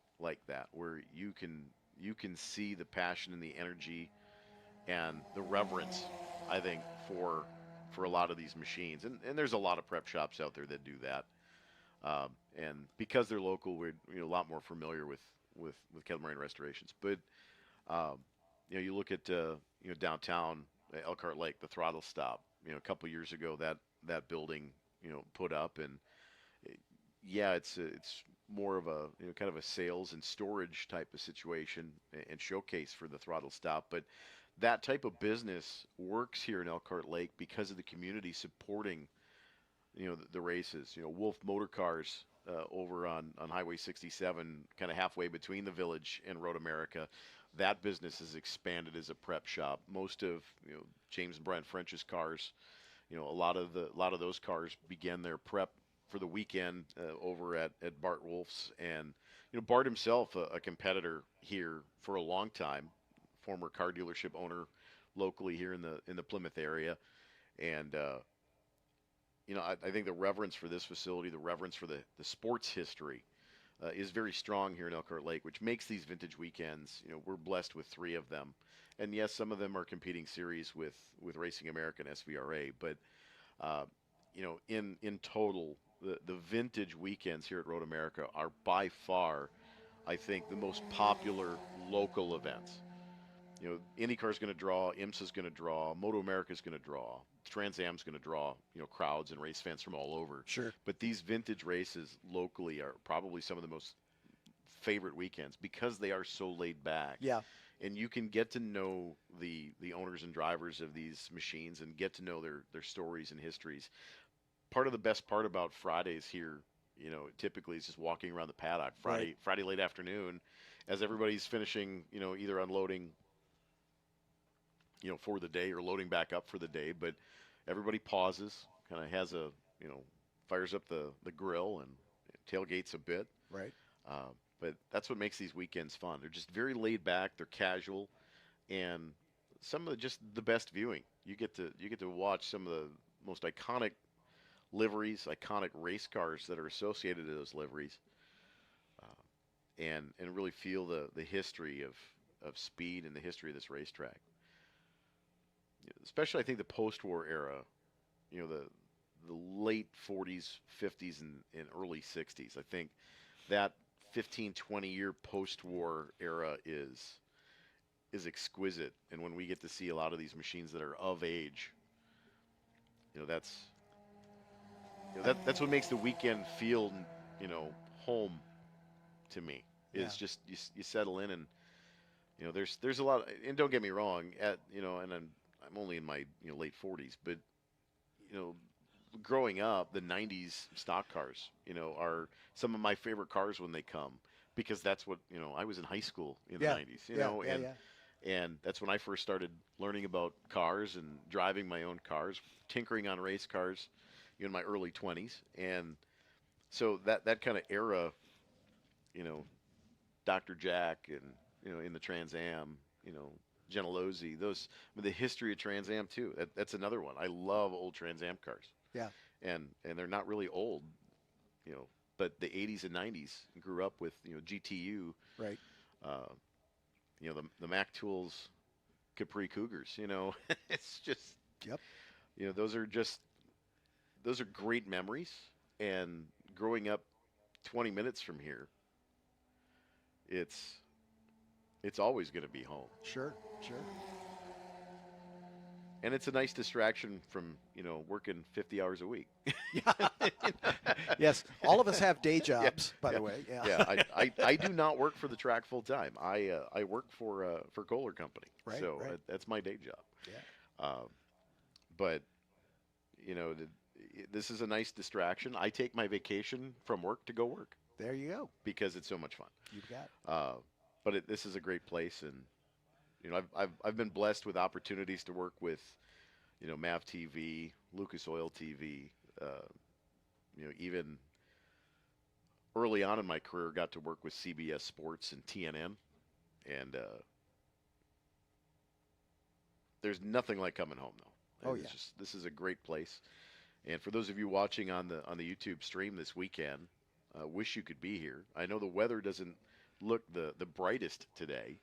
that where you can see the passion and the energy and the reverence, I think, for a lot of these machines. And there's a lot of prep shops out there that do that. And because they're local, we're a lot more familiar with Kettle Moraine Restorations. But you look at downtown Elkhart Lake, the throttle stop. A couple years ago, that building put up, and it's more of a kind of a sales and storage type of situation and showcase for the throttle stop. But that type of business works here in Elkhart Lake because of the community supporting the races. Wolf Motor Cars over on Highway 67, kind of halfway between the village and Road America. That business has expanded as a prep shop. Most of James and Brian French's cars, a lot of those cars began their prep for the weekend over at Bart Wolf's, and Bart himself, a competitor here for a long time, former car dealership owner locally here in the Plymouth area, and I think the reverence for this facility, the reverence for the sports history, is very strong here in Elkhart Lake, which makes these vintage weekends, we're blessed with 3 of them. And yes, some of them are competing series with Racing America and SVRA, but in total, the vintage weekends here at Road America are by far, I think, the most popular local events. IndyCar's going to draw, IMSA's going to draw, Moto America's going to draw, Trans Am's going to draw, crowds and race fans from all over. Sure. But these vintage races locally are probably some of the most favorite weekends because they are so laid back. Yeah. And you can get to know the owners and drivers of these machines and get to know their stories and histories. Part of the best part about Fridays here You know, typically it's just walking around the paddock Friday late afternoon, as everybody's finishing, you know, either unloading, you know, for the day or loading back up for the day. But everybody pauses, kind of has a, you know, fires up the grill and tailgates a bit. Right. But that's what makes these weekends fun. They're just very laid back. They're casual, and some of just the best viewing. You get to watch some of the most iconic liveries, iconic race cars that are associated to those liveries, and really feel the history of speed and the history of this racetrack. Especially, I think the post-war era, you know, the late 40s, 50s, and early 60s. I think that 15, 20-year post-war era is exquisite. And when we get to see a lot of these machines that are of age, you know, that's what makes the weekend feel, you know, home to me. Is just you settle in, and you know, there's a lot. And don't get me wrong, you know, and I'm only in my, you know, late 40s, but you know, growing up, the 90s stock cars, you know, are some of my favorite cars when they come, because that's what, you know, I was in high school in the 90s, you know, and that's when I first started learning about cars and driving my own cars, tinkering on race cars, you know, in my early 20s. And so that kind of era, you know, Dr. Jack and, you know, in the Trans Am, you know, Gentilozzi, those, I mean, the history of Trans Am too. That's another one. I love old Trans Am cars. Yeah. And they're not really old, you know, but the 80s and 90s grew up with, you know, GTU. Right. You know, the Mac Tools Capri Cougars, you know. It's just, Yep. you know, those are great memories. And growing up 20 minutes from here, it's always going to be home. Sure. And it's a nice distraction from, you know, working 50 hours a week. Yes, all of us have day jobs, by the way. Yeah, I do not work for the track full time. I work for Kohler Company, Right, so right. That's my day job. Yeah. But you know, this is a nice distraction. I take my vacation from work to go work There you go. because it's so much fun. You got it. But this is a great place, and you know, I've been blessed with opportunities to work with, you know, Mav TV, Lucas Oil TV. You know, even early on in my career, got to work with CBS Sports and TNN, and there's nothing like coming home, though. Oh, It's yeah. just, this is a great place. And for those of you watching on the YouTube stream this weekend, wish you could be here. I know the weather doesn't look the brightest today,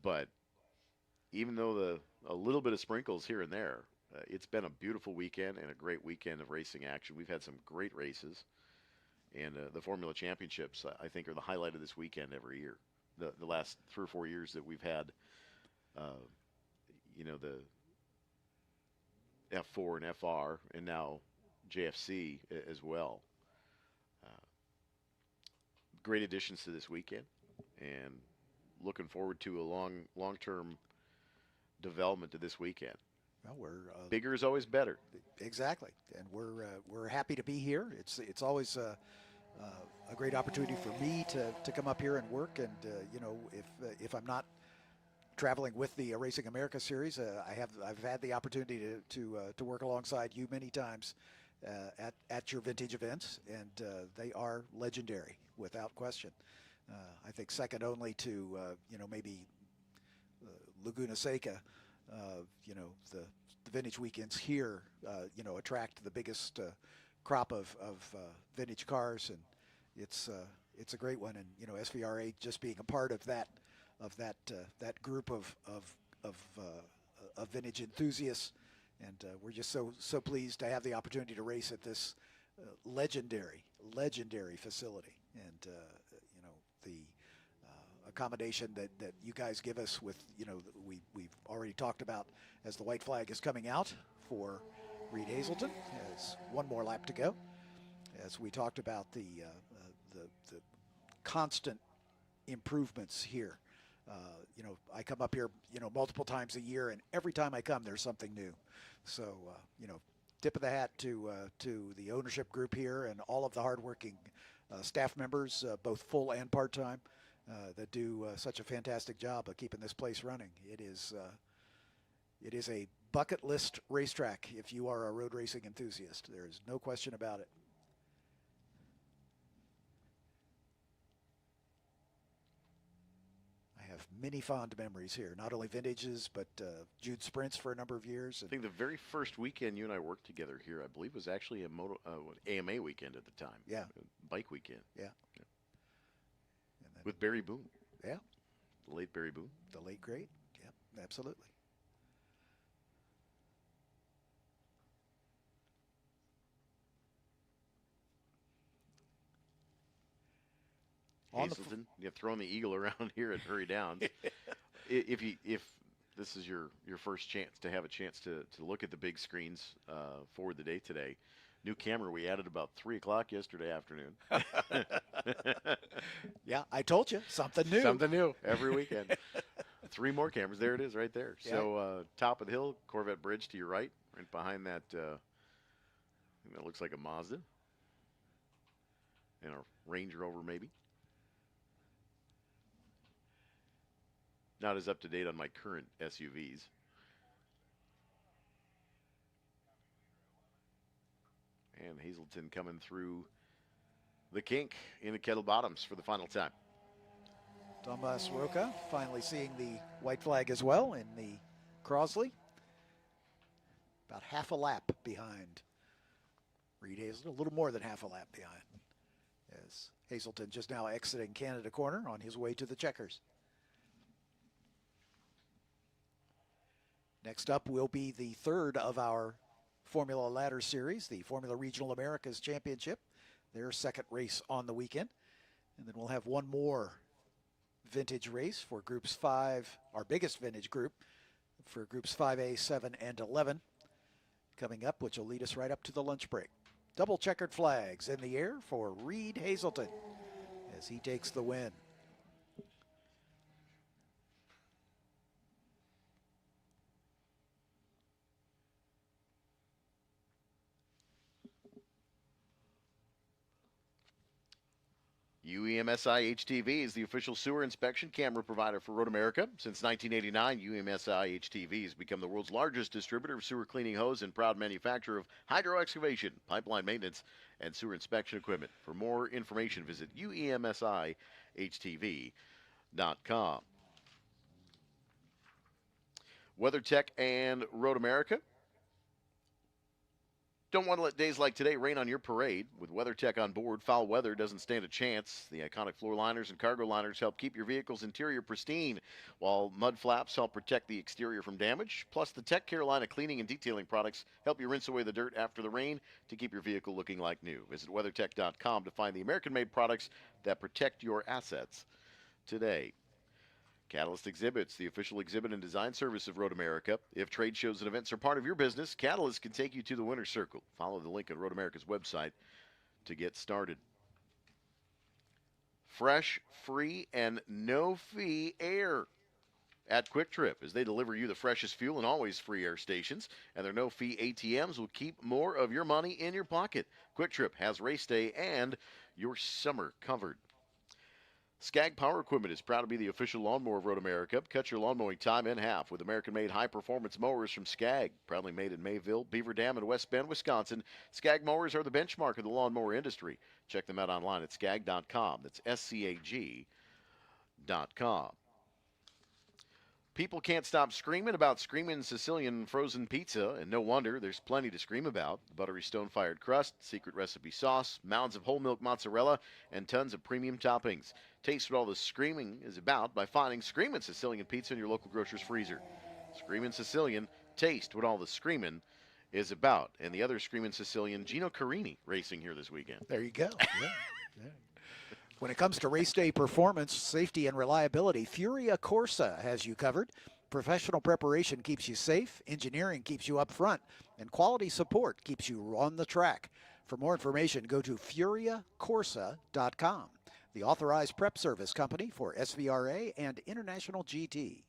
but even though a little bit of sprinkles here and there, it's been a beautiful weekend and a great weekend of racing action. We've had some great races, and the Formula Championships, I think, are the highlight of this weekend every year. The last 3 or 4 years that we've had, you know, the F4 and FR, and now JFC as well. Great additions to this weekend, and looking forward to a long-term development to this weekend. Well, we're Bigger is always better. exactly, and we're happy to be here. It's always a great opportunity for me to come up here and work. And you know, if I'm not traveling with the Racing America series, I've had the opportunity to work alongside you many times at your vintage events, and they are legendary without question. I think second only to you know, maybe Laguna Seca. You know, the vintage weekends here, you know, attract the biggest crop of vintage cars, and it's a great one. And you know, SVRA just being a part of that group of vintage enthusiasts, and we're just so pleased to have the opportunity to race at this legendary facility. And you know, the accommodation that you guys give us with, you know, we've already talked about, as the white flag is coming out for Reed Hazelton, has one more lap to go. As we talked about the constant improvements here. You know, I come up here, you know, multiple times a year, and every time I come, there's something new. So, you know, tip of the hat to the ownership group here and all of the hardworking staff members, both full and part-time, that do such a fantastic job of keeping this place running. It is a bucket list racetrack if you are a road racing enthusiast. There is no question about it. I have many fond memories here, not only vintages, but Jude Sprints for a number of years. I think the very first weekend you and I worked together here, I believe, was actually a AMA weekend at the time. Yeah. Bike weekend. Yeah. With Barry Boone. Yeah. The late Barry Boone. The late great. Yeah, absolutely. Hazelton, you have thrown the eagle around here at Hurry Down. If this is your first chance to have a chance to look at the big screens for the day today, new camera we added about 3 o'clock yesterday afternoon. Yeah, I told you, something new. Something new every weekend. 3 more cameras. There it is right there. Yeah. So top of the hill, Corvette Bridge to your right behind that, I think that looks like a Mazda. And a Range Rover maybe. Not as up to date on my current SUVs. And Hazelton coming through the kink in the Kettle Bottoms for the final time. Thomas Roca finally seeing the white flag as well in the Crosley. About half a lap behind Reed Hazelton, a little more than half a lap behind, as Hazelton just now exiting Canada Corner on his way to the checkers. Next up will be the third of our Formula Ladder Series, the Formula Regional Americas Championship, their second race on the weekend. And then we'll have one more vintage race for Groups 5, our biggest vintage group, for Groups 5A, 7, and 11 coming up, which will lead us right up to the lunch break. Double checkered flags in the air for Reed Hazelton as he takes the win. UEMSI HTV is the official sewer inspection camera provider for Road America. Since 1989, UEMSI HTV has become the world's largest distributor of sewer cleaning hose and proud manufacturer of hydro excavation, pipeline maintenance, and sewer inspection equipment. For more information, visit UEMSIHTV.com. WeatherTech and Road America. Don't want to let days like today rain on your parade. With WeatherTech on board, foul weather doesn't stand a chance. The iconic floor liners and cargo liners help keep your vehicle's interior pristine, while mud flaps help protect the exterior from damage. Plus, the Tech Care line of cleaning and detailing products help you rinse away the dirt after the rain to keep your vehicle looking like new. Visit WeatherTech.com to find the American-made products that protect your assets today. Catalyst Exhibits, the official exhibit and design service of Road America. If trade shows and events are part of your business, Catalyst can take you to the winner's circle. Follow the link on Road America's website to get started. Fresh, free, and no-fee air at Quick Trip, as they deliver you the freshest fuel and always free air stations. And their no-fee ATMs will keep more of your money in your pocket. Quick Trip has race day and your summer covered. Skag Power Equipment is proud to be the official lawnmower of Road America. Cut your lawn mowing time in half with American-made high-performance mowers from Skag. Proudly made in Mayville, Beaver Dam, and West Bend, Wisconsin, Skag mowers are the benchmark of the lawnmower industry. Check them out online at skag.com. That's SCAG.com. People can't stop screaming about Screamin' Sicilian frozen pizza, and no wonder. There's plenty to scream about. Buttery stone-fired crust, secret recipe sauce, mounds of whole milk mozzarella, and tons of premium toppings. Taste what all the screaming is about by finding Screamin' Sicilian pizza in your local grocer's freezer. Screamin' Sicilian, taste what all the screaming is about. And the other Screamin' Sicilian, Gino Carini, racing here this weekend. There you go. Yeah. When it comes to race day performance, safety, and reliability, Furia Corsa has you covered. Professional preparation keeps you safe, engineering keeps you up front, and quality support keeps you on the track. For more information, go to furiacorsa.com, the authorized prep service company for SVRA and International GT.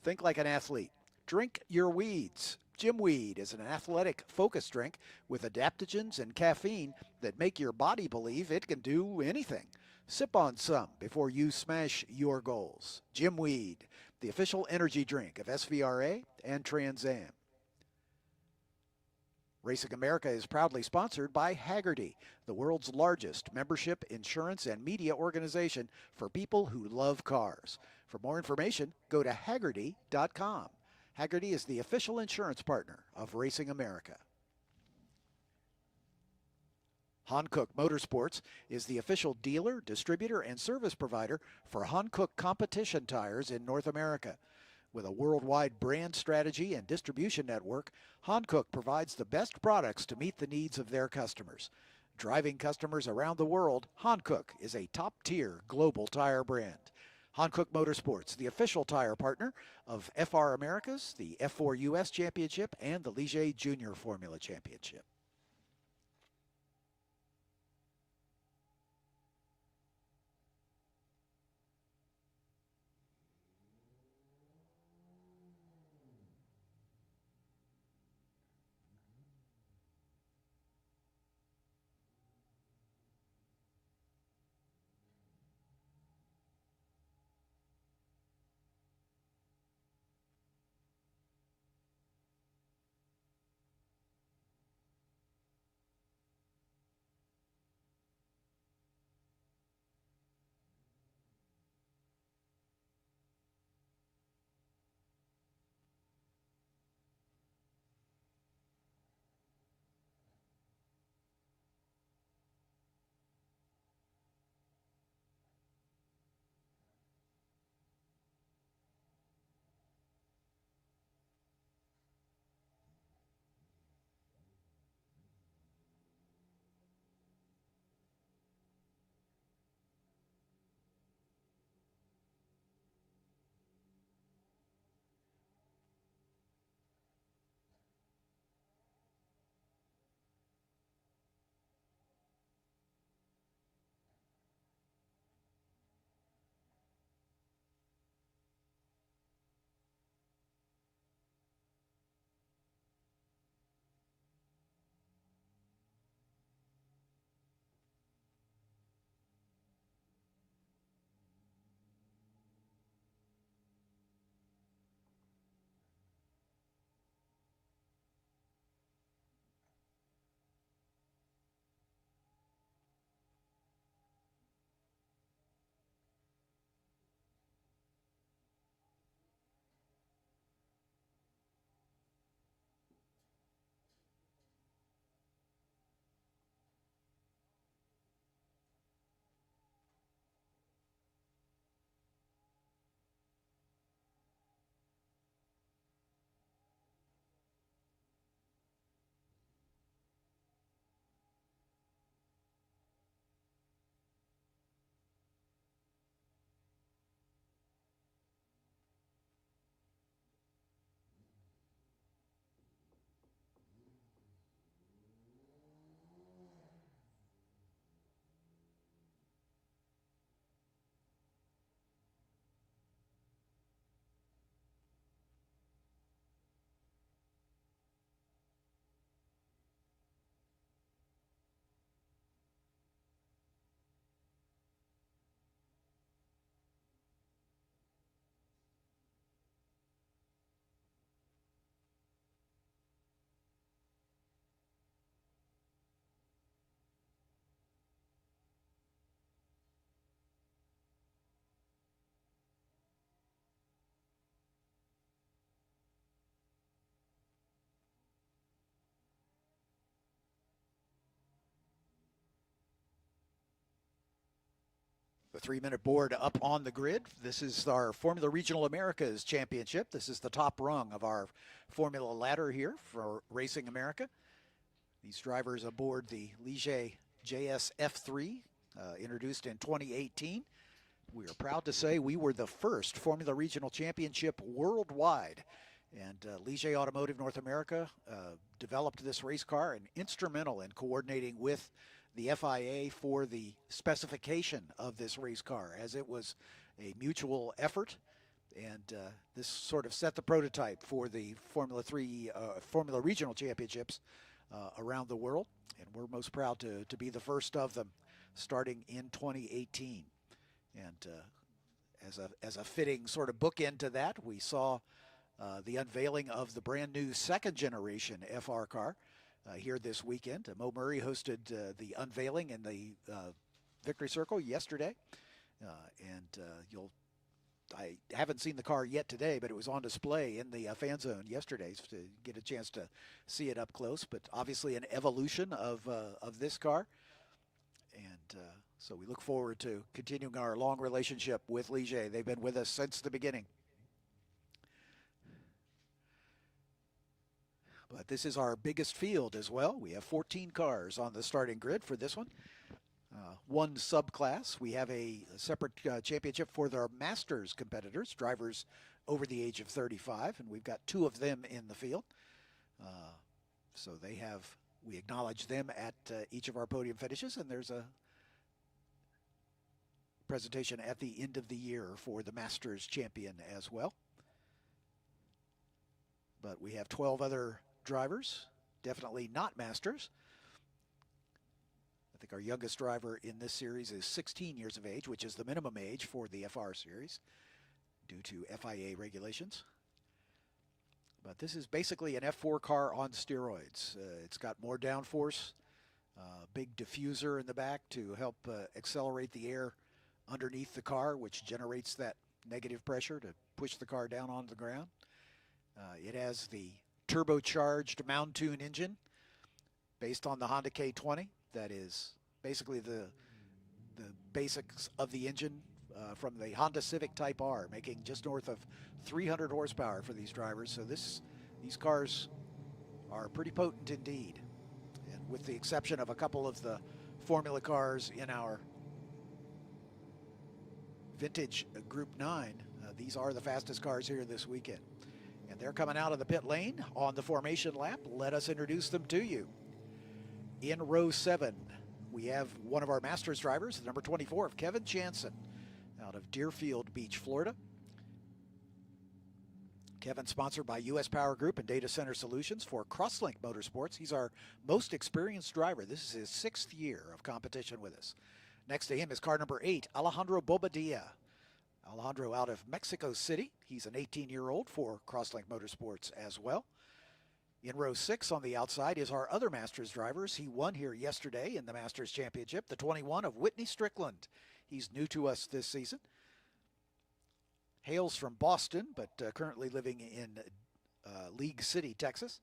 Think like an athlete. Drink your weeds. Jim Weed is an athletic focus drink with adaptogens and caffeine that make your body believe it can do anything. Sip on some before you smash your goals. Jim Weed, the official energy drink of SVRA and Trans Am. Racing America is proudly sponsored by Hagerty, the world's largest membership, insurance, and media organization for people who love cars. For more information, go to Hagerty.com. Hagerty is the official insurance partner of Racing America. Hankook Motorsports is the official dealer, distributor, and service provider for Hankook competition tires in North America. With a worldwide brand strategy and distribution network, Hankook provides the best products to meet the needs of their customers. Driving customers around the world, Hankook is a top-tier global tire brand. Hankook Motorsports, the official tire partner of FR Americas, the F4 US Championship, and the Ligier Junior Formula Championship. The 3-minute board up on the grid. This is our Formula Regional Americas Championship. This is the top rung of our Formula ladder here for Racing America. These drivers aboard the Ligier JSF3, introduced in 2018. We are proud to say we were the first Formula Regional Championship worldwide. And Ligier Automotive North America developed this race car and instrumental in coordinating with the FIA for the specification of this race car, as it was a mutual effort And this sort of set the prototype for the Formula Regional Championships around the world. And we're most proud to be the first of them starting in 2018. And as a fitting sort of bookend to that, we saw the unveiling of the brand new second generation FR car here this weekend. Mo Murray hosted the unveiling in the Victory Circle yesterday. I haven't seen the car yet today, but it was on display in the fan zone yesterday to get a chance to see it up close. But obviously an evolution of this car. And so we look forward to continuing our long relationship with Ligier. They've been with us since the beginning. But this is our biggest field as well. We have 14 cars on the starting grid for this one. One subclass. We have a separate championship for their Masters competitors, drivers over the age of 35, and we've got 2 of them in the field. So we acknowledge them at each of our podium finishes, and there's a presentation at the end of the year for the Masters champion as well. But we have 12 other drivers, definitely not Masters. I think our youngest driver in this series is 16 years of age, which is the minimum age for the FR series due to FIA regulations. But this is basically an F4 car on steroids. It's got more downforce, big diffuser in the back to help accelerate the air underneath the car, which generates that negative pressure to push the car down onto the ground. It has the turbocharged Mountoon engine based on the Honda K20. That is basically the basics of the engine from the Honda Civic Type R, making just north of 300 horsepower for these drivers. So these cars are pretty potent indeed. And with the exception of a couple of the Formula cars in our Vintage Group 9, these are the fastest cars here this weekend. And they're coming out of the pit lane on the formation lap. Let us introduce them to you. In row 7, we have one of our Masters drivers, number 24 of Kevin Jansen, out of Deerfield Beach, Florida. Kevin, sponsored by U.S. Power Group and Data Center Solutions for Crosslink Motorsports. He's our most experienced driver. This is his 6th year of competition with us. Next to him is car number 8, Alejandro Bobadilla. Alejandro out of Mexico City. He's an 18-year-old for Crosslink Motorsports as well. In row 6 on the outside is our other Masters drivers. He won here yesterday in the Masters Championship, the 21 of Whitney Strickland. He's new to us this season. Hails from Boston, but currently living in League City, Texas.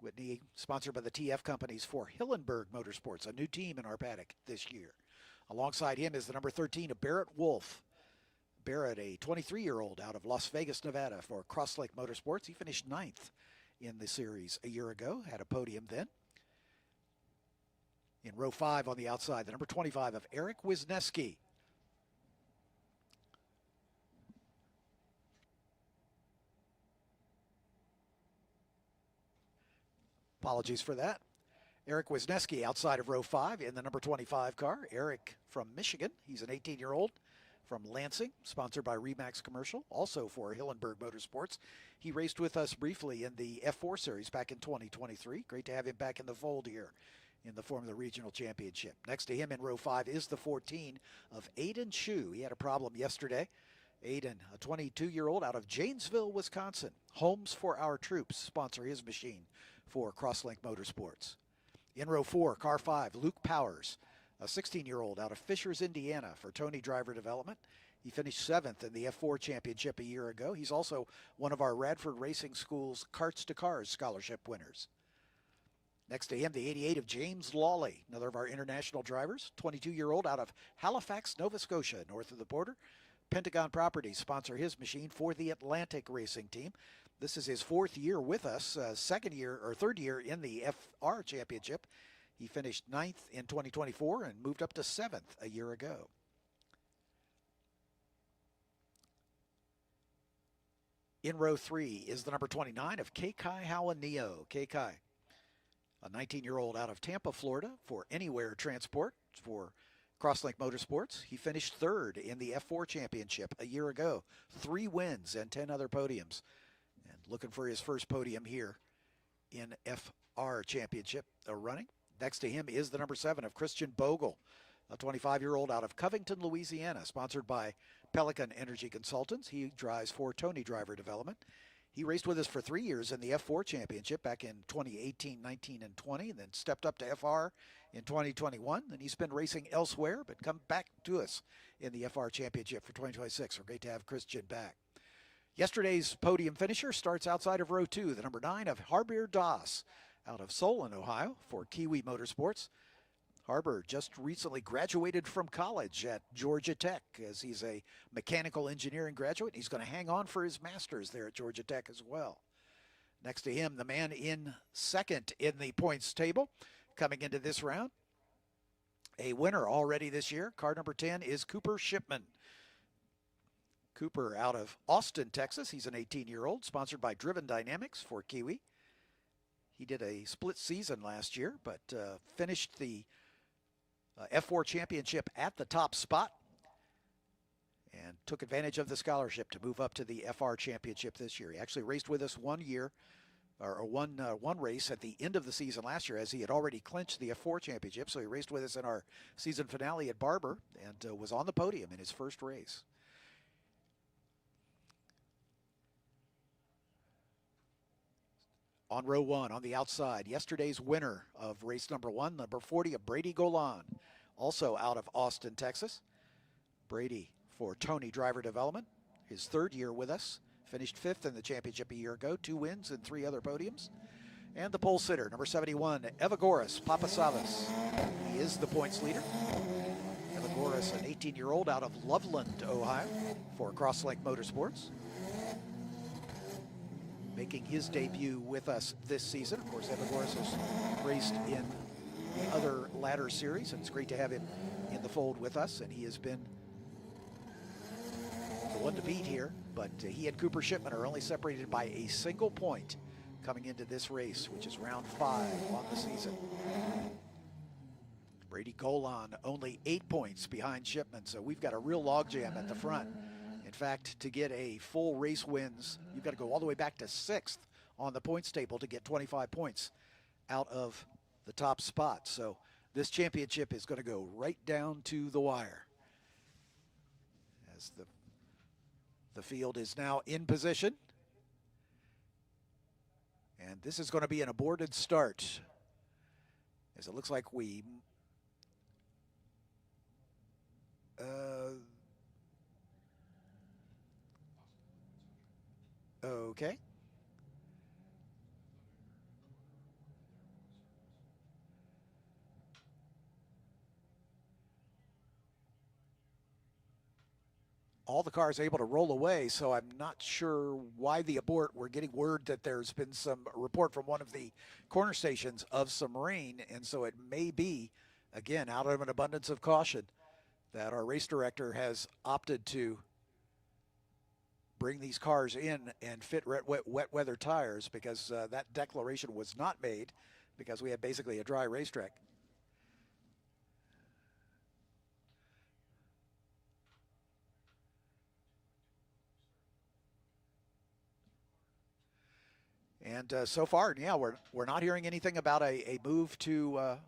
Whitney, sponsored by the TF companies for Hillenberg Motorsports, a new team in our paddock this year. Alongside him is the number 13 of Barrett Wolf. Barrett, a 23-year-old out of Las Vegas, Nevada for Crosslink Motorsports. He finished 9th in the series a year ago, had a podium then. In row 5 on the outside, the number 25 of Eric Wisniewski. Apologies for that. Eric Wisniewski outside of row 5 in the number 25 car. Eric from Michigan. He's an 18-year-old from Lansing, sponsored by Remax Commercial, also for Hillenberg Motorsports. He raced with us briefly in the F4 Series back in 2023. Great to have him back in the fold here in the Formula Regional Championship. Next to him in row 5 is the 14 of Aiden Chu. He had a problem yesterday. Aiden, a 22-year-old out of Janesville, Wisconsin. Homes for Our Troops sponsor his machine for Crosslink Motorsports. In row 4, car 5, Luke Powers, a 16-year-old out of Fishers, Indiana for Tony Driver Development. He finished 7th in the F4 Championship a year ago. He's also one of our Radford Racing School's Karts to Cars scholarship winners. Next to him, the 88 of James Lawley, another of our international drivers, 22-year-old out of Halifax, Nova Scotia, north of the border. Pentagon Properties sponsor his machine for the Atlantic Racing Team. This is his 4th year with us, 3rd year in the FR Championship. He finished 9th in 2024 and moved up to 7th a year ago. In row 3 is the number 29 of Kekai Hawanio. Kekai, a 19-year-old out of Tampa, Florida for Anywhere Transport for Crosslink Motorsports. He finished third in the F4 Championship a year ago. 3 wins and 10 other podiums. And looking for his first podium here in FR Championship running. Next to him is the number 7 of Christian Bogle, a 25-year-old out of Covington, Louisiana, sponsored by Pelican Energy Consultants. He drives for Tony Driver Development. He raced with us for 3 years in the F4 Championship back in 2018, 19, and 20, and then stepped up to FR in 2021. And he's been racing elsewhere, but come back to us in the FR Championship for 2026. We're great to have Christian back. Yesterday's podium finisher starts outside of row 2, the number 9 of Harbier Das, out of Solon, Ohio, for Kiwi Motorsports. Harbour just recently graduated from college at Georgia Tech, as he's a mechanical engineering graduate. He's going to hang on for his master's there at Georgia Tech as well. Next to him, the man in second in the points table coming into this round. A winner already this year. Car number 10 is Cooper Shipman. Cooper out of Austin, Texas. He's an 18-year-old, sponsored by Driven Dynamics for Kiwi. He did a split season last year, but finished the F4 Championship at the top spot and took advantage of the scholarship to move up to the FR Championship this year. He actually raced with us 1 year, or one race at the end of the season last year, as he had already clinched the F4 Championship. So he raced with us in our season finale at Barber and was on the podium in his first race. On row 1, on the outside, yesterday's winner of race number 1, number 40 of Brady Golan, also out of Austin, Texas. Brady for Tony Driver Development, his 3rd year with us, finished 5th in the championship a year ago, 2 wins and 3 other podiums. And the pole sitter, number 71, Evagoras Papasavas. He is the points leader. Evagoras, an 18-year-old out of Loveland, Ohio, for Crosslink Motorsports, making his debut with us this season. Of course, Evagoras has raced in the other ladder series, and it's great to have him in the fold with us, and he has been the one to beat here, but he and Cooper Shipman are only separated by a single point coming into this race, which is round 5 on the season. Brady Golan only 8 points behind Shipman, so we've got a real logjam at the front. In fact, to get a full race wins, you've got to go all the way back to 6th on the points table to get 25 points out of the top spot. So this championship is going to go right down to the wire, as the field is now in position. And this is going to be an aborted start, as it looks like we okay. All the cars able to roll away, so I'm not sure why the abort. We're getting word that there's been some report from one of the corner stations of some rain, and so it may be, again, out of an abundance of caution, that our race director has opted to bring these cars in and fit wet weather tires, because that declaration was not made, because we had basically a dry racetrack. And so far, yeah, we're not hearing anything about a move to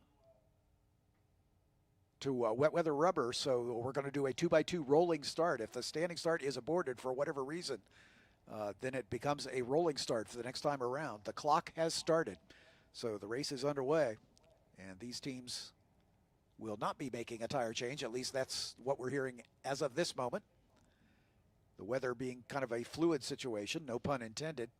wet weather rubber, so we're going to do a 2x2 rolling start. If the standing start is aborted for whatever reason, then it becomes a rolling start for the next time around. The clock has started, so the race is underway, and these teams will not be making a tire change. At least that's what we're hearing as of this moment. The weather being kind of a fluid situation, no pun intended.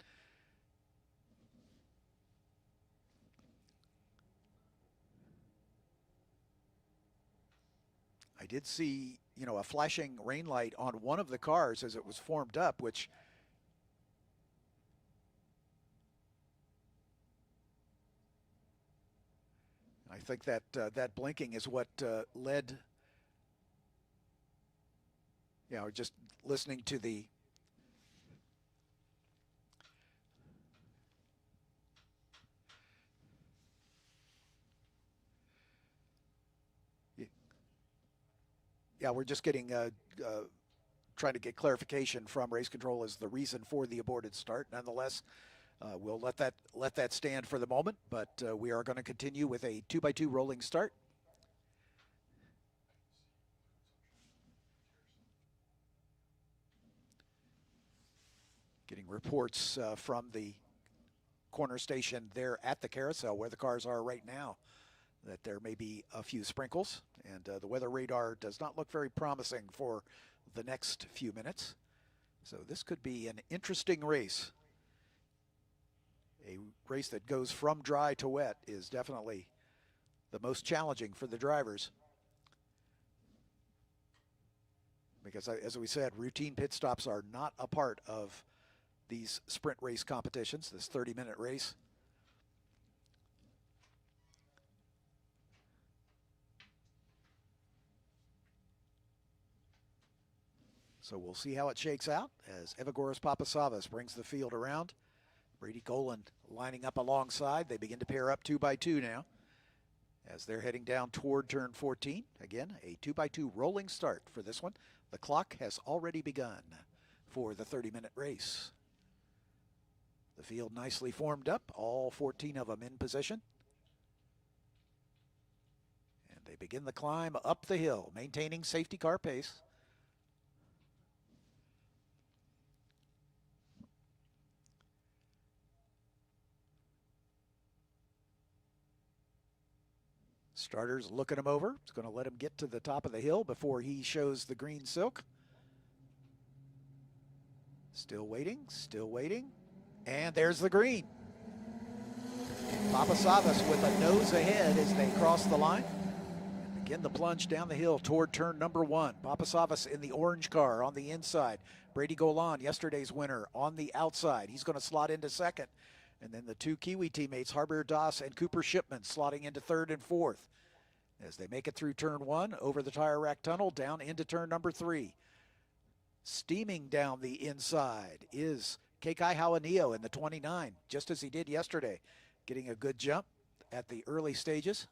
I did see, a flashing rain light on one of the cars as it was formed up, which I think that that blinking is what led, just listening to the Yeah, we're just getting trying to get clarification from race control as the reason for the aborted start. Nonetheless, we'll let that stand for the moment, but we are going to continue with a 2x2 rolling start. Getting reports from the corner station there at the carousel where the cars are right now that there may be a few sprinkles, and the weather radar does not look very promising for the next few minutes. So this could be an interesting race. A race that goes from dry to wet is definitely the most challenging for the drivers. Because as we said, routine pit stops are not a part of these sprint race competitions, this 30-minute race. So we'll see how it shakes out as Evagoras Papasavas brings the field around. Brady Golan lining up alongside. They begin to pair up 2x2 now as they're heading down toward turn 14. Again, a 2x2 rolling start for this one. The clock has already begun for the 30-minute race. The field nicely formed up, all 14 of them in position. And they begin the climb up the hill, maintaining safety car pace. Starter's looking him over. He's going to let him get to the top of the hill before he shows the green silk. Still waiting, still waiting. And there's the green. Papasavas with a nose ahead as they cross the line. And begin the plunge down the hill toward turn number 1. Papasavas in the orange car on the inside. Brady Golan, yesterday's winner, on the outside. He's going to slot into second. And then the two Kiwi teammates, Harbier Das and Cooper Shipman, slotting into third and fourth. As they make it through turn 1, over the tire rack tunnel, down into turn number 3. Steaming down the inside is Kekai Hawanio in the 29, just as he did yesterday, getting a good jump at the early stages.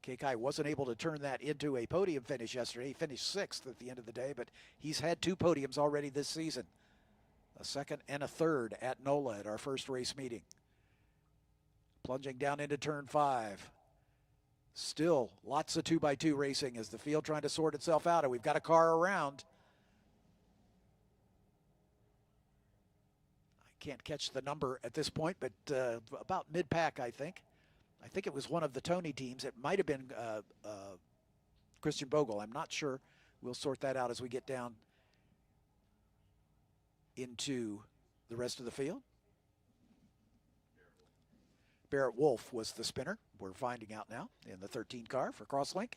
Kekai wasn't able to turn that into a podium finish yesterday. He finished 6th at the end of the day, but he's had 2 podiums already this season. A 2nd and a 3rd at NOLA at our first race meeting. Plunging down into turn 5. Still lots of 2x2 racing as the field trying to sort itself out, and we've got a car around. I can't catch the number at this point, but about mid-pack, I think. I think it was one of the Tony teams. It might have been Christian Bogle. I'm not sure. We'll sort that out as we get down into the rest of the field. Barrett Wolf was the spinner. We're finding out now in the 13 car for Crosslink.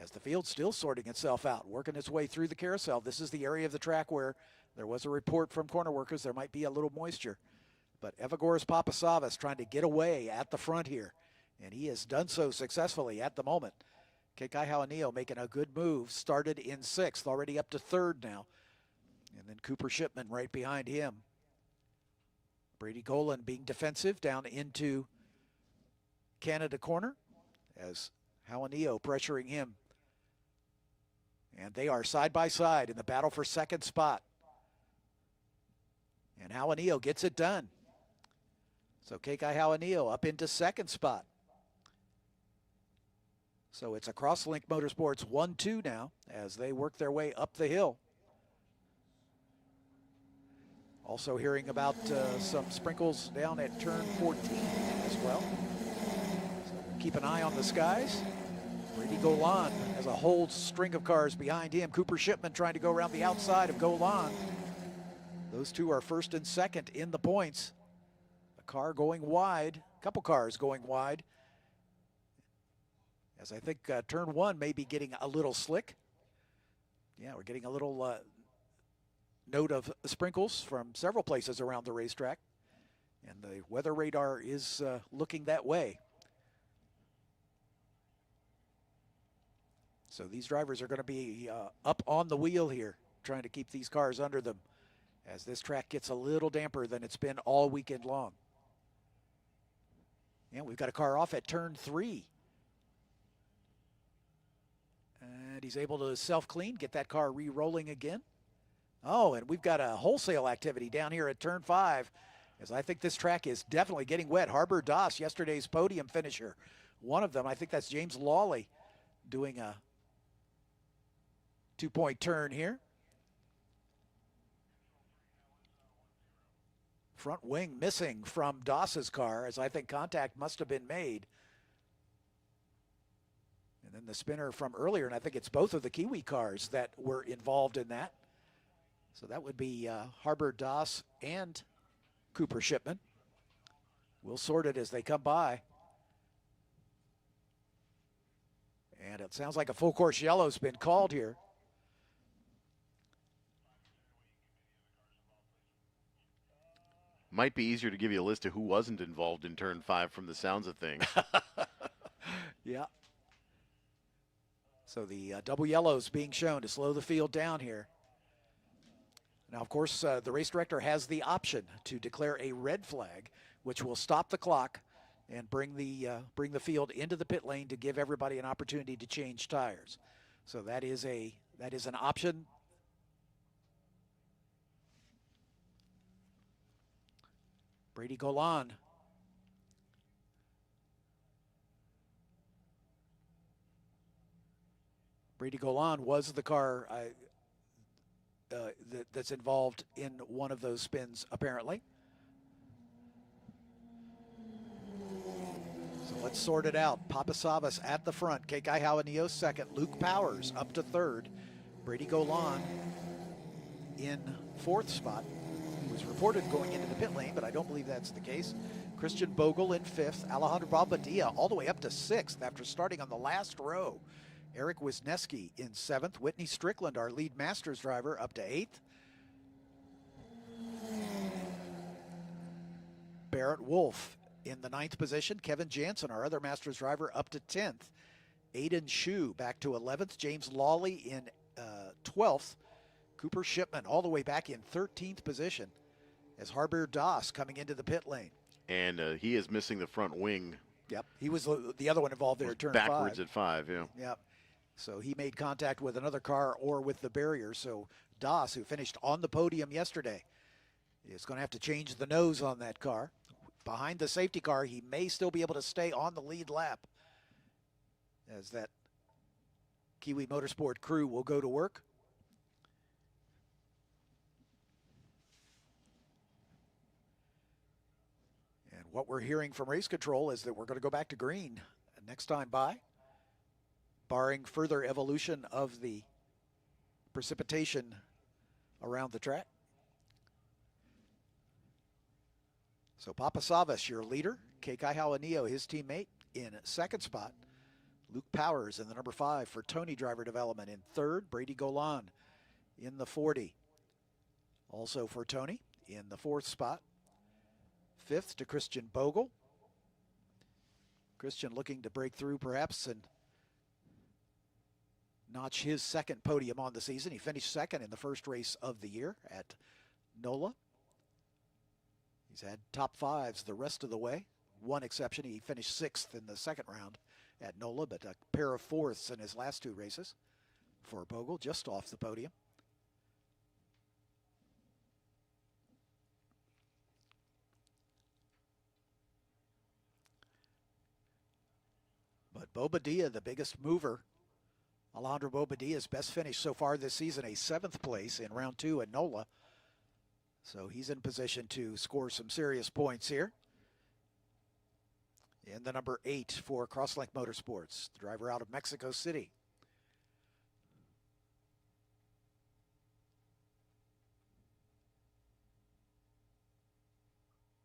As the field still sorting itself out, working its way through the carousel. This is the area of the track where there was a report from corner workers there might be a little moisture. But Evagoras Papasavas trying to get away at the front here. And he has done so successfully at the moment. Kekai Hawanio making a good move. Started in 6th, already up to 3rd now. And then Cooper Shipman right behind him. Brady Golan being defensive down into Canada corner as Hawanio pressuring him. And they are side by side in the battle for 2nd spot. And Hawanio gets it done. So Kekai Hawanio up into 2nd spot. So it's a Crosslink Motorsports 1-2 now as they work their way up the hill. Also hearing about some sprinkles down at turn 14 as well. So we'll keep an eye on the skies. Brady Golan has a whole string of cars behind him. Cooper Shipman trying to go around the outside of Golan. Those two are 1st and 2nd in the points. A car going wide, a couple cars going wide. As I think turn 1 may be getting a little slick. Yeah, we're getting a little note of sprinkles from several places around the racetrack. And the weather radar is looking that way. So these drivers are going to be up on the wheel here, trying to keep these cars under them as this track gets a little damper than it's been all weekend long. And we've got a car off at turn 3. he's able to self-clean, get that car re-rolling again. Oh, and we've got a wholesale activity down here at turn 5, as I think this track is definitely getting wet. Harbor Das, yesterday's podium finisher. One of them, I think that's James Lawley, doing a 2-point turn here. Front wing missing from Doss's car, as I think contact must have been made. And then the spinner from earlier, and I think it's both of the Kiwi cars that were involved in that. So that would be Harbor Das and Cooper Shipman. We'll sort it as they come by. And it sounds like a full course yellow's been called here. Might be easier to give you a list of who wasn't involved in turn 5 from the sounds of things. Yeah. So the double yellows being shown to slow the field down here. Now, of course, the race director has the option to declare a red flag, which will stop the clock and bring the field into the pit lane to give everybody an opportunity to change tires. So that is an option. Brady Golan. Brady Golan was the car that's involved in one of those spins, apparently. So let's sort it out. Papasavas at the front. Kekai Hawanio second. Luke Powers up to third. Brady Golan in fourth spot. He was reported going into the pit lane, but I don't believe that's the case. Christian Bogle in fifth. Alejandro Balbadia all the way up to sixth after starting on the last row. Eric Wisniewski in seventh. Whitney Strickland, our lead Masters driver, up to eighth. Barrett Wolf in the ninth position. Kevin Jansen, our other Masters driver, up to 10th. Aiden Shue back to 11th. James Lawley in 12th. Cooper Shipman all the way back in 13th position as Harbor Das coming into the pit lane. And he is missing the front wing. Yep, he was the other one involved there at turn 5. Backwards at 5, yeah. Yep. So he made contact with another car or with the barrier. So Das, who finished on the podium yesterday, is going to have to change the nose on that car. Behind the safety car, he may still be able to stay on the lead lap as that Kiwi Motorsport crew will go to work. And what we're hearing from race control is that we're going to go back to green next time by, barring further evolution of the precipitation around the track. So Papasavas, your leader. Kekai Hawanio, his teammate, in second spot. Luke Powers in the number 5 for Tony Driver Development in third. Brady Golan in the 40. Also for Tony in the fourth spot. Fifth to Christian Bogle. Christian looking to break through perhaps and notch his second podium on the season. He finished second in the first race of the year at NOLA. He's had top 5s the rest of the way. One exception, he finished 6th in the second round at NOLA, but a pair of 4ths in his last 2 races for Bogle, just off the podium. But Bobadilla, the biggest mover, Alejandro Bobadilla's best finish so far this season, a 7th place in round 2 at NOLA. So he's in position to score some serious points here. In the number 8 for Crosslink Motorsports, the driver out of Mexico City.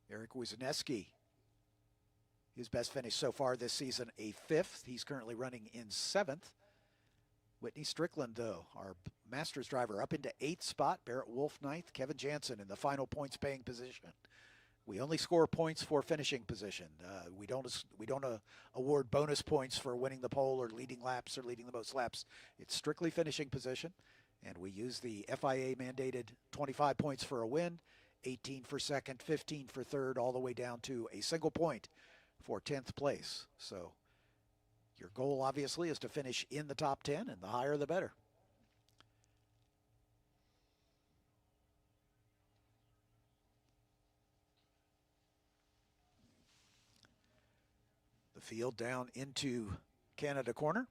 Eric Wisniewski, his best finish so far this season, a 5th. He's currently running in 7th. Whitney Strickland, though, our Masters driver, up into 8th spot. Barrett Wolf 9th. Kevin Jansen in the final points paying position. We only score points for finishing position. We don't award bonus points for winning the pole or leading laps or leading the most laps. It's strictly finishing position, and we use the FIA mandated 25 points for a win, 18 for second, 15 for third, all the way down to a single point for 10th place. So Your goal, obviously, is to finish in the top 10, and the higher the better. The field down into Canada corner.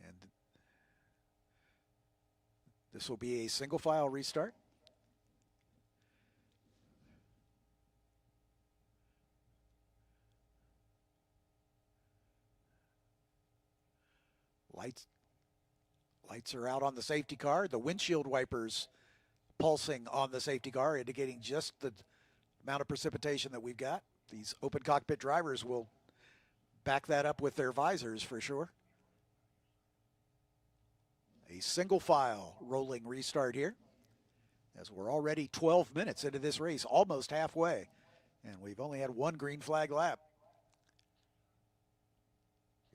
And this will be a single file restart. Lights are out on the safety car. The windshield wipers pulsing on the safety car, indicating just the amount of precipitation that we've got. These open cockpit drivers will back that up with their visors for sure. A single file rolling restart here, as we're already 12 minutes into this race, almost halfway, and we've only had one green flag lap.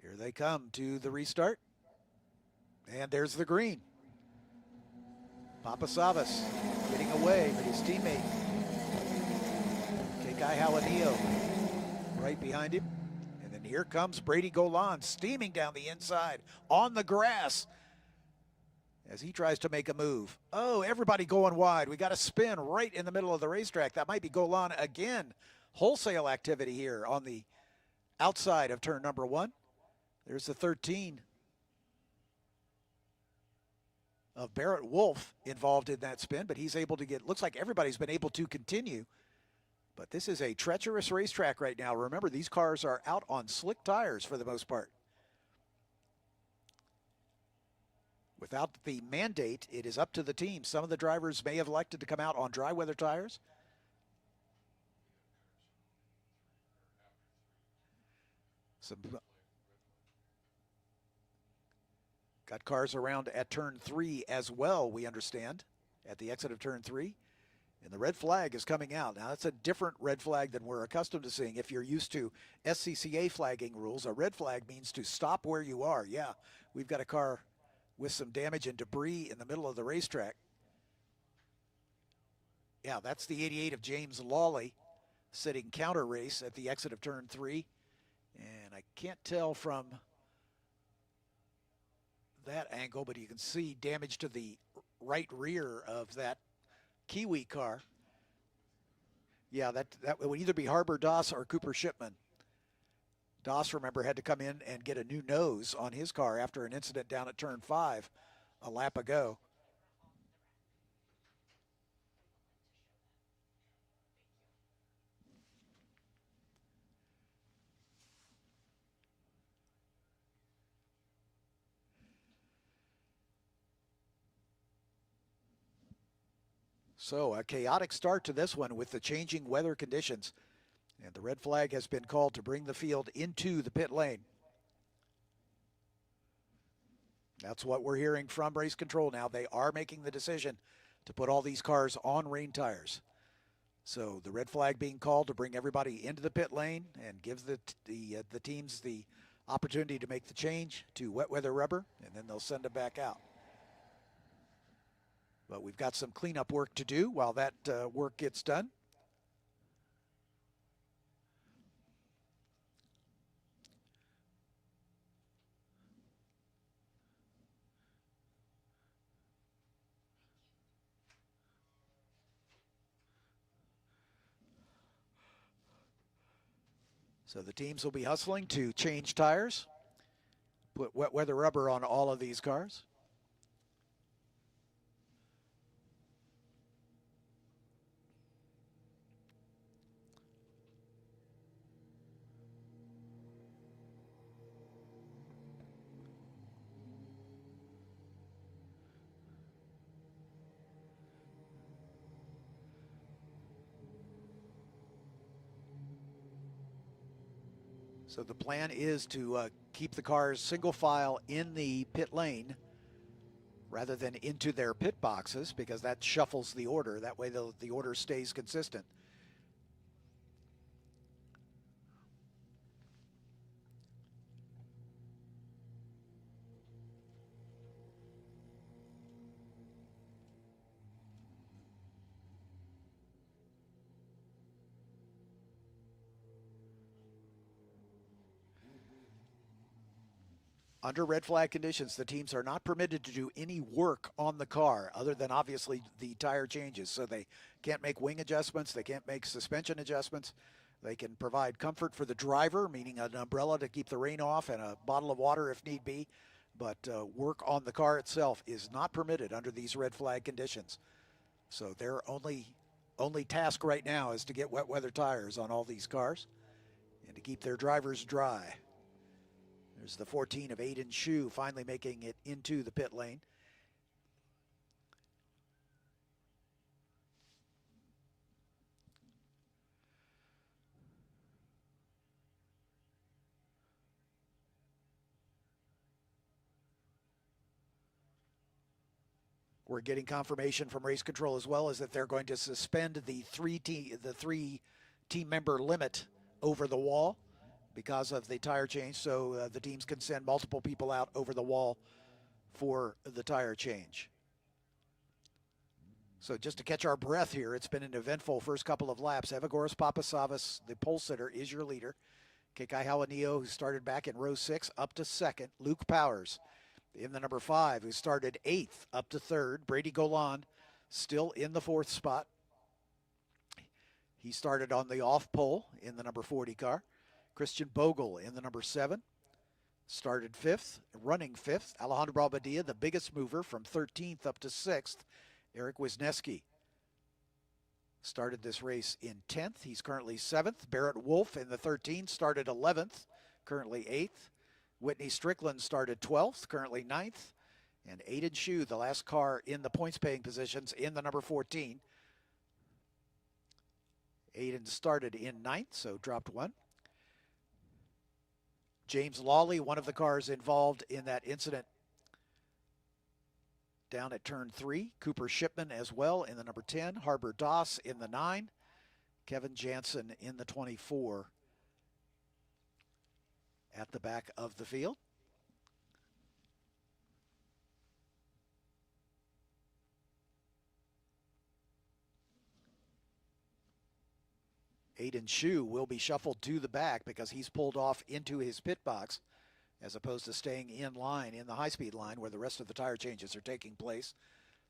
Here they come to the restart, and there's the green. Papasavas getting away, but his teammate Kekai Halanio right behind him. And then here comes Brady Golan steaming down the inside on the grass as he tries to make a move. Oh, everybody going wide. We got a spin right in the middle of the racetrack. That might be Golan again. Wholesale activity here on the outside of turn number 1. There's the 13 of Barrett Wolf involved in that spin, but he's able to get, looks like everybody's been able to continue. But this is a treacherous racetrack right now. Remember, these cars are out on slick tires for the most part. Without the mandate, it is up to the team. Some of the drivers may have elected to come out on dry weather tires. Got cars around at turn 3 as well, we understand, at the exit of turn 3. And the red flag is coming out. Now, that's a different red flag than we're accustomed to seeing. If you're used to SCCA flagging rules, a red flag means to stop where you are. Yeah, we've got a car with some damage and debris in the middle of the racetrack. Yeah, that's the 88 of James Lawley sitting counter race at the exit of turn 3. And I can't tell from that angle, but you can see damage to the right rear of that Kiwi car. Yeah, that would either be Harbor Doss or Cooper Shipman. Doss, remember, had to come in and get a new nose on his car after an incident down at turn 5 a lap ago. So a chaotic start to this one with the changing weather conditions. And the red flag has been called to bring the field into the pit lane. That's what we're hearing from race control now. They are making the decision to put all these cars on rain tires. So the red flag being called to bring everybody into the pit lane and give the teams the opportunity to make the change to wet weather rubber, and then they'll send them back out. But we've got some cleanup work to do while that work gets done. So the teams will be hustling to change tires, put wet weather rubber on all of these cars. So the plan is to keep the cars single file in the pit lane rather than into their pit boxes, because that shuffles the order. That way the order stays consistent. Under red flag conditions, the teams are not permitted to do any work on the car other than obviously the tire changes. So they can't make wing adjustments, they can't make suspension adjustments. They can provide comfort for the driver, meaning an umbrella to keep the rain off and a bottle of water if need be. But work on the car itself is not permitted under these red flag conditions. So their only task right now is to get wet weather tires on all these cars and to keep their drivers dry. There's the 14 of Aiden Shu finally making it into the pit lane. We're getting confirmation from race control as well as that they're going to suspend the three team member limit over the wall because of the tire change, so the teams can send multiple people out over the wall for the tire change. So just to catch our breath here, it's been an eventful first couple of laps. Evagoras Papasavas, the pole sitter, is your leader. Kekai Hawanio, who started back in row 6, up to second. Luke Powers in the number 5, who started 8th, up to 3rd. Brady Golan still in the 4th spot. He started on the off pole in the number 40 car. Christian Bogle in the number 7, started 5th, running 5th. Alejandro Balbadia, the biggest mover, from 13th up to 6th. Eric Wisniewski started this race in 10th. He's currently 7th. Barrett Wolf in the 13 started 11th, currently 8th. Whitney Strickland started 12th, currently 9th. And Aiden Shu, the last car in the points-paying positions, in the number 14. Aiden started in 9th, so dropped 1. James Lawley, one of the cars involved in that incident down at turn 3. Cooper Shipman as well in the number 10. Harbor Doss in the 9. Kevin Jansen in the 24 at the back of the field. Aiden Shu will be shuffled to the back because he's pulled off into his pit box as opposed to staying in line in the high-speed line where the rest of the tire changes are taking place.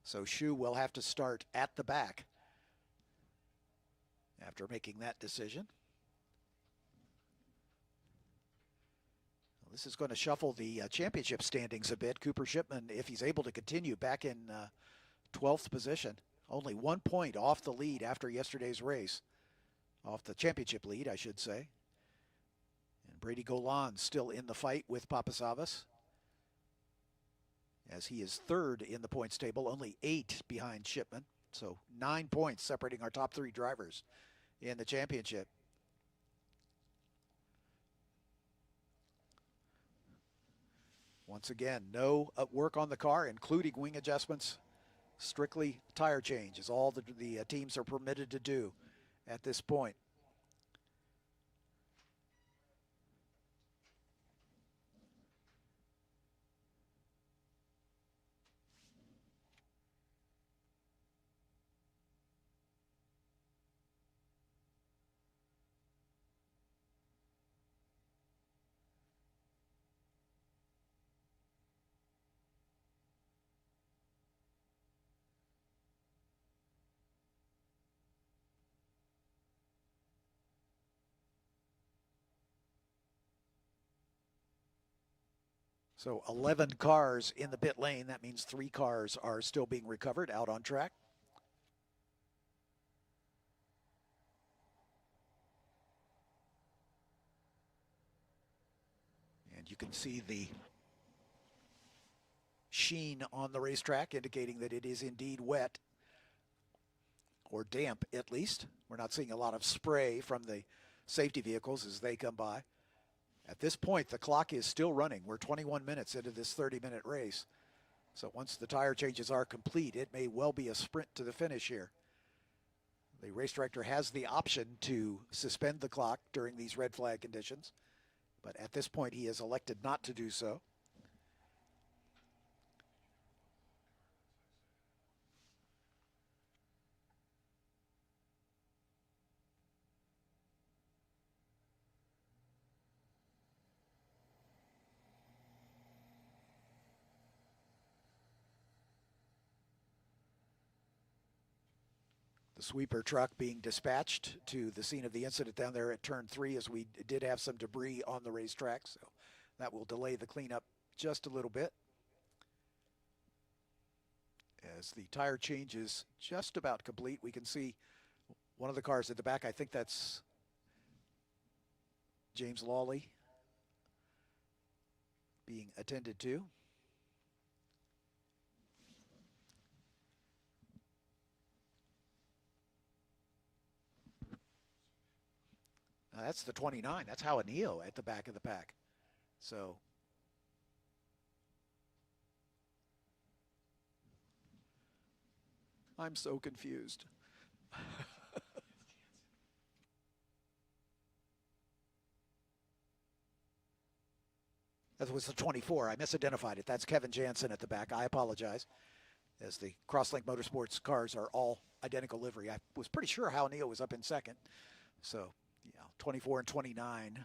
So Shu will have to start at the back after making that decision. Well, this is going to shuffle the championship standings a bit. Cooper Shipman, if he's able to continue, back in 12th position. Only 1 point off the lead after yesterday's race. Off the championship lead, I should say. And Brady Golan still in the fight with Papasavas, as he is 3rd in the points table, only 8 behind Shipman. So 9 points separating our top 3 drivers in the championship. Once again, no work on the car, including wing adjustments. Strictly tire change is all the teams are permitted to do at this point. So 11 cars in the pit lane. That means 3 cars are still being recovered out on track. And you can see the sheen on the racetrack indicating that it is indeed wet, or damp at least. We're not seeing a lot of spray from the safety vehicles as they come by. At this point, the clock is still running. We're 21 minutes into this 30-minute race. So once the tire changes are complete, it may well be a sprint to the finish here. The race director has the option to suspend the clock during these red flag conditions, but at this point he has elected not to do so. sweeper truck being dispatched to the scene of the incident down there at turn 3, as we did have some debris on the racetrack, so that will delay the cleanup just a little bit. As the tire change is just about complete, we can see one of the cars at the back. I think that's James Lawley being attended to. That's the 29. That's Howard Neo at the back of the pack. So I'm so confused. That was the 24. I misidentified it. That's Kevin Jansen at the back. I apologize, as the Crosslink Motorsports cars are all identical livery. I was pretty sure Hal Neal was up in second. So, yeah, 24 and 29.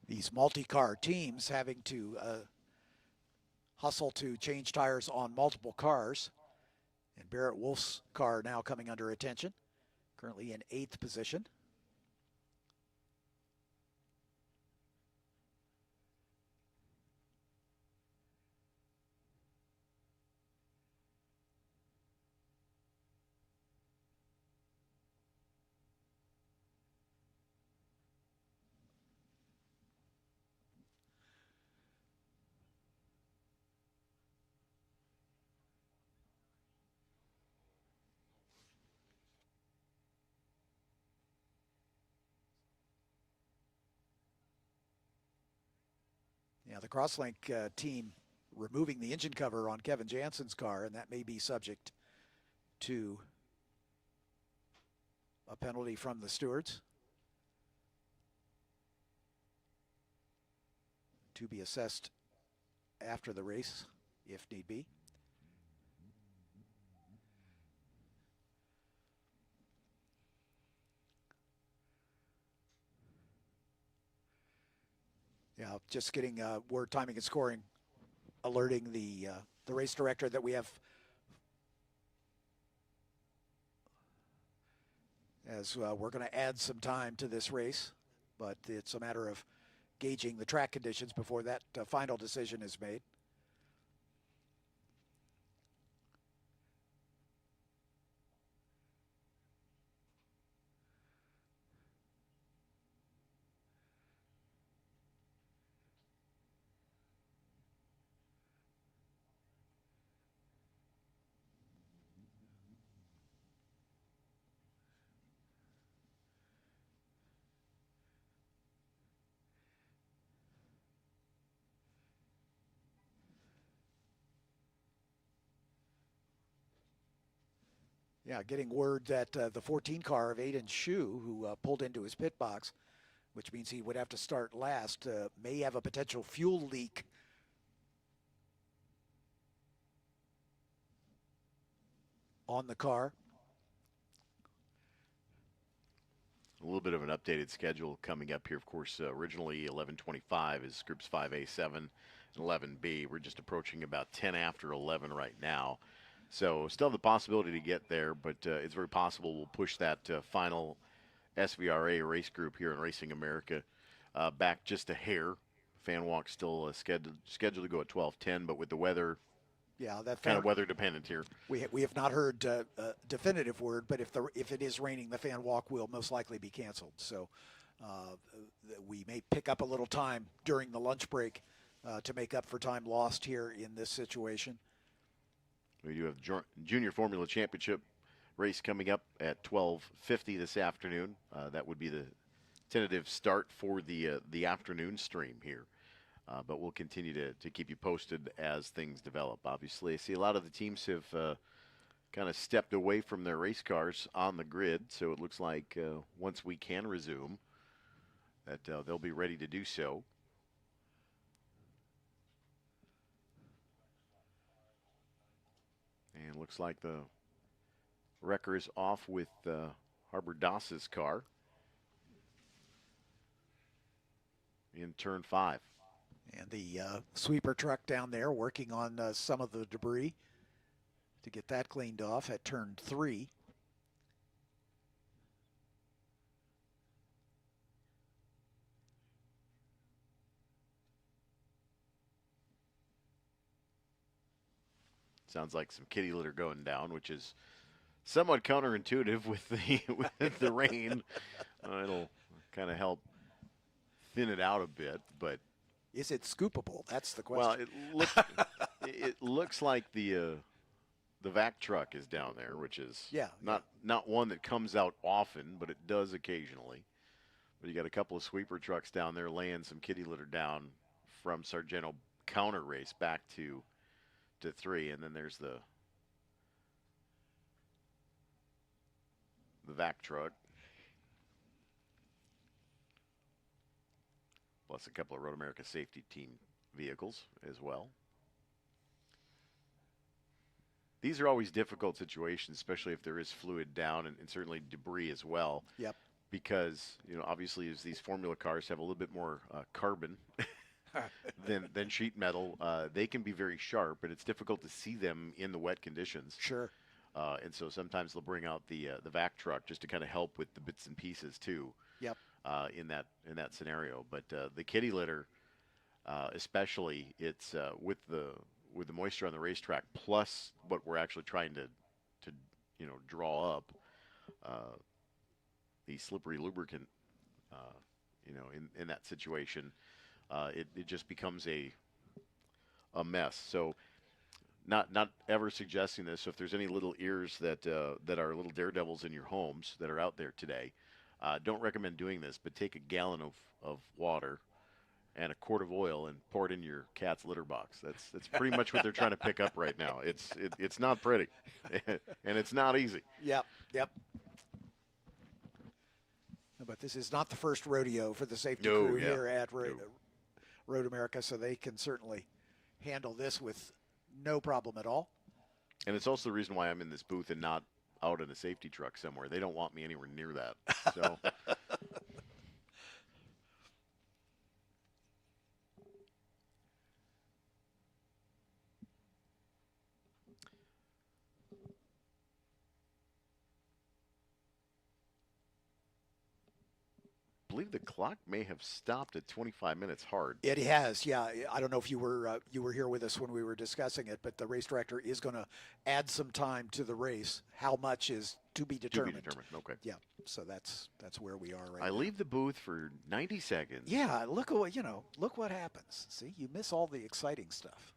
These multi-car teams having to hustle to change tires on multiple cars. And Barrett Wolf's car now coming under attention, currently in 8th position. Yeah, the Crosslink team removing the engine cover on Kevin Jansen's car, and that may be subject to a penalty from the stewards, to be assessed after the race, if need be. Yeah, just getting word timing and scoring, alerting the race director that we have, as we're going to add some time to this race, but it's a matter of gauging the track conditions before that final decision is made. Yeah, getting word that the 14 car of Aiden Shu, who pulled into his pit box, which means he would have to start last, may have a potential fuel leak on the car. A little bit of an updated schedule coming up here. Of course, originally 11:25 is groups 5A, 7, and 11B. We're just approaching about 10 after 11 right now. So still have the possibility to get there, but it's very possible we'll push that final SVRA race group here in Racing America back just a hair. Fan walk still scheduled to go at 12:10, but with the weather, yeah, that kind of weather dependent here. We have not heard a definitive word, but if it is raining, the fan walk will most likely be canceled. So we may pick up a little time during the lunch break to make up for time lost here in this situation. We do have Junior Formula Championship race coming up at 12:50 this afternoon. That would be the tentative start for the afternoon stream here. But we'll continue to keep you posted as things develop. Obviously, I see a lot of the teams have kind of stepped away from their race cars on the grid, so it looks like once we can resume, that they'll be ready to do so. And looks like the wrecker is off with Harbor Doss's car in turn 5. And the sweeper truck down there working on some of the debris to get that cleaned off at turn 3. Sounds like some kitty litter going down, which is somewhat counterintuitive with the rain. It'll kind of help thin it out a bit, but is it scoopable? That's the question. Well, it looks like the vac truck is down there, which is not one that comes out often, but it does occasionally. But you got a couple of sweeper trucks down there laying some kitty litter down from Sargento counter race back to 3, and then there's the vac truck, plus a couple of Road America safety team vehicles as well. These are always difficult situations, especially if there is fluid down and certainly debris as well. Yep. Because, obviously as these formula cars have a little bit more carbon than sheet metal, they can be very sharp, and it's difficult to see them in the wet conditions. Sure. And so sometimes they'll bring out the vac truck just to kind of help with the bits and pieces too. Yep. In that scenario, but the kitty litter, especially, it's with the moisture on the racetrack, plus what we're actually trying to draw up, the slippery lubricant, in that situation, it just becomes a mess. So not ever suggesting this. So if there's any little ears that are little daredevils in your homes that are out there today, don't recommend doing this, but take a gallon of water and a quart of oil and pour it in your cat's litter box. That's pretty much what they're trying to pick up right now. It's not pretty, and it's not easy. Yep. But this is not the first rodeo for the safety crew here at Road America, so they can certainly handle this with no problem at all. And it's also the reason why I'm in this booth and not out in a safety truck somewhere. They don't want me anywhere near that. So. I believe the clock may have stopped at 25 minutes hard. It has, yeah. I don't know if you were here with us when we were discussing it, but the race director is going to add some time to the race. How much is to be determined. Okay. Yeah. So that's where we are right now. I leave the booth for 90 seconds. Yeah. Look what happens. See, you miss all the exciting stuff.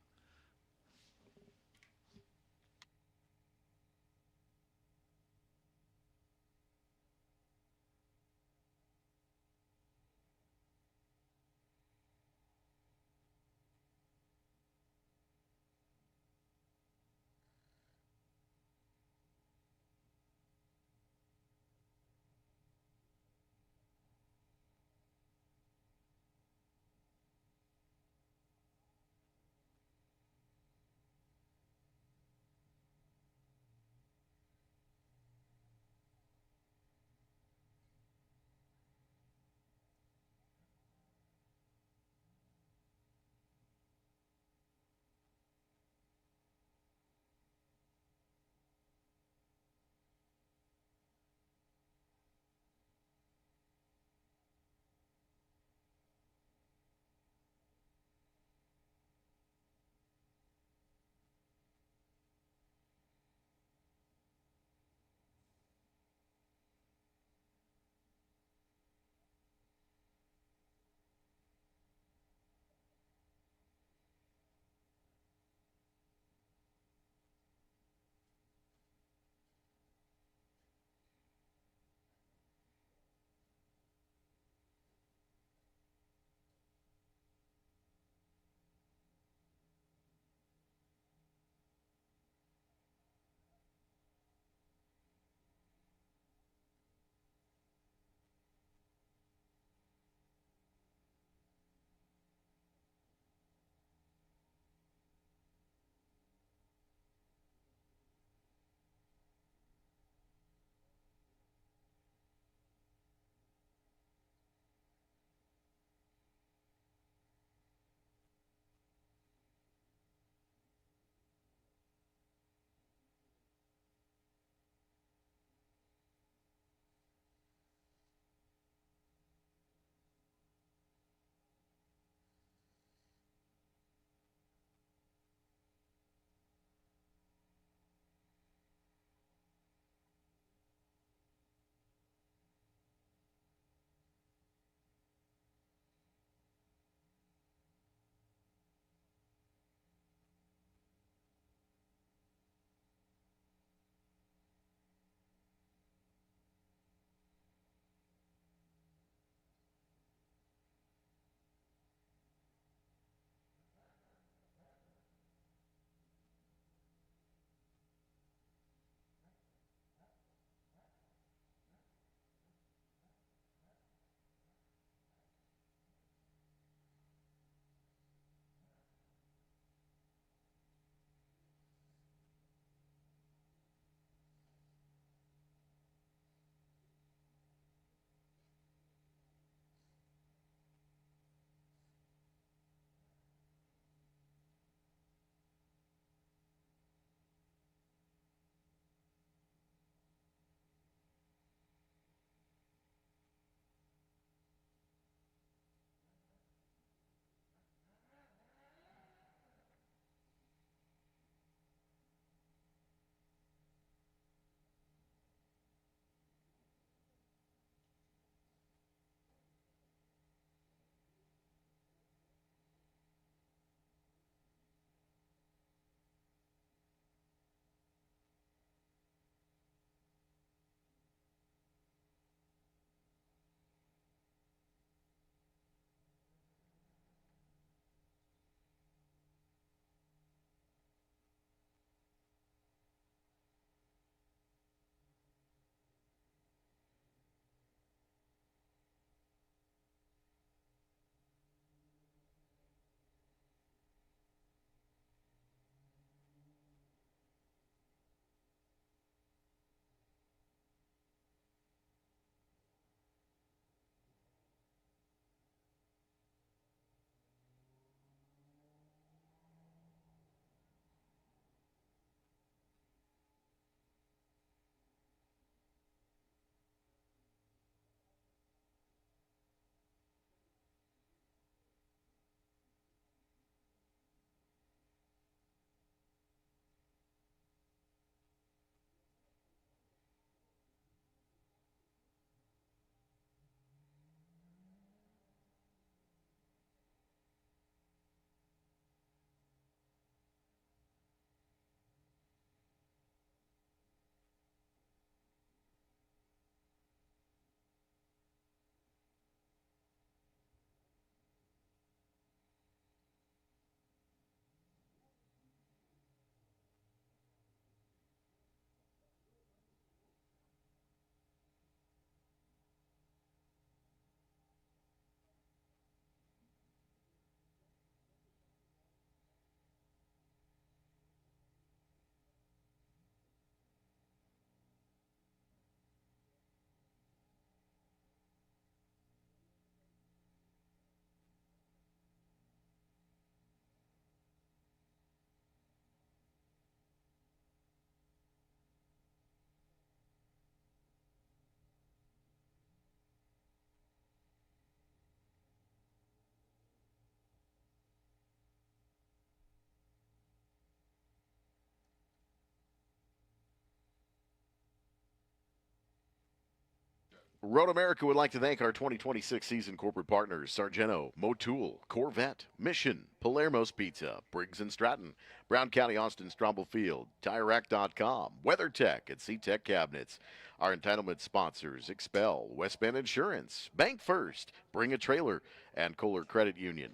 Road America would like to thank our 2026 season corporate partners, Sargento, Motul, Corvette, Mission, Palermo's Pizza, Briggs & Stratton, Brown County Austin Stromble Field, TireRack.com, WeatherTech, and SeaTech Cabinets. Our entitlement sponsors, Expel, West Bend Insurance, Bank First, Bring a Trailer, and Kohler Credit Union.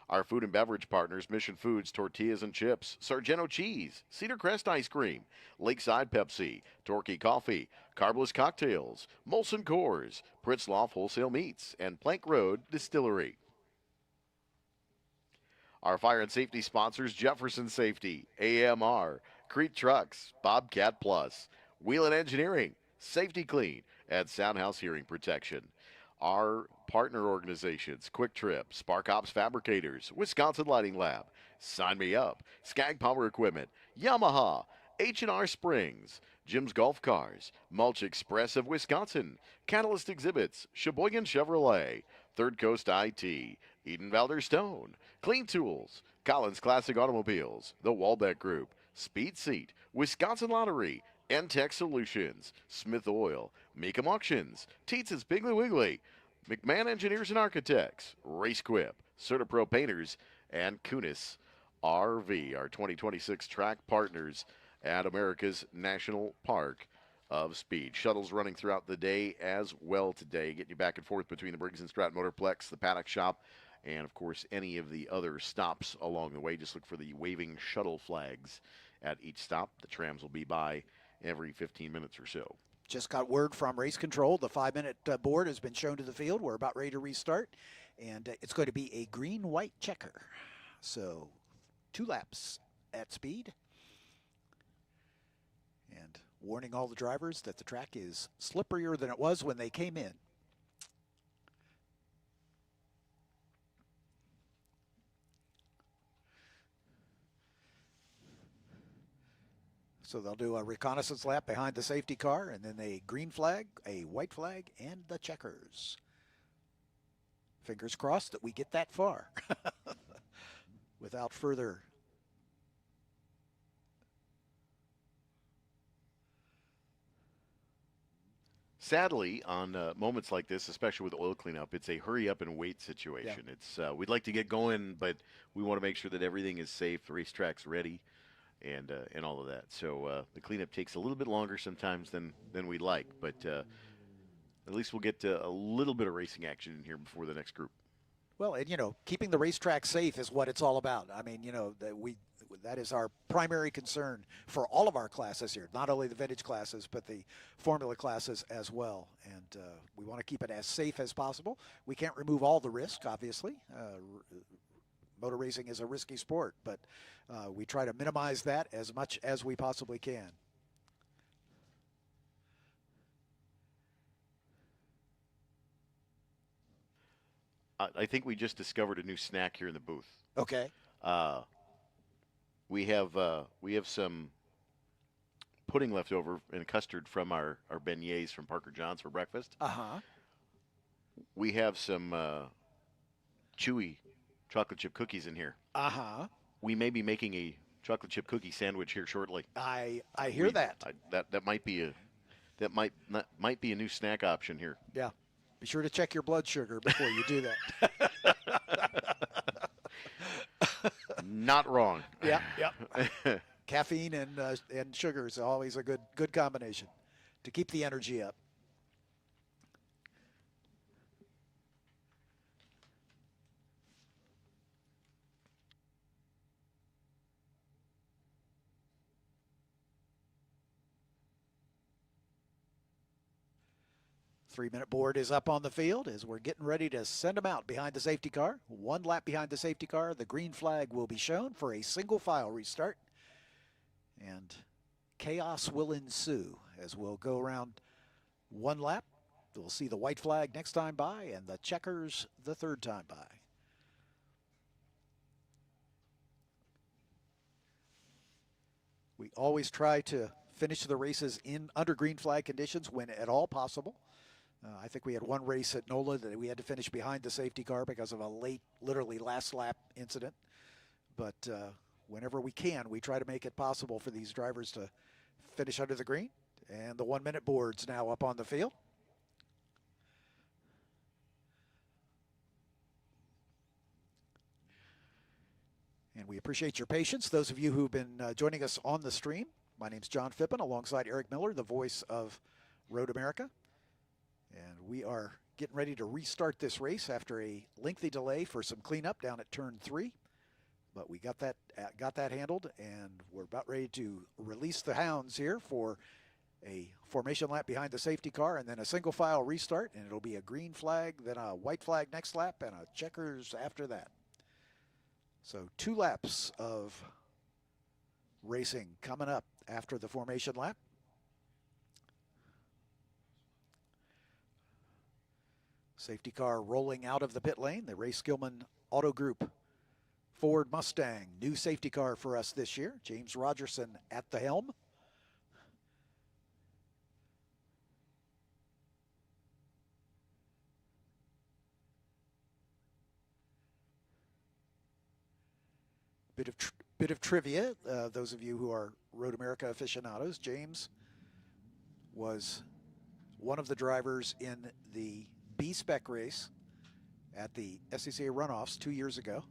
Our food and beverage partners, Mission Foods, Tortillas and Chips, Sargento Cheese, Cedar Crest Ice Cream, Lakeside Pepsi, Torquay Coffee, Carbless Cocktails, Molson Coors, Pritzloff Wholesale Meats, and Plank Road Distillery. Our fire and safety sponsors, Jefferson Safety, AMR, Crete Trucks, Bobcat Plus, Wheelan Engineering, Safety Clean, and Soundhouse Hearing Protection. Our partner organizations, Quick Trip, Spark Ops Fabricators, Wisconsin Lighting Lab, Sign Me Up, Skag Power Equipment, Yamaha, H&R Springs, Jim's Golf Cars, Mulch Express of Wisconsin, Catalyst Exhibits, Sheboygan Chevrolet, Third Coast IT, Eden Valder Stone, Clean Tools, Collins Classic Automobiles, The Walbeck Group, Speed Seat, Wisconsin Lottery, N-Tech Solutions, Smith Oil, Meekum Auctions, Tietz's Piggly Wiggly, McMahon Engineers and Architects, Race Quip, CertaPro Painters, and Kunis RV, our 2026 track partners at America's National Park of Speed. Shuttles running throughout the day as well today, getting you back and forth between the Briggs & Stratton Motorplex, the Paddock Shop, and, of course, any of the other stops along the way. Just look for the waving shuttle flags at each stop. The trams will be by every 15 minutes or so. Just got word from race control. The 5-minute board has been shown to the field. We're about ready to restart, and it's going to be a green-white checker. So 2 laps at speed. And warning all the drivers that the track is slipperier than it was when they came in. So they'll do a reconnaissance lap behind the safety car, and then a green flag, a white flag, and the checkers. Fingers crossed that we get that far without further. Sadly, on moments like this, especially with oil cleanup, it's a hurry up and wait situation. Yeah. It's we'd like to get going, but we want to make sure that everything is safe, the racetrack's ready, and all of that. So the cleanup takes a little bit longer sometimes than we'd like, but at least we'll get a little bit of racing action in here before the next group. Well, and keeping the racetrack safe is what it's all about. I mean, that is our primary concern for all of our classes here, not only the vintage classes, but the formula classes as well. And we want to keep it as safe as possible. We can't remove all the risk, obviously. Motor racing is a risky sport, but we try to minimize that as much as we possibly can. I think we just discovered a new snack here in the booth. Okay. We have some pudding left over and custard from our beignets from Parker John's for breakfast. Uh-huh. We have some chewy chocolate chip cookies in here. Uh-huh. We may be making a chocolate chip cookie sandwich here shortly. I hear that. That might be a new snack option here. Yeah. Be sure to check your blood sugar before you do that. Not wrong. Yeah. Caffeine and sugar is always a good combination to keep the energy up. Three-minute board is up on the field as we're getting ready to send them out behind the safety car. 1 lap behind the safety car. The green flag will be shown for a single file restart. And chaos will ensue as we'll go around 1 lap. We'll see the white flag next time by and the checkers the 3rd time by. We always try to finish the races under green flag conditions when at all possible. I think we had 1 race at NOLA that we had to finish behind the safety car because of a late, literally last lap incident. But whenever we can, we try to make it possible for these drivers to finish under the green. And the 1-minute board's now up on the field. And we appreciate your patience, those of you who've been joining us on the stream. My name's John Phippen, alongside Eric Miller, the voice of Road America. And we are getting ready to restart this race after a lengthy delay for some cleanup down at turn 3. But we got that handled, and we're about ready to release the hounds here for a formation lap behind the safety car, and then a single file restart, and it'll be a green flag, then a white flag next lap, and a checkers after that. So 2 laps of racing coming up after the formation lap. Safety car rolling out of the pit lane, the Ray Skillman Auto Group Ford Mustang, new safety car for us this year. James Rogerson at the helm. Bit of trivia, those of you who are Road America aficionados. James was one of the drivers in the B-Spec race at the SCCA runoffs 2 years ago.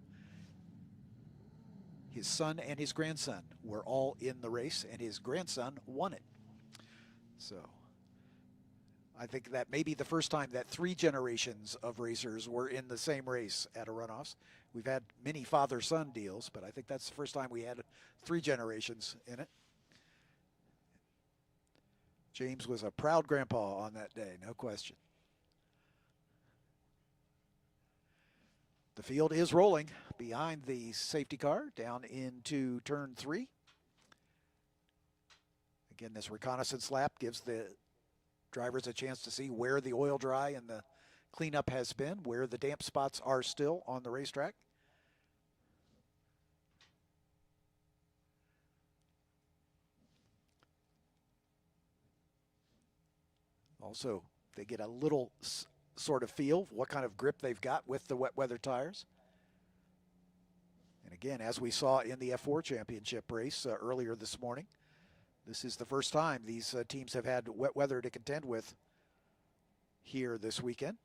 His son and his grandson were all in the race, and his grandson won it. So I think that may be the first time that 3 generations of racers were in the same race at a runoffs. We've had many father-son deals, but I think that's the first time we had 3 generations in it. James was a proud grandpa on that day, no question. The field is rolling behind the safety car down into turn 3. Again, this reconnaissance lap gives the drivers a chance to see where the oil dry and the cleanup has been, where the damp spots are still on the racetrack. Also, they get a little sort of feel what kind of grip they've got with the wet weather tires. And again, as we saw in the F4 championship race earlier this morning, this is the first time these teams have had wet weather to contend with here this weekend.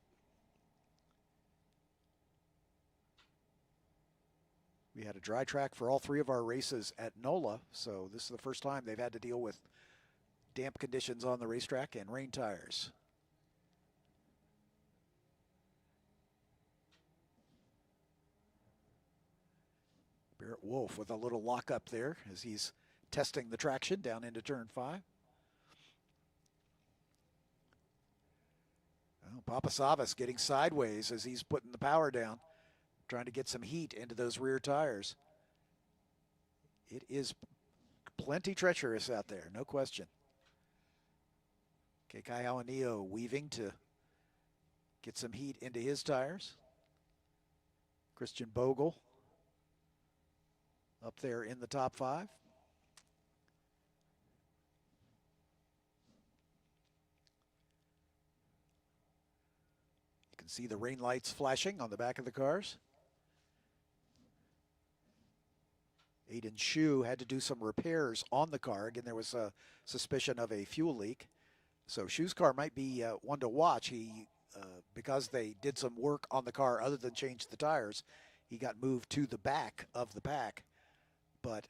We had a dry track for all 3 of our races at NOLA, so this is the first time they've had to deal with damp conditions on the racetrack and rain tires. Barrett Wolf with a little lockup there as he's testing the traction down into turn 5. Well, Papasavas getting sideways as he's putting the power down, trying to get some heat into those rear tires. It is plenty treacherous out there, no question. Kekai Awanio weaving to get some heat into his tires. Christian Bogle up there in the top 5. You can see the rain lights flashing on the back of the cars. Aiden Shu had to do some repairs on the car. Again, there was a suspicion of a fuel leak. So Shu's car might be one to watch. He, because they did some work on the car other than change the tires, he got moved to the back of the pack. But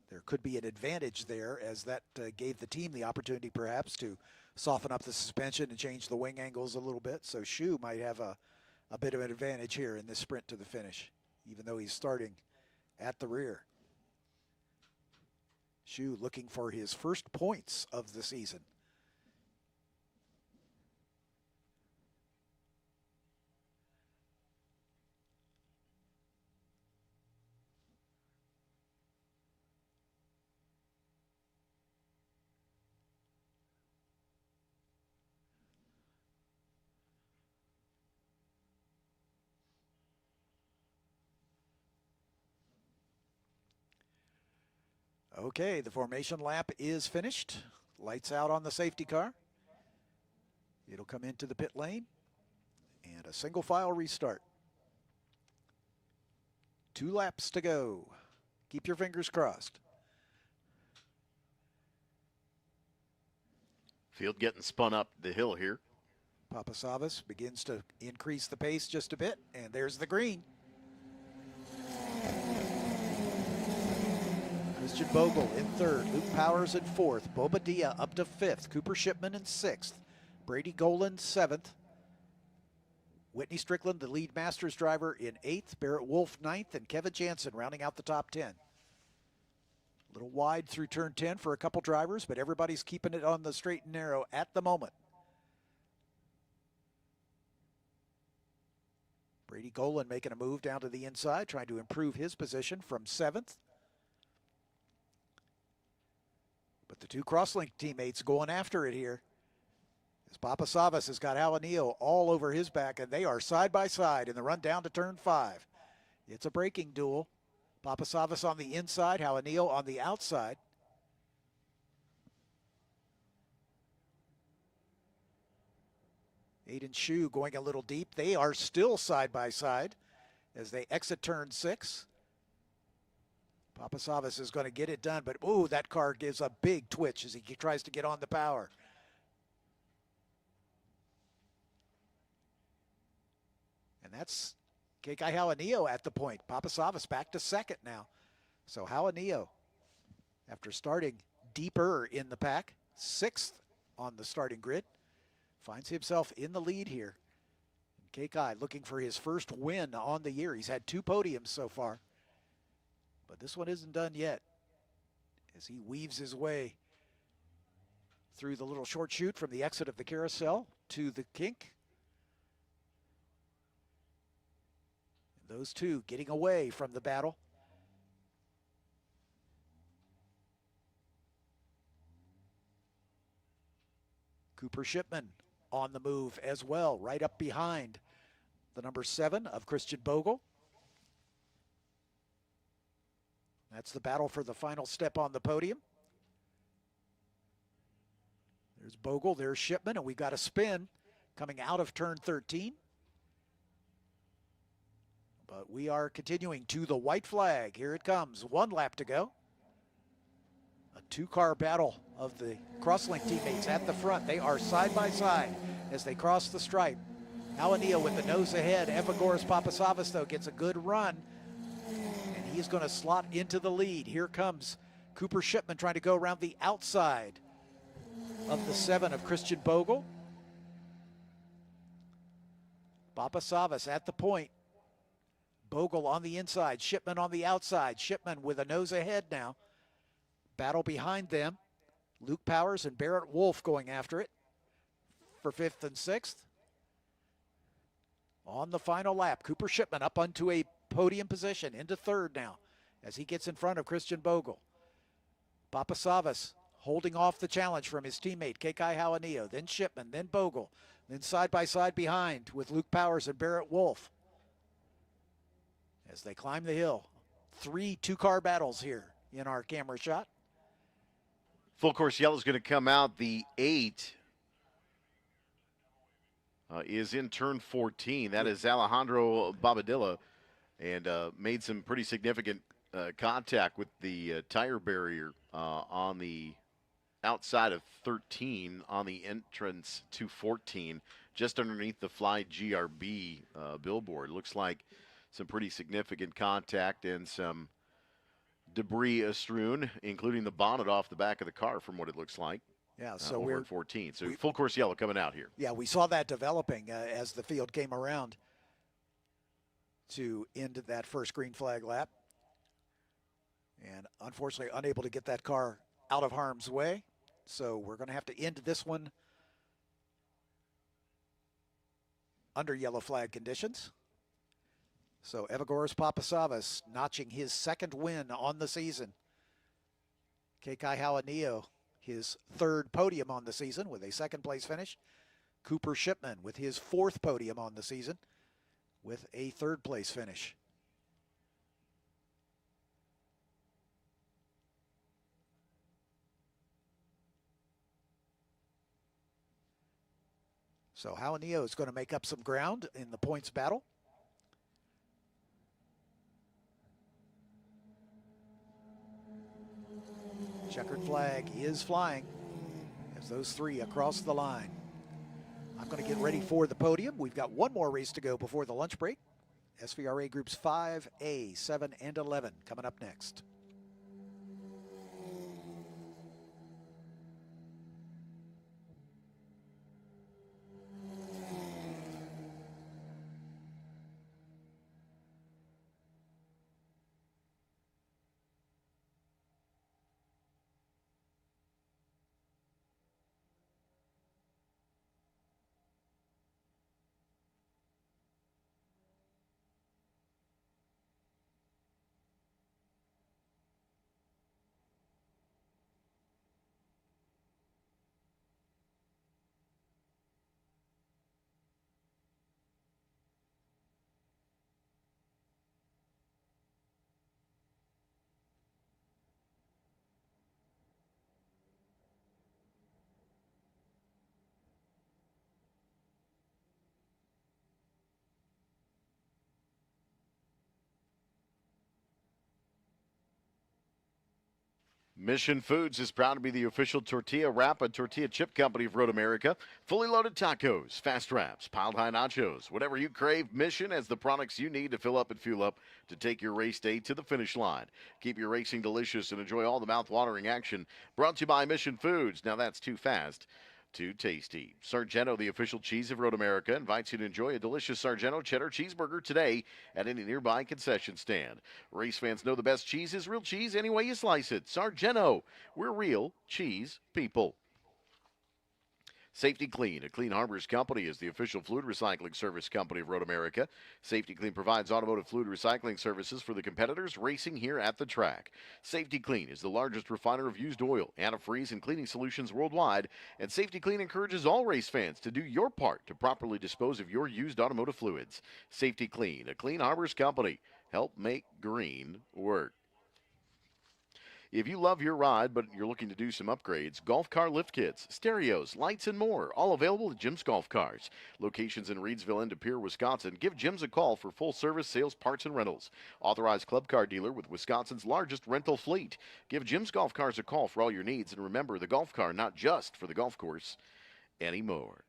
there could be an advantage there, as that gave the team the opportunity perhaps to soften up the suspension and change the wing angles a little bit. So Shu might have a bit of an advantage here in this sprint to the finish, even though he's starting at the rear. Shu looking for his first points of the season. Okay, the formation lap is finished. Lights out on the safety car. It'll come into the pit lane and a single file restart. 2 laps to go. Keep your fingers crossed. Field getting spun up the hill here. Papasavas begins to increase the pace just a bit, and there's the green. Christian Bogle in third, Luke Powers in fourth, Bobadilla up to fifth, Cooper Shipman in sixth, Brady Golan seventh, Whitney Strickland, the lead Masters driver, in eighth, Barrett Wolf ninth, and Kevin Jansen rounding out the top 10. A little wide through turn 10 for a couple drivers, but everybody's keeping it on the straight and narrow at the moment. Brady Golan making a move down to the inside, trying to improve his position from seventh. But the two Crosslink teammates going after it here. As Papasavas has got Alanillo all over his back, and they are side by side in the run down to turn 5. It's a braking duel. Papasavas on the inside, Alanillo on the outside. Aiden Shue going a little deep. They are still side by side as they exit turn 6. Papasavas is going to get it done, but ooh, that car gives a big twitch as he tries to get on the power. And that's Kekai Halanillo at the point. Papasavas back to second now. So Halanillo, after starting deeper in the pack, 6th on the starting grid, finds himself in the lead here. And Kekai looking for his first win on the year. He's had 2 podiums so far, but this one isn't done yet as he weaves his way through the little short chute from the exit of the carousel to the kink. And those two getting away from the battle. Cooper Shipman on the move as well, right up behind the number 7 of Christian Bogle. That's the battle for the final step on the podium. There's Bogle, there's Shipman, and we've got a spin coming out of turn 13. But we are continuing to the white flag. Here it comes, 1 lap to go. A 2-car battle of the Crosslink teammates at the front. They are side by side as they cross the stripe. Alanillo with the nose ahead. Evagoras Papasavas, though, gets a good run. And he's going to slot into the lead. Here comes Cooper Shipman trying to go around the outside of the 7 of Christian Bogle. Papasavas at the point. Bogle on the inside. Shipman on the outside. Shipman with a nose ahead now. Battle behind them. Luke Powers and Barrett Wolf going after it for 5th and 6th. On the final lap, Cooper Shipman up onto a podium position into 3rd now as he gets in front of Christian Bogle. Papasavas holding off the challenge from his teammate Kekai Halanillo, then Shipman, then Bogle, then side by side behind with Luke Powers and Barrett Wolf. As they climb the hill, 3 2-car battles here in our camera shot. Full course yellow is going to come out. The 8 is in turn 14. That is Alejandro Bobadilla, and made some pretty significant contact with the tire barrier on the outside of 13 on the entrance to 14, just underneath the Fly GRB billboard. Looks like some pretty significant contact and some debris strewn, including the bonnet off the back of the car from what it looks like. Yeah, so over we're at 14. So full course yellow coming out here. Yeah, we saw that developing as the field came around to end that first green flag lap. And unfortunately unable to get that car out of harm's way. So we're going to have to end this one under yellow flag conditions. So Evagoras Papasavas notching his 2nd win on the season. Kekai Halanillo, his 3rd podium on the season with a 2nd place finish. Cooper Shipman with his 4th podium on the season with a 3rd place finish. So Halanillo is going to make up some ground in the points battle. Checkered flag is flying as those 3 across the line. I'm going to get ready for the podium. We've got 1 more race to go before the lunch break. SVRA groups 5A, 7, and 11 coming up next. Mission Foods is proud to be the official tortilla wrap and tortilla chip company of Road America. Fully loaded tacos, fast wraps, piled high nachos, whatever you crave, Mission has the products you need to fill up and fuel up to take your race day to the finish line. Keep your racing delicious and enjoy all the mouth-watering action. Brought to you by Mission Foods. Now that's too fast. Too tasty. Sargento, the official cheese of Road America, invites you to enjoy a delicious Sargento cheddar cheeseburger today at any nearby concession stand. Race fans know the best cheese is real cheese any way you slice it. Sargento, we're real cheese people. Safety Clean, a Clean Harbors company, is the official fluid recycling service company of Road America. Safety Clean provides automotive fluid recycling services for the competitors racing here at the track. Safety Clean is the largest refiner of used oil, antifreeze, and cleaning solutions worldwide, and Safety Clean encourages all race fans to do your part to properly dispose of your used automotive fluids. Safety Clean, a Clean Harbors company. Help make green work. If you love your ride, but you're looking to do some upgrades, golf car lift kits, stereos, lights, and more, all available at Jim's Golf Cars. Locations in Reedsville and De Pere, Wisconsin. Give Jim's a call for full service sales, parts, and rentals. Authorized club car dealer with Wisconsin's largest rental fleet. Give Jim's Golf Cars a call for all your needs, and remember, the golf car, not just for the golf course anymore.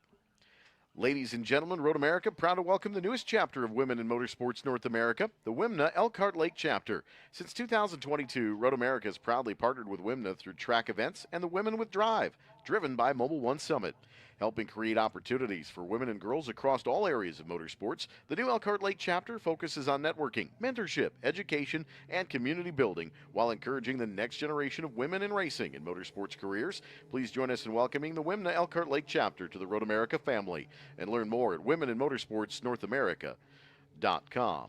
Ladies and gentlemen, Road America proud to welcome the newest chapter of Women in Motorsports North America, the WIMNA Elkhart Lake chapter. Since 2022, Road America has proudly partnered with WIMNA through track events and the Women with Drive, driven by Mobile One Summit. Helping create opportunities for women and girls across all areas of motorsports, the new Elkhart Lake chapter focuses on networking, mentorship, education, and community building while encouraging the next generation of women in racing and motorsports careers. Please join us in welcoming the WIMNA Elkhart Lake chapter to the Road America family and learn more at womeninmotorsportsnorthamerica.com.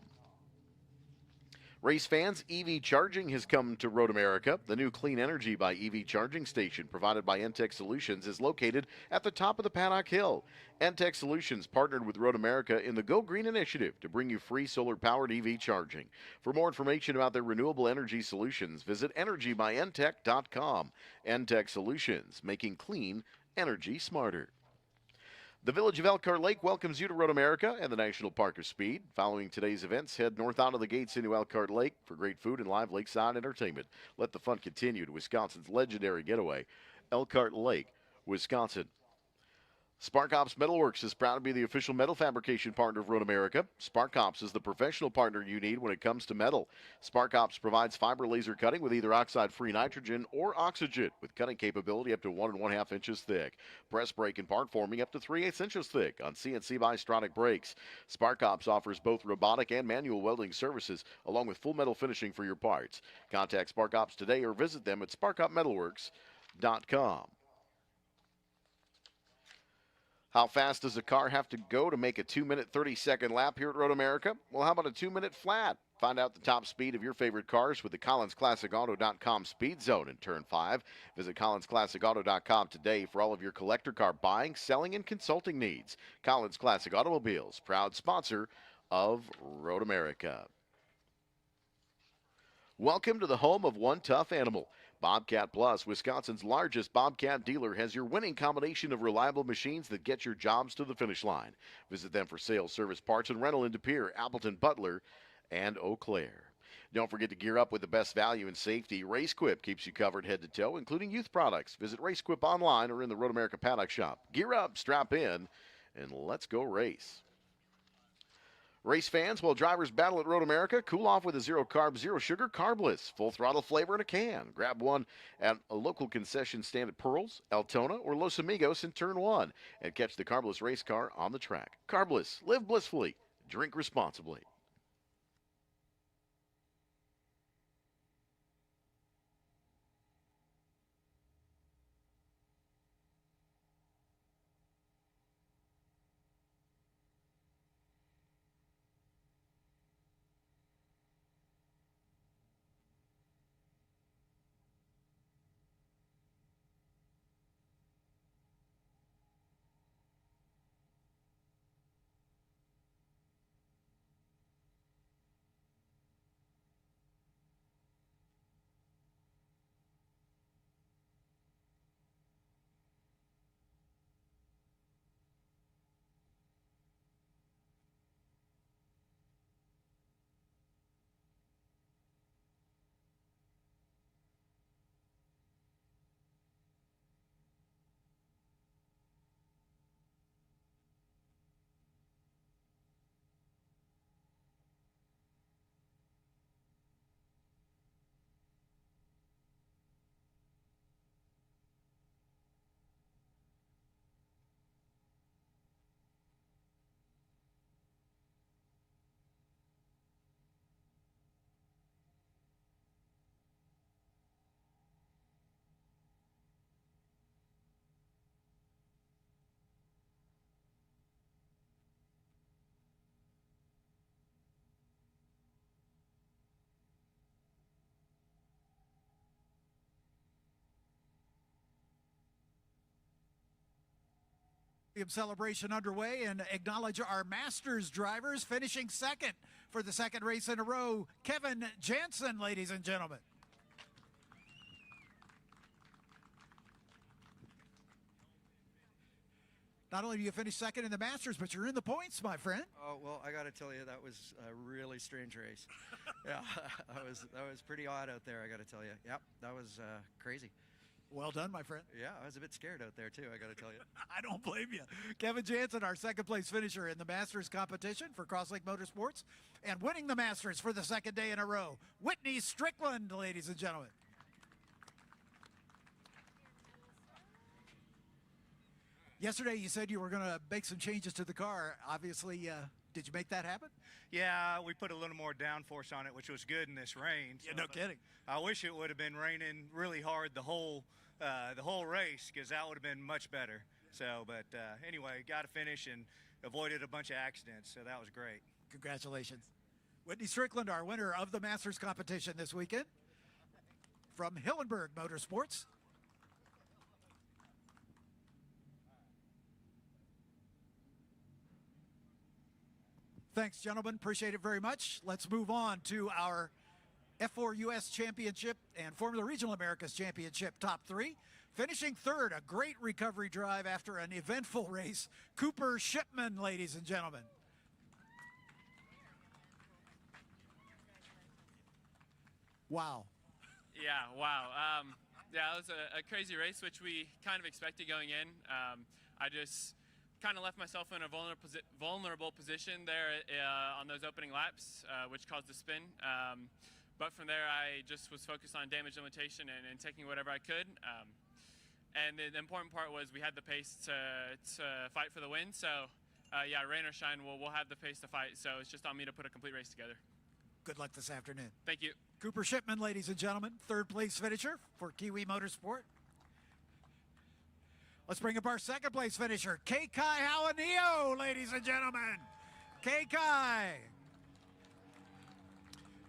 Race fans, EV charging has come to Road America. The new Clean Energy by EV charging station provided by NTech Solutions is located at the top of the Paddock Hill. NTech Solutions partnered with Road America in the Go Green initiative to bring you free solar-powered EV charging. For more information about their renewable energy solutions, visit energybynTech.com. NTech Solutions, making clean energy smarter. The Village of Elkhart Lake welcomes you to Road America and the National Park of Speed. Following today's events, head north out of the gates into Elkhart Lake for great food and live lakeside entertainment. Let the fun continue to Wisconsin's legendary getaway, Elkhart Lake, Wisconsin. Spark Ops Metalworks is proud to be the official metal fabrication partner of Road America. Spark Ops is the professional partner you need when it comes to metal. Spark Ops provides fiber laser cutting with either oxide-free nitrogen or oxygen with cutting capability up to 1 1/2 inches thick. Press brake and part forming up to 3/8 inches thick on CNC Bistronic brakes. Spark Ops offers both robotic and manual welding services along with full metal finishing for your parts. Contact Spark Ops today or visit them at sparkopmetalworks.com. How fast does a car have to go to make a 2-minute 30-second lap here at Road America? Well, how about a 2-minute flat? Find out the top speed of your favorite cars with the CollinsClassicAuto.com Speed Zone in Turn 5. Visit CollinsClassicAuto.com today for all of your collector car buying, selling, and consulting needs. Collins Classic Automobiles, proud sponsor of Road America. Welcome to the home of one tough animal. Bobcat Plus, Wisconsin's largest Bobcat dealer, has your winning combination of reliable machines that get your jobs to the finish line. Visit them for sales, service, parts, and rental in De Pere, Appleton, Butler, and Eau Claire. Don't forget to gear up with the best value and safety. RaceQuip keeps you covered head to toe, including youth products. Visit RaceQuip online or in the Road America Paddock Shop. Gear up, strap in, and let's go race. Race fans, while drivers battle at Road America, cool off with a zero-carb, zero-sugar Carbless. Full throttle flavor in a can. Grab one at a local concession stand at Pearls, Altona, or Los Amigos in Turn 1 and catch the Carbless race car on the track. Carbless, live blissfully, drink responsibly. Celebration underway, and acknowledge our Masters drivers finishing second for the second race in a row. Kevin Jansen, ladies and gentlemen. Not only do you finish second in the Masters, but you're in the points, my friend. Oh, well, I got to tell you, that was a really strange race. Yeah, that was pretty odd out there, I got to tell you. Yep, that was crazy. Well done, my friend. Yeah, I was a bit scared out there, too, I got to tell you. I don't blame you. Kevin Jansen, our second place finisher in the Masters competition for Crosslink Motorsports, and winning the Masters for the second day in a row, Whitney Strickland, ladies and gentlemen. Yesterday, you said you were going to make some changes to the car. Obviously, did you make that happen? Yeah, we put a little more downforce on it, which was good in this rain. Yeah, no kidding. I wish it would have been raining really hard the whole race, because that would have been much better. So, but anyway, got to finish and avoided a bunch of accidents, so that was great. Congratulations. Whitney Strickland, our winner of the Masters competition this weekend from Hillenberg Motorsports. Thanks, gentlemen. Appreciate it very much. Let's move on to our F4 US Championship and Formula Regional Americas Championship top three. Finishing third, a great recovery drive after an eventful race, Cooper Shipman, ladies and gentlemen. Wow. Yeah, wow. Yeah, it was a crazy race, which we kind of expected going in. I just kind of left myself in a vulnerable position there on those opening laps, which caused a spin. But from there, I just was focused on damage limitation and taking whatever I could. And the important part was we had the pace to fight for the win. So, yeah, rain or shine, we'll have the pace to fight. So it's just on me to put a complete race together. Good luck this afternoon. Thank you. Cooper Shipman, ladies and gentlemen, third place finisher for Kiwi Motorsport. Let's bring up our second place finisher, Kei Hawanio, ladies and gentlemen. Kei.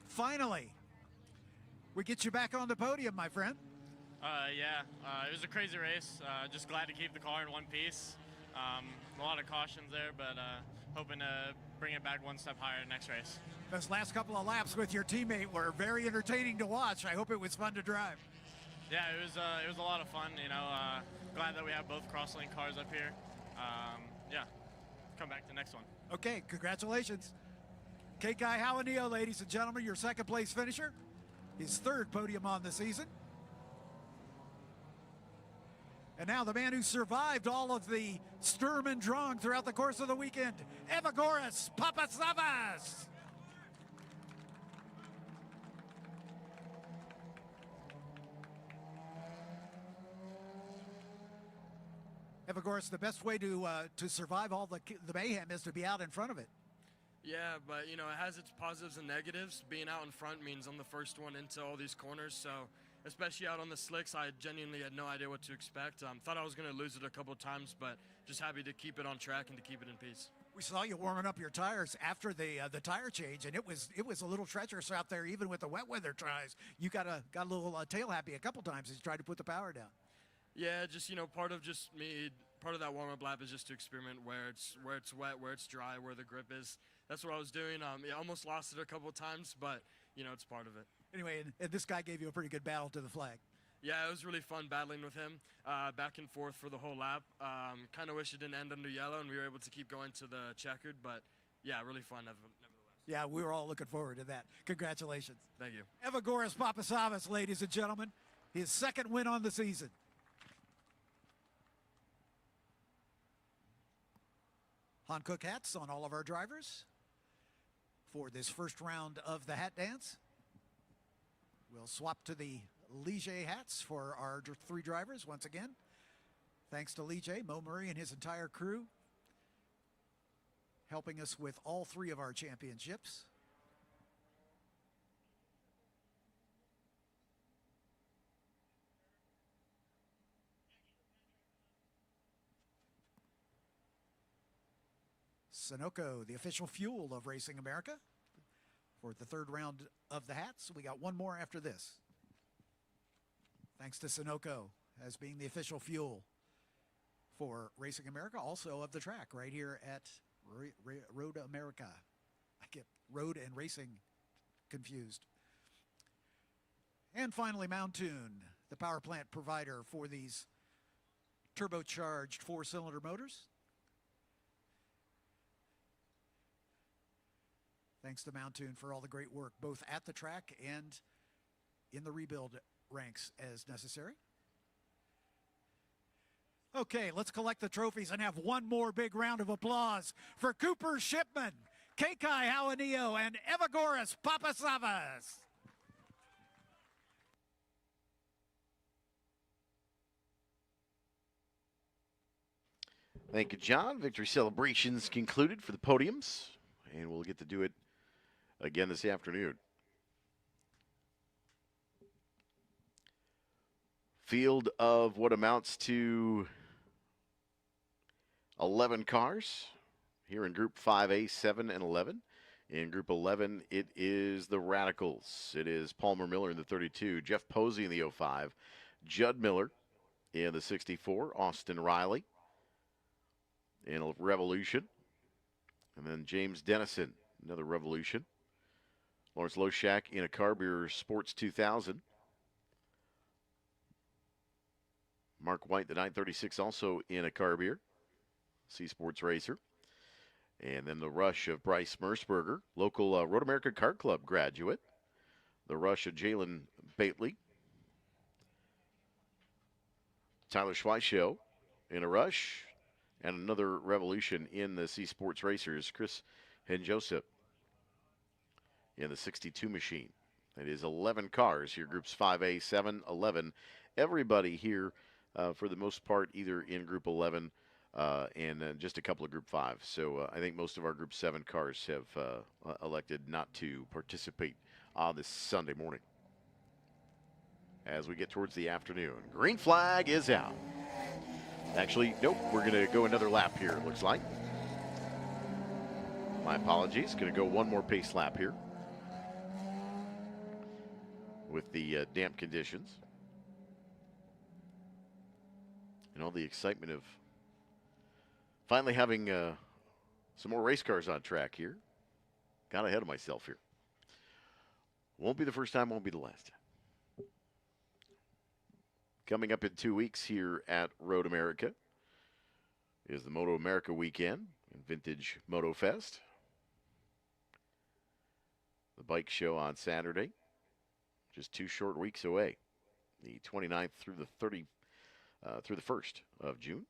Finally, we get you back on the podium, my friend. Yeah, it was a crazy race. Just glad to keep the car in one piece. A lot of cautions there, but hoping to bring it back one step higher next race. Those last couple of laps with your teammate were very entertaining to watch. I hope it was fun to drive. Yeah, it was a lot of fun. You know, glad that we have both Crosslink cars up here. Yeah, come back to the next one. Okay, congratulations. Kei Hawanio, ladies and gentlemen, your second place finisher. His third podium on the season. And now the man who survived all of the Sturm and Drang throughout the course of the weekend, Evagoras Papasavas. Evagoras, the best way to survive all the mayhem is to be out in front of it. Yeah, but you know, it has its positives and negatives. Being out in front means I'm the first one into all these corners, so especially out on the slicks, I genuinely had no idea what to expect. Thought I was going to lose it a couple of times, but just happy to keep it on track and to keep it in peace. We saw you warming up your tires after the tire change, and it was a little treacherous out there, even with the wet weather tires. You got a little tail happy a couple times as you tried to put the power down. Yeah, just, you know, part of that warm-up lap is just to experiment where it's wet, where it's dry, where the grip is. That's what I was doing. Yeah, almost lost it a couple of times, but, you know, it's part of it. Anyway, and this guy gave you a pretty good battle to the flag. Yeah, it was really fun battling with him, back and forth for the whole lap. Kind of wish it didn't end under yellow and we were able to keep going to the checkered, but, yeah, really fun nevertheless. Yeah, we were all looking forward to that. Congratulations. Thank you. Evagoras Papasavas, ladies and gentlemen, his second win on the season. Hankook hats on all of our drivers for this first round of the hat dance. We'll swap to the Ligier hats for our three drivers once again. Thanks to Ligier, Mo Murray and his entire crew helping us with all three of our championships. Sunoco, the official fuel of Racing America, for the third round of the hats. We got one more after this. Thanks to Sunoco as being the official fuel for Racing America, also of the track right here at Road America. I get road and racing confused. And finally, Mountoon, the power plant provider for these turbocharged 4-cylinder motors. Thanks to Mountoon for all the great work, both at the track and in the rebuild ranks as necessary. Okay, let's collect the trophies and have one more big round of applause for Cooper Shipman, Kekai Hawanio, and Evagoras Papasavas. Thank you, John. Victory celebrations concluded for the podiums, and we'll get to do it again this afternoon. Field of what amounts to 11 cars here in Group 5A, 7, and 11. In Group 11, it is the Radicals. It is Palmer Miller in the 32, Jeff Posey in the 05, Judd Miller in the 64, Austin Riley in a Revolution, and then James Dennison, another Revolution. Lawrence Loshak in a Carbier Sports 2000. Mark White, the 936, also in a Carbier C Sports Racer. And then the rush of Bryce Mersberger, local Road America Kart Club graduate. The rush of Jalen Bately. Tyler Schweischow in a rush. And another Revolution in the C Sports Racers, Chris Henjosep in the 62 machine. It is 11 cars here, Groups 5A, 7, 11. Everybody here, for the most part, either in Group 11 and just a couple of Group 5. So I think most of our Group 7 cars have elected not to participate on this Sunday morning. As we get towards the afternoon, green flag is out. Actually, nope, we're going to go another lap here, it looks like. My apologies. Going to go one more pace lap here with the damp conditions. And all the excitement of finally having some more race cars on track here. Got ahead of myself here. Won't be the first time, won't be the last time. Coming up in 2 weeks here at Road America is the Moto America weekend and Vintage Moto Fest. The bike show on Saturday, just 2 short weeks away. The 29th through the 1st of June.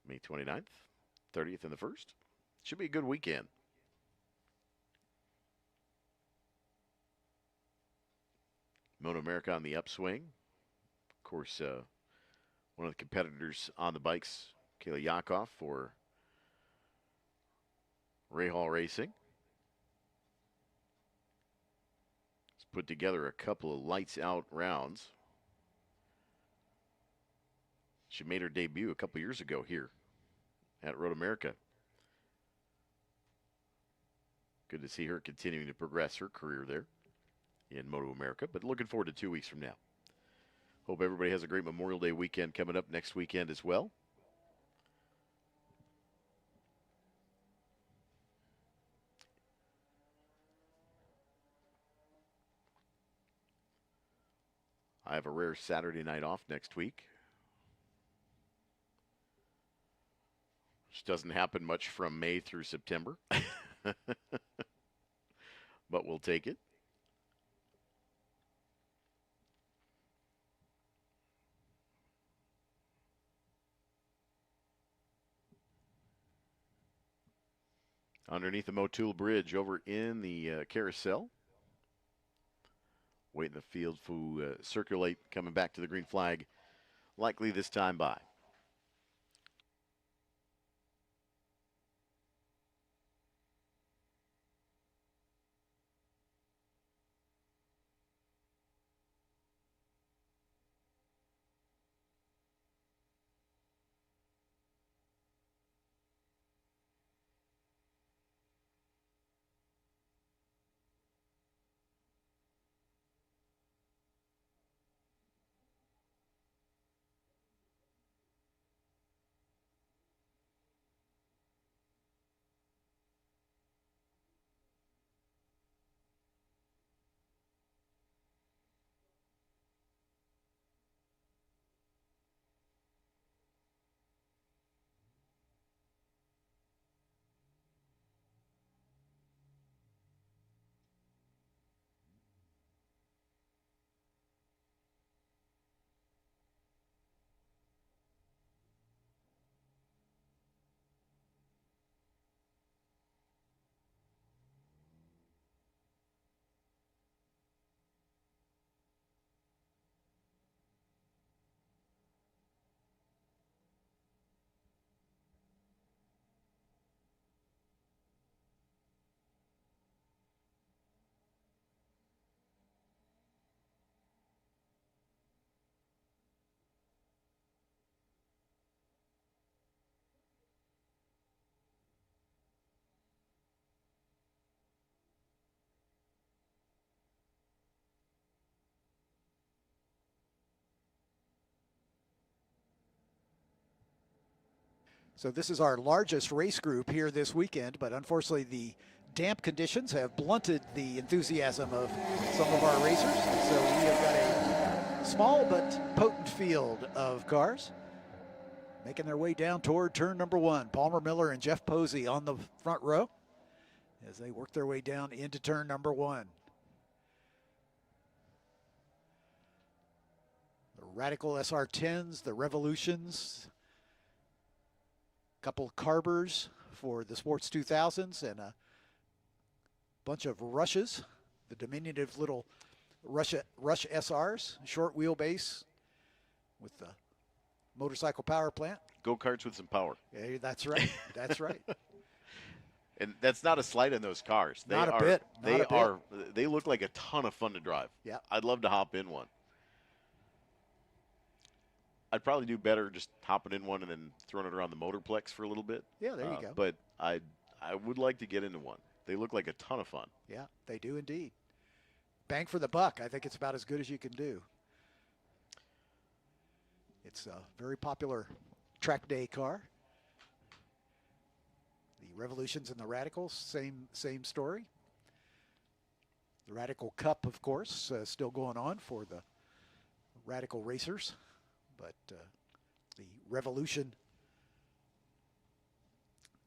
May 29th, 30th, and the 1st. Should be a good weekend. Moto America on the upswing. Of course, one of the competitors on the bikes, Kayla Yakov for Ray Hall Racing. He's put together a couple of lights out rounds. She made her debut a couple years ago here at Road America. Good to see her continuing to progress her career there in Moto America, but looking forward to 2 weeks from now. Hope everybody has a great Memorial Day weekend coming up next weekend as well. I have a rare Saturday night off next week. Which doesn't happen much from May through September. But we'll take it. Underneath the Motul Bridge over in the carousel. Waiting the field to circulate, coming back to the green flag, likely this time by. So this is our largest race group here this weekend, but unfortunately the damp conditions have blunted the enthusiasm of some of our racers. So we have got a small but potent field of cars making their way down toward turn number 1. Palmer Miller and Jeff Posey on the front row as they work their way down into turn number 1. The Radical SR10s, the Revolutions, a couple of Carbers for the Sports 2000s, and a bunch of Rushes, the diminutive little Rush SRs, short wheelbase with the motorcycle power plant. Go-karts with some power. Yeah, that's right. That's right. And that's not a slight on those cars. Not a bit. They look like a ton of fun to drive. Yeah. I'd love to hop in one. I'd probably do better just hopping in one and then throwing it around the Motorplex for a little bit. Yeah, there you go. But I would like to get into one. They look like a ton of fun. Yeah, they do indeed. Bang for the buck. I think it's about as good as you can do. It's a very popular track day car. The Revolutions and the Radicals, same story. The Radical Cup, of course, still going on for the Radical racers. But the Revolution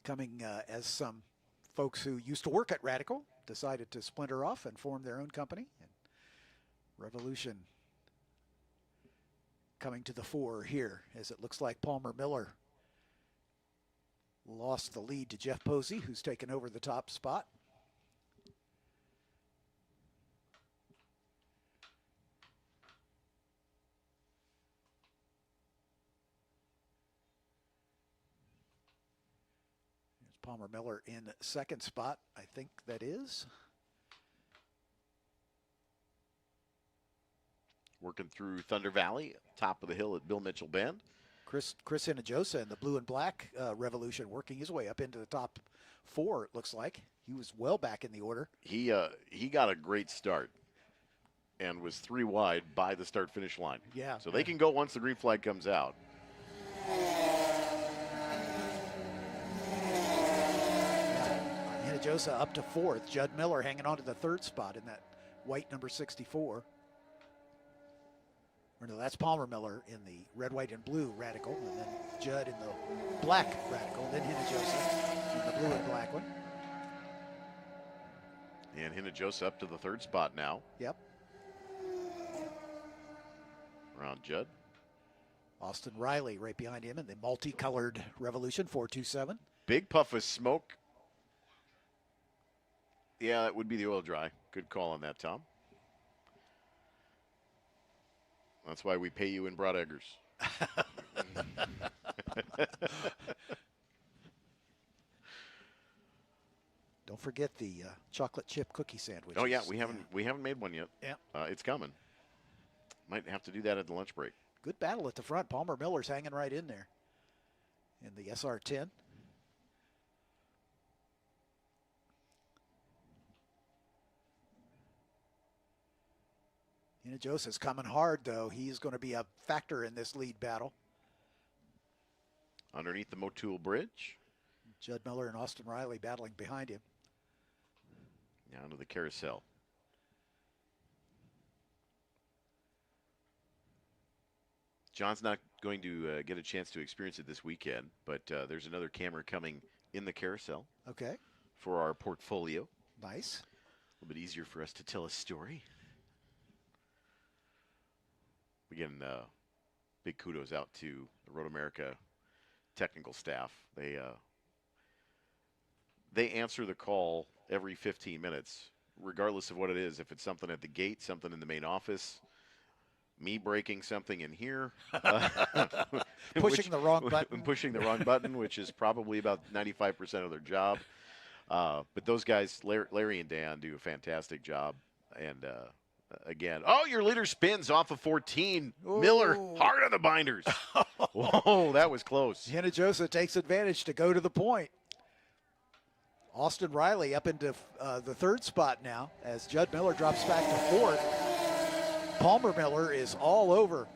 coming as some folks who used to work at Radical decided to splinter off and form their own company. And Revolution coming to the fore here as it looks like Palmer Miller lost the lead to Jeff Posey, who's taken over the top spot. There's Palmer Miller in second spot, I think that is. Working through Thunder Valley, top of the hill at Bill Mitchell Bend. Chris Hinojosa in the blue and black Revolution working his way up into the top 4, it looks like. He was well back in the order. He got a great start and was 3 wide by the start-finish line. Yeah. So they can go once the green flag comes out. Hinojosa up to 4th. Judd Miller hanging on to the 3rd spot in that white number 64. Or no, that's Palmer Miller in the red, white, and blue Radical, and then Judd in the black Radical, then Hinojosa in the blue and black one. And Hinojosa up to the 3rd spot now. Yep. Around Judd. Austin Riley right behind him in the multicolored Revolution 427. Big puff of smoke. Yeah, that would be the oil dry. Good call on that, Tom. That's why we pay you in broad eggers. Don't forget the chocolate chip cookie sandwich. Oh yeah, we haven't made one yet. Yeah, it's coming. Might have to do that at the lunch break. Good battle at the front. Palmer Miller's hanging right in there in the SR10. Hinojosa's coming hard, though. He's going to be a factor in this lead battle. Underneath the Motul Bridge. Judd Miller and Austin Riley battling behind him. Down to the carousel. John's not going to get a chance to experience it this weekend, but there's another camera coming in the carousel. Okay. For our portfolio. Nice. A little bit easier for us to tell a story. Again, big kudos out to the Road America technical staff. They answer the call every 15 minutes, regardless of what it is. If it's something at the gate, something in the main office, me breaking something in here, pushing the wrong button, pushing the wrong button, which is probably about 95% of their job. But those guys, Larry and Dan, do a fantastic job, and. Again, your leader spins off of 14. Ooh. Miller, hard on the binders. Whoa, that was close. Hinojosa takes advantage to go to the point. Austin Riley up into the 3rd spot now as Judd Miller drops back to 4th. Palmer Miller is all over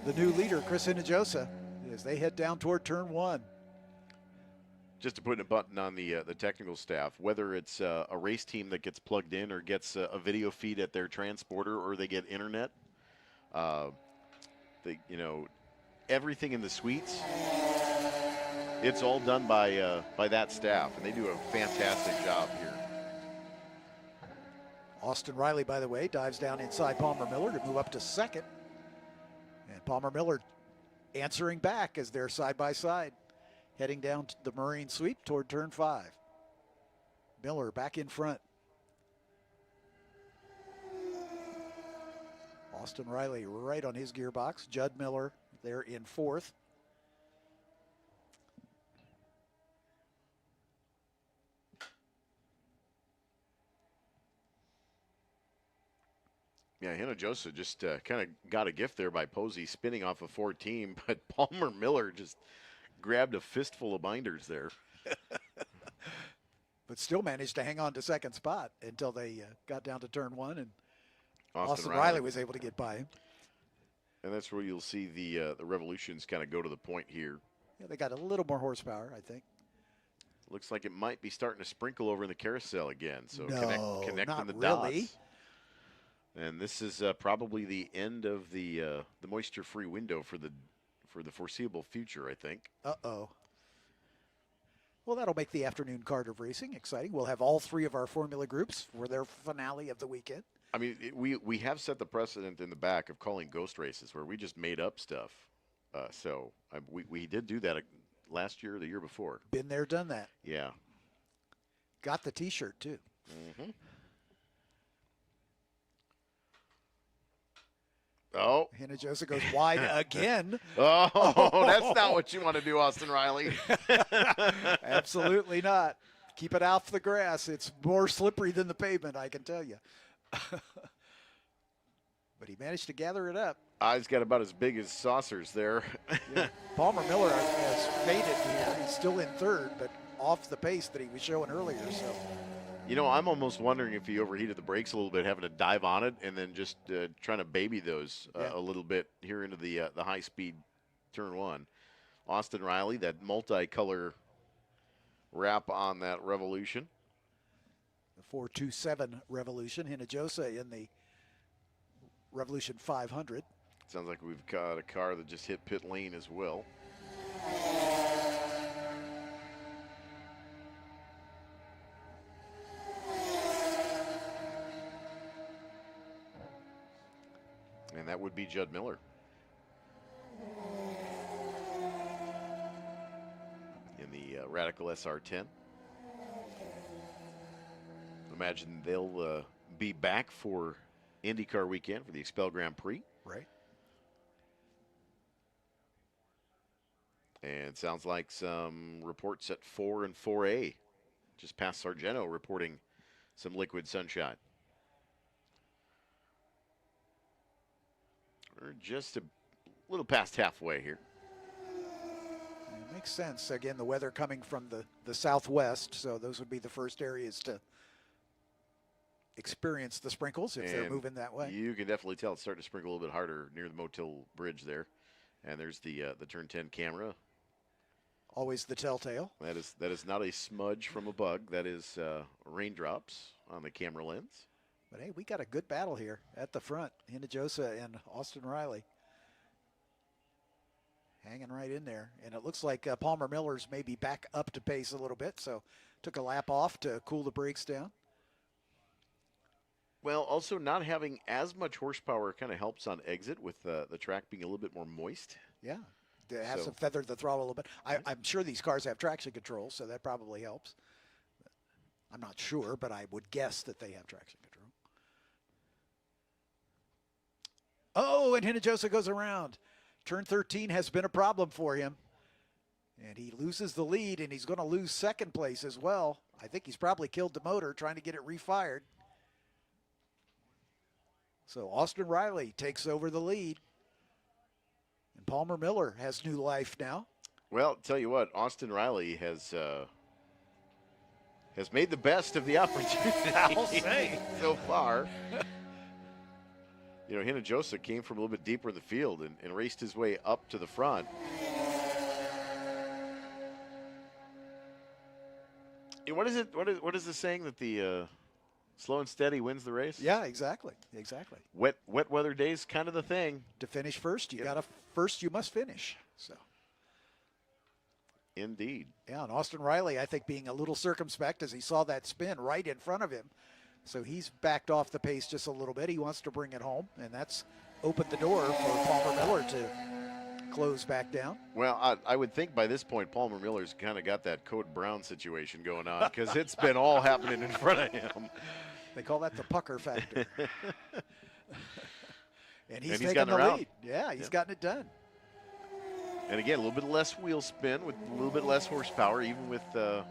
the new leader, Chris Hinojosa, as they head down toward turn 1. just to put a button on the technical staff, whether it's a race team that gets plugged in or gets a video feed at their transporter or they get internet, everything in the suites, it's all done by that staff, and they do a fantastic job here. Austin Riley, by the way, dives down inside Palmer Miller to move up to second. And Palmer Miller answering back as they're side by side, heading down to the Marine Sweep toward turn 5. Miller back in front. Austin Riley right on his gearbox. Judd Miller there in 4th. Yeah, Hinojosa just kind of got a gift there by Posey spinning off a 14, but Palmer Miller just grabbed a fistful of binders there. But still managed to hang on to second spot until they got down to turn 1, and Austin Riley was able to get by him. And that's where you'll see the Revolutions kind of go to the point here. Yeah, they got a little more horsepower, I think. Looks like it might be starting to sprinkle over in the carousel again. So no, connecting not the really. dots. And this is probably the end of the moisture-free window for the foreseeable future, I think. Uh-oh. Well, that'll make the afternoon card of racing exciting. We'll have all 3 of our formula groups for their finale of the weekend. I mean, we have set the precedent in the back of calling ghost races where we just made up stuff. We did do that last year or the year before. Been there, done that. Yeah. Got the T-shirt, too. Mm-hmm. Oh. Hinojosa goes wide again. Oh, that's not what you want to do, Austin Riley. Absolutely not. Keep it off the grass. It's more slippery than the pavement, I can tell you. But he managed to gather it up. Eyes got about as big as saucers there. Yeah. Palmer Miller has faded here. He's still in 3rd, but off the pace that he was showing earlier. So, you know, I'm almost wondering if he overheated the brakes a little bit, having to dive on it and then just trying to baby those a little bit here into the high-speed turn 1. Austin Riley, that multicolor wrap on that Revolution. The 427 Revolution. Hinojosa in the Revolution 500. Sounds like we've got a car that just hit pit lane as well. And that would be Judd Miller. In the Radical SR10. Imagine they'll be back for IndyCar weekend for the Expel Grand Prix. Right. And it sounds like some reports at 4 and 4A. Just past Sargento reporting some liquid sunshine. We're just a little past halfway here. It makes sense. Again, the weather coming from the southwest, so those would be the first areas to experience the sprinkles if they're moving that way. You can definitely tell it's starting to sprinkle a little bit harder near the Motil Bridge there. And there's the turn 10 camera. Always the telltale. That is not a smudge from a bug. That is raindrops on the camera lens. But hey, we got a good battle here at the front. Hinojosa and Austin Riley hanging right in there. And it looks like Palmer Miller's maybe back up to pace a little bit, so took a lap off to cool the brakes down. Well, also not having as much horsepower kind of helps on exit with the track being a little bit more moist. Yeah, it has to feather the throttle a little bit. I'm sure these cars have traction control, so that probably helps. I'm not sure, but I would guess that they have traction control. Oh, and Hinojosa goes around. Turn 13 has been a problem for him. And he loses the lead, and he's going to lose second place as well. I think he's probably killed the motor trying to get it refired. So Austin Riley takes over the lead. And Palmer Miller has new life now. Well, tell you what, Austin Riley has made the best of the opportunity I'll say. so far. You know, Hinojosa came from a little bit deeper in the field and raced his way up to the front. What is it? What is the saying that the slow and steady wins the race? Yeah, exactly. Exactly. Wet weather days, kind of the thing. To finish first, you must finish. So. Indeed. Yeah, and Austin Riley, I think, being a little circumspect as he saw that spin right in front of him. So he's backed off the pace just a little bit. He wants to bring it home, and that's opened the door for Palmer Miller to close back down. Well, I would think by this point, Palmer Miller's kind of got that Code Brown situation going on because it's been all happening in front of him. They call that the pucker factor. and he's taking gotten the around. lead. Yeah, he's gotten it done. And again, a little bit less wheel spin with a little bit less horsepower, even with the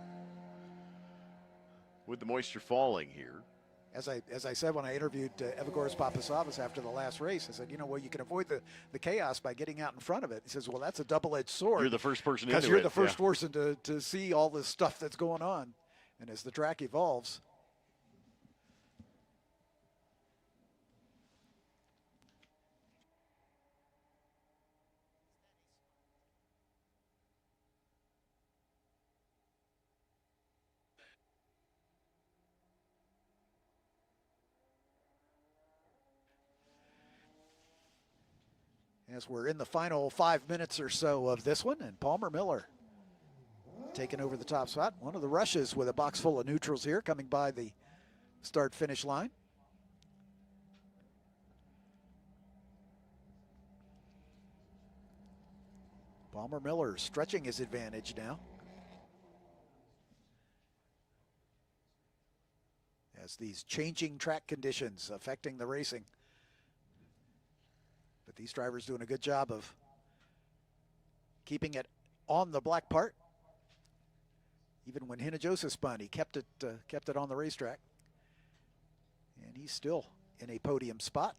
moisture falling here. As I said when I interviewed Evagoras Papasavas after the last race, I said, well, you can avoid the chaos by getting out in front of it. He says, well, that's a double-edged sword. You're the first person into it. Because you're the first person to see all this stuff that's going on. And as the track evolves. As we're in the final 5 minutes or so of this one, and Palmer Miller taking over the top spot. One of the rushes with a box full of neutrals here coming by the start-finish line. Palmer Miller stretching his advantage now. As these changing track conditions affecting the racing. But these drivers doing a good job of keeping it on the black part. Even when Hinojosa spun, he kept it on the racetrack. And he's still in a podium spot.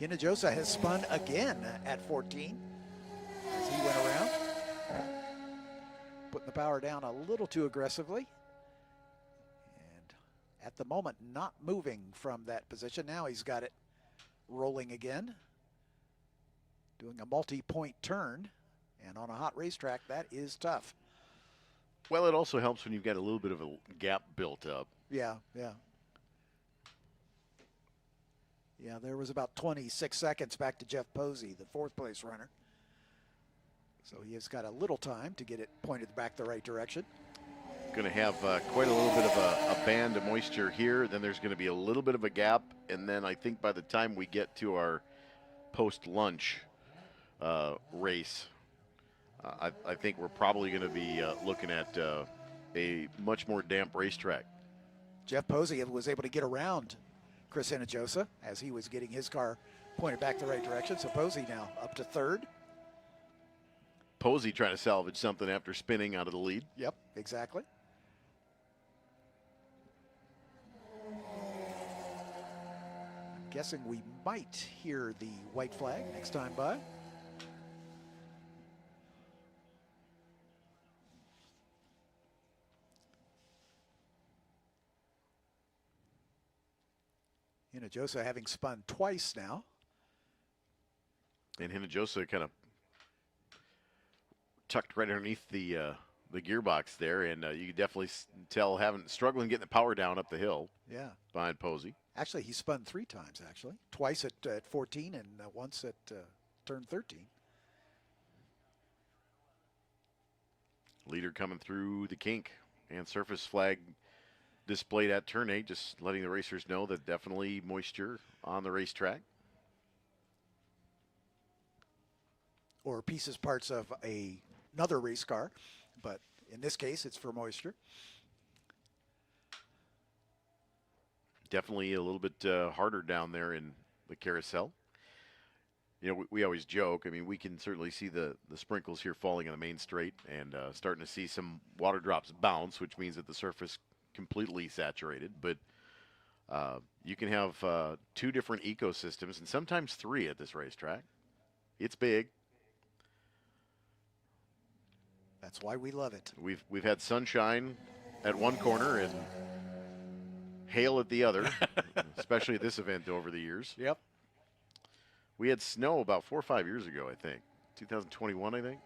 Hinojosa has spun again at 14 as he went around, putting the power down a little too aggressively. And at the moment, not moving from that position. Now he's got it rolling again, doing a multi-point turn. And on a hot racetrack, that is tough. Well, it also helps when you've got a little bit of a gap built up. Yeah, yeah. Yeah, there was about 26 seconds back to Jeff Posey, the fourth place runner. So he has got a little time to get it pointed back the right direction. Going to have quite a little bit of a band of moisture here. Then there's going to be a little bit of a gap. And then I think by the time we get to our post-lunch race, I think we're probably going to be looking at a much more damp racetrack. Jeff Posey was able to get around Chris Hinojosa as he was getting his car pointed back the right direction. So Posey now up to third. Posey trying to salvage something after spinning out of the lead. Yep, exactly. I'm guessing we might hear the white flag next time by. Hinojosa having spun twice now. And Hinojosa kind of tucked right underneath the gearbox there, and you can definitely tell struggling getting the power down up the hill. Yeah. Behind Posey. Actually, he spun 3 times, actually. Twice at 14 and once at turn 13. Leader coming through the kink, and surface flag displayed at turn 8, just letting the racers know that definitely moisture on the racetrack. Or parts of another race car, but in this case, it's for moisture. Definitely a little bit harder down there in the carousel. You know, we always joke. I mean, we can certainly see the sprinkles here falling on the main straight and starting to see some water drops bounce, which means that the surface completely saturated. But you can have 2 different ecosystems and sometimes 3 at this racetrack. It's big. That's why we love it. We've had sunshine at one corner and hail at the other, especially at this event over the years. Yep. We had snow about 4 or 5 years ago, I think. 2021, I think.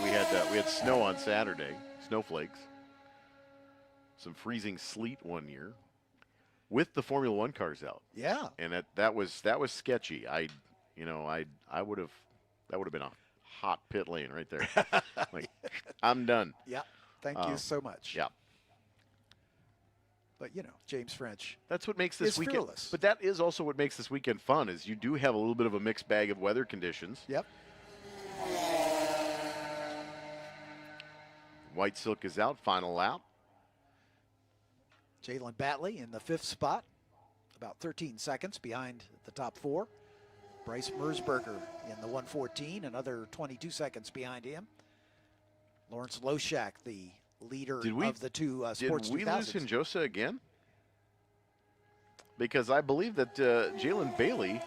We had snow on Saturday, snowflakes. Some freezing sleet one year, with the Formula One cars out. Yeah. And that was sketchy. That would have been a hot pit lane right there. Like, I'm done. Yeah. Thank you so much. Yeah. But James French. That's what makes this weekend. Fearless. But that is also what makes this weekend fun. Is you do have a little bit of a mixed bag of weather conditions. Yep. White Silk is out. Final lap. Jalen Batley in the 5th spot, about 13 seconds behind the top 4. Bryce Mersberger in the 114, another 22 seconds behind him. Lawrence Loshak, the leader of the two Sports 2000s. Did we lose Hinjosa again? Because I believe that Jalen Bailey.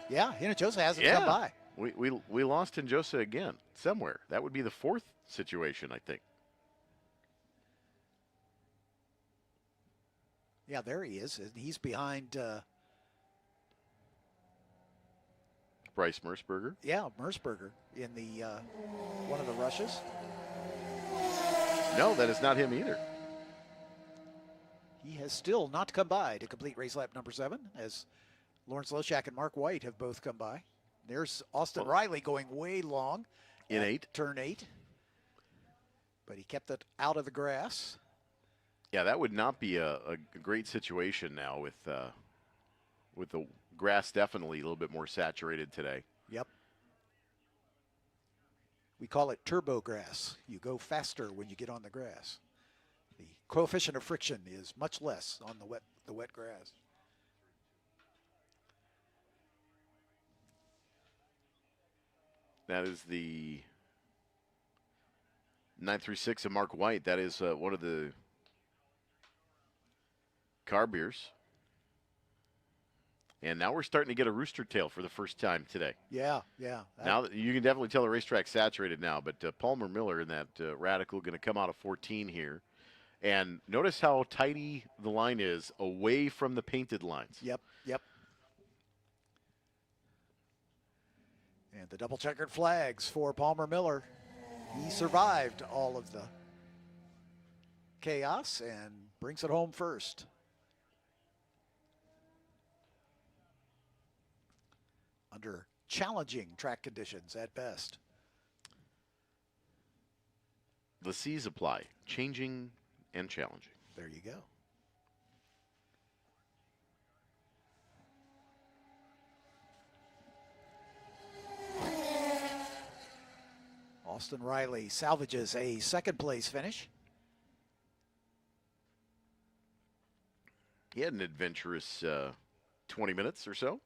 Yeah, Hinjosa hasn't come by. We lost Hinjosa again somewhere. That would be the 4th situation, I think. Yeah, there he is. And he's behind Bryce Mersberger. Yeah, Mersberger in the one of the rushes. No, that is not him either. He has still not come by to complete race lap number 7, as Lawrence Loshak and Mark White have both come by. There's Austin Riley going way long in 8, turn 8, but he kept it out of the grass. Yeah, that would not be a great situation now with the grass definitely a little bit more saturated today. Yep. We call it turbo grass. You go faster when you get on the grass. The coefficient of friction is much less on the wet grass. That is the 936 of Mark White. That is one of the car beers. And now we're starting to get a rooster tail for the first time today. Yeah, yeah. Now you can definitely tell the racetrack's saturated now, but Palmer Miller in that Radical going to come out of 14 here. And notice how tidy the line is away from the painted lines. Yep, yep. And the double checkered flags for Palmer Miller. He survived all of the chaos and brings it home first. Under challenging track conditions at best. The C's apply, changing and challenging. There you go. Austin Riley salvages a second place finish. He had an adventurous 20 minutes or so.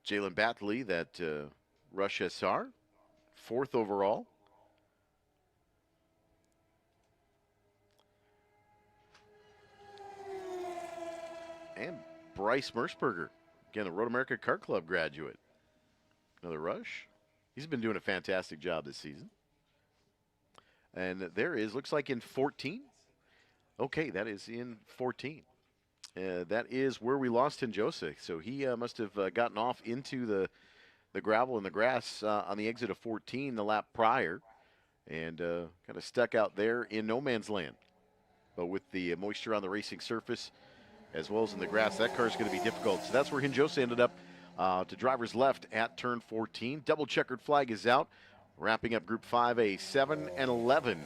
Jalen Batley, that Rush SR, 4th overall. And Bryce Mersberger, again, a Road America Kart Club graduate. Another Rush. He's been doing a fantastic job this season. And there is, looks like in 14. Okay, that is in 14. That is where we lost Hinjosa. So he must have gotten off into the gravel and the grass on the exit of 14 the lap prior. And kind of stuck out there in no man's land. But with the moisture on the racing surface, as well as in the grass, that car is going to be difficult. So that's where Hinjosa ended up to driver's left at turn 14. Double checkered flag is out. Wrapping up Group 5A, 7 and 11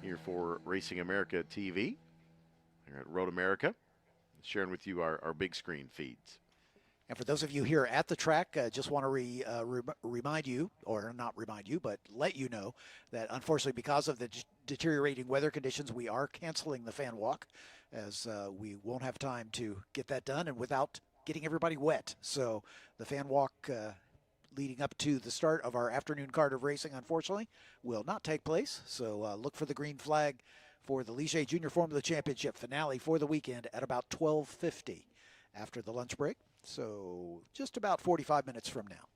here for Racing America TV. Here at Road America, sharing with you our big screen feeds. And for those of you here at the track, just want to remind you, or not remind you, but let you know that unfortunately because of the deteriorating weather conditions, we are canceling the fan walk, as we won't have time to get that done and without getting everybody wet. So the fan walk leading up to the start of our afternoon card of racing, unfortunately, will not take place. So look for the green flag for the Ligier Junior Formula Championship finale for the weekend at about 12:50 after the lunch break. So just about 45 minutes from now.